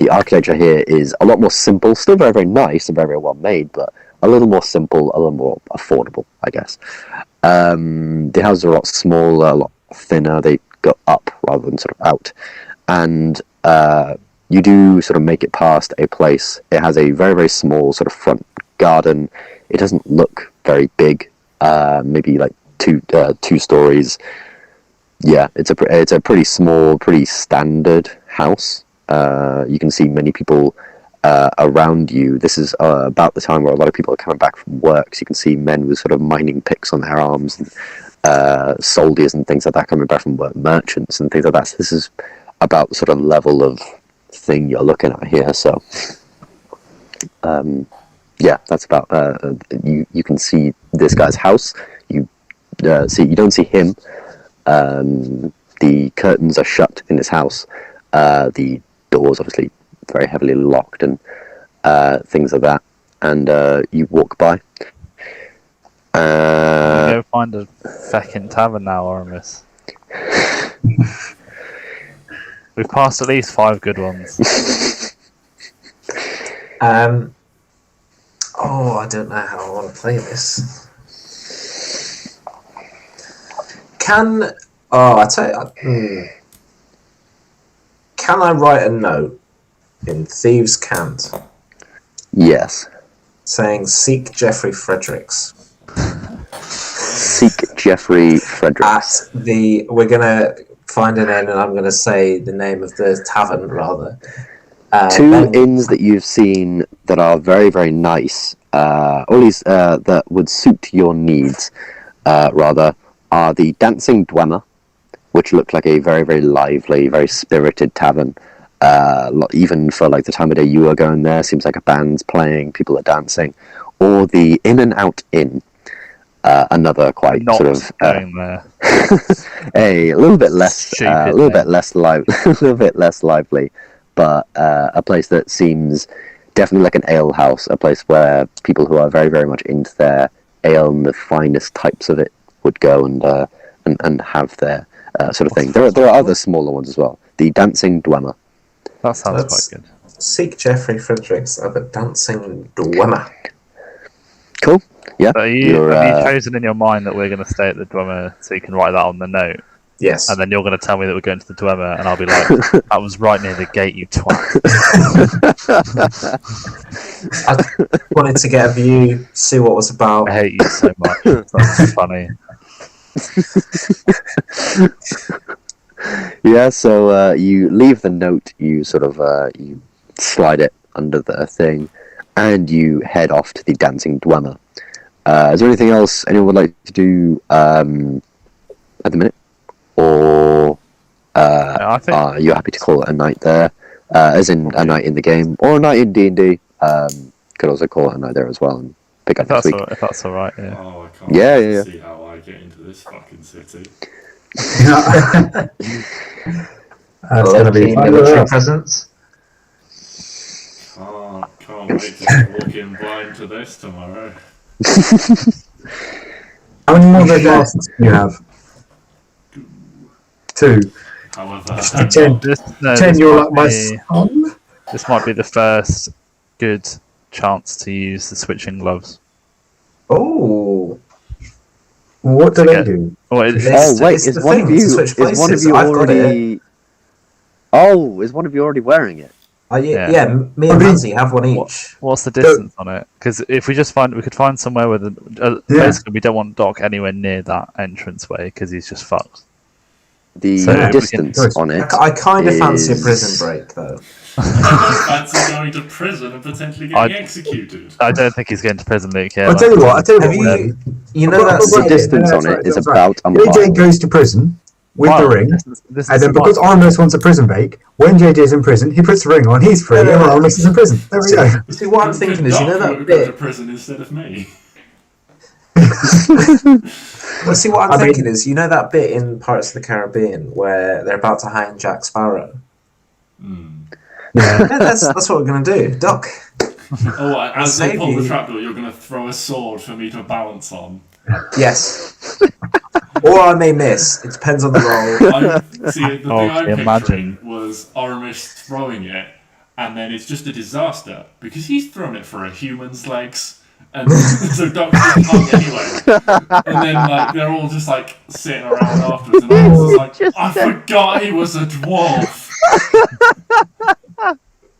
The architecture here is a lot more simple, still very, very nice and very, very well made, but a little more simple, a little more affordable, I guess. The houses are a lot smaller, a lot thinner. They go up rather than sort of out. And you do sort of make it past a place. It has a very, very small sort of front garden. It doesn't look very big, maybe like two stories. Yeah, it's a pretty small, pretty standard house. You can see many people around you. This is about the time where a lot of people are coming back from work, so you can see men with sort of mining picks on their arms, and soldiers and things like that coming back from work, merchants and things like that. So this is about the sort of level of thing you're looking at here. So yeah, that's about you can see this guy's house. You don't see him. The curtains are shut in his house. The doors obviously very heavily locked and things like that. And you walk by. Go find a feckin' tavern now, Oramis. We've passed at least 5 good ones. I don't know how I want to play this. Can I write a note in Thieves' Cant? Yes. Saying, seek Geoffrey Fredericks. Seek Geoffrey Fredericks. We're going to find an inn, and I'm going to say the name of the tavern, rather. 2 inns that you've seen that are very, very nice, or at least that would suit your needs, rather, are the Dancing Dwemer, which look like a very, very lively, very spirited tavern. Even for like the time of day you are going there, seems like a band's playing, people are dancing. Or the In and Out Inn, another quite Not sort of going there. a little bit less, a little bit less lively, but a place that seems definitely like an ale house, a place where people who are very, very much into their ale and the finest types of it would go and have their sort of thing. There are other smaller ones as well. The Dancing Dwemer. That sounds quite good. Seek Geoffrey Fredericks of a Dancing Dwemer. Cool. Yeah. So have you chosen in your mind that we're going to stay at the Dwemer so you can write that on the note? Yes. And then you're going to tell me that we're going to the Dwemer, and I'll be like, that was right near the gate, you twat. I wanted to get a view, see what it was about. I hate you so much. That's funny. Yeah, so you leave the note, you sort of you slide it under the thing, and you head off to the Dancing Dwemer. Is there anything else anyone would like to do at the minute? Or are you happy to call it a night there? As in a night in the game, or a night in D&D. Could also call it a night there as well and pick up next week. If that's alright, yeah. Oh, I can't see how I get into this fucking city. That's going to be military presence. Can't wait to walk in blind to this tomorrow. How many more red glasses do you have? 2. However, 10, you're like my son? This might be the first good chance to use the switching gloves. Oh. What do they do? Is one of you already wearing it? Yeah, me and Mazzy have one each. What's the distance on it? Because if we could find somewhere where basically we don't want Doc anywhere near that entranceway because he's just fucked. The distance on it. I kind of fancy a prison break though. I don't fancy going to prison and potentially getting executed. I don't think he's going to prison, Luke. Yeah, I'll tell you what. You know that The distance on it is about a mile. JJ goes to prison with the ring, This and then because Oramis wants a prison bake, when JJ's in prison, he puts the ring on, he's free, and Oramis is in prison. There we go. See, what I'm thinking is, you know that go to bit. prison instead of me. Well, see, what I'm thinking is, you know that bit in Pirates of the Caribbean where they're about to hang Jack Sparrow. Yeah, that's what we're gonna do, Doc. Oh, as they pull you. the trapdoor, you're gonna throw a sword for me to balance on. Yes. Or I may miss. It depends on the roll. See, the thing I pictured was Oramis throwing it, and then it's just a disaster because he's thrown it for a human's legs, and so Doc's just hung anyway. And then like they're all just like sitting around afterwards, and I was like, I forgot he was a dwarf.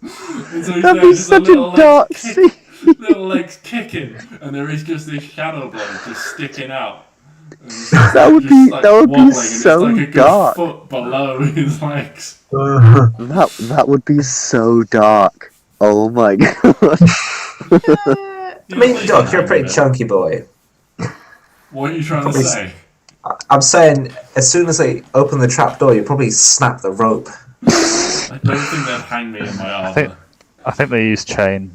And so That'd be such a dark scene. Little legs kicking, and there is just this shadow blade just sticking out. That would be so like a good dark. Foot below his legs. That would be so dark. Oh my god. I mean, Doc, you're a pretty chunky boy. What are you trying to say? I'm saying, as soon as they open the trapdoor, you probably snap the rope. I don't think they'd hang me in my armor. I think they use chain.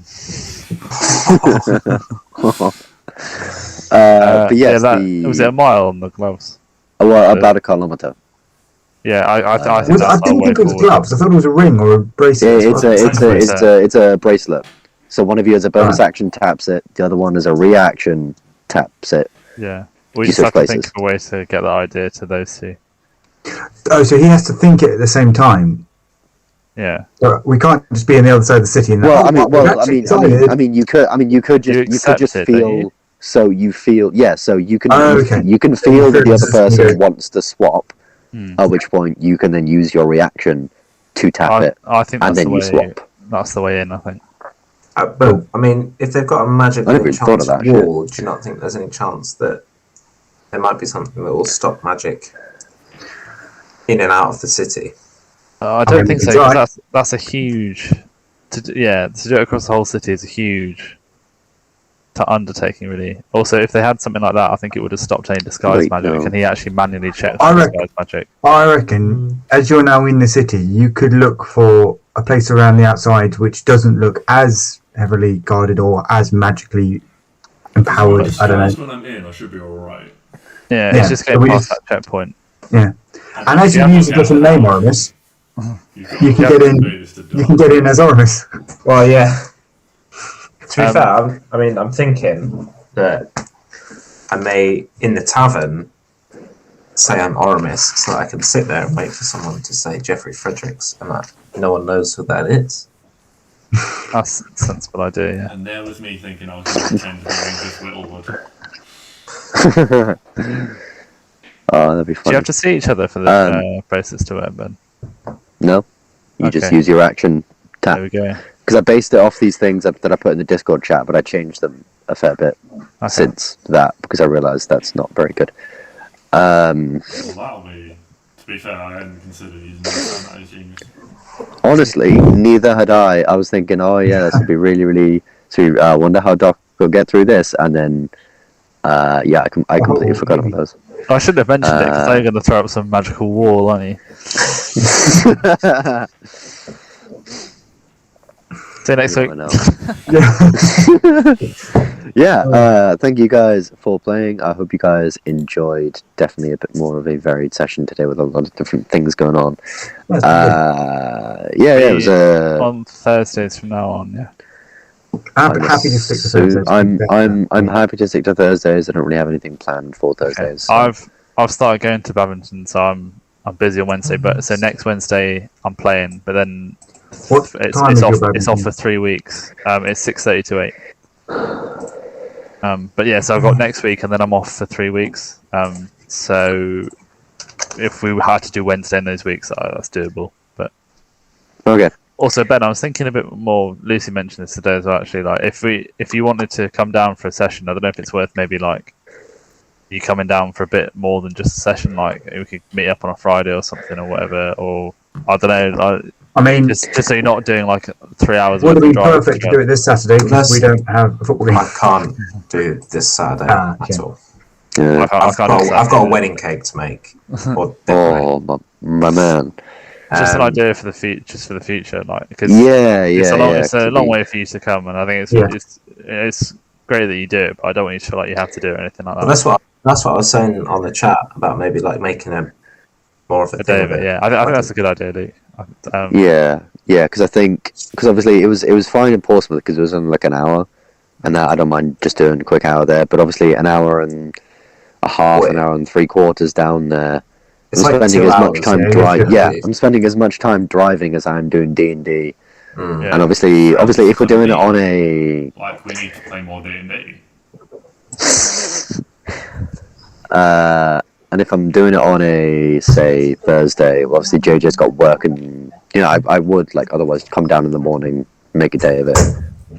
But yes, was it a mile on the gloves? Well, about a kilometer. Yeah, I think I that's didn't think it was gloves. I thought it was a ring or a bracelet. It's a bracelet. So one of you as a bonus action taps it, the other one as a reaction taps it. Yeah, we just have to think of a way to get that idea to those two. Oh, so he has to think it at the same time. Yeah. So we can't just be on the other side of the city. And I mean, you could just feel. So you feel, so you can you can feel that the other person wants to swap. At which point you can then use your reaction to tap it, I think and then you swap. That's the way in, I think. But I mean, if they've got a magical enchanted wall, do you not think there's any chance that there might be something that will stop magic in and out of the city? I don't think so. Because that's a huge. To do it across the whole city is a huge undertaking, really. Also, if they had something like that, I think it would have stopped any disguise magic, and he actually manually checked disguise magic. I reckon, as you're now in the city, you could look for a place around the outside which doesn't look as heavily guarded or as magically empowered. I don't know. When I'm in, I should be alright. Yeah, it's just getting past that checkpoint. Yeah, and as you use a different name, Oramis, you can get in. You can get in as Oramis. Well, yeah. To be fair, I'm thinking that I may, in the tavern, say I'm Oramis, so that I can sit there and wait for someone to say Jeffrey Fredericks, and that no one knows who that is. That's a sensible idea, yeah. And there was me thinking I was going to pretend to be Whittlewood. Oh, that'd be fun. Do you have to see each other for the bracelets to wear, Ben? No, you just use your action tap. There we go. Because I based it off these things that I put in the Discord chat, but I changed them a fair bit since that because I realised that's not very good. Well, that'll be. To be fair, I hadn't considered using that as genius. Honestly, neither had I. I was thinking, this would be really, really sweet. I wonder how Doc will get through this, and then, I completely forgot about those. I shouldn't have mentioned it because they're going to throw up some magical wall, aren't you? See you next week. Thank you guys for playing. I hope you guys enjoyed. Definitely a bit more of a varied session today with a lot of different things going on. It was on Thursdays from now on. Yeah, I'm happy to stick to Thursdays. I'm happy to stick to Thursdays. I don't really have anything planned for Thursdays. Okay. So. I've started going to badminton, so I'm busy on Wednesday. But so next Wednesday I'm playing, but then. It's off for 3 weeks. It's 6:30 to 8. But yeah, so I've got next week, and then I'm off for 3 weeks. So if we had to do Wednesday in those weeks, that's doable. But okay. Also, Ben, I was thinking a bit more. Lucy mentioned this today as well. Actually, like if you wanted to come down for a session, I don't know if it's worth maybe like you coming down for a bit more than just a session. Like we could meet up on a Friday or something or whatever, or I don't know. Like, I mean, just so you're not doing like 3 hours. would worth it of be driving perfect to go. do it this Saturday because we don't have a football game? I can't do this Saturday Okay. at all. Yeah. I can't do I've got a that. wedding cake to make. Or decorate. Oh, my man. Just an Um, idea for the future, like because Yeah, it's yeah, a long, yeah. it's a long way for you to come, and I think Yeah. it's great that you do it, but I don't want you to feel like you have to do it or anything like that. But that's what I was saying on the chat about maybe like making a more of a A thing day of of it, it. yeah. I think that's a good idea, Luke. Yeah, because obviously it was fine in Portsmouth because it was only like an hour, and that I don't mind just doing a quick hour there. But obviously an hour and a half, Wait. an hour and 3/4 down there. It's I'm like spending 2 as hours. much time yeah, driving. yeah. Yeah, I'm spending as much time driving as I'm doing D&D. Mm. Yeah. And obviously, if we're doing it on a Like, we need to play more D&D. and if I'm doing it on a say Thursday, well, obviously JJ's got work, and I would like otherwise come down in the morning, make a day of it,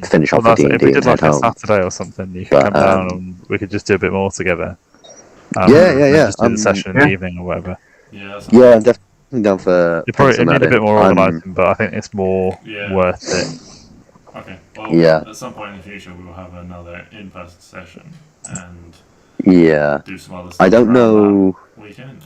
finish off the If we D&D and did head like a home. Saturday or something, you could But, come down and we could just do a bit more together. Yeah. Just do the session in the yeah. evening or whatever. Yeah, that's Yeah, I'm definitely down for. It probably some need a at bit it. more I'm- organising, but I think it's more Yeah. worth it. Okay. Well, Yeah. at some point in the future, we will have another in-person session and Yeah, do some other stuff I don't around know. that weekend.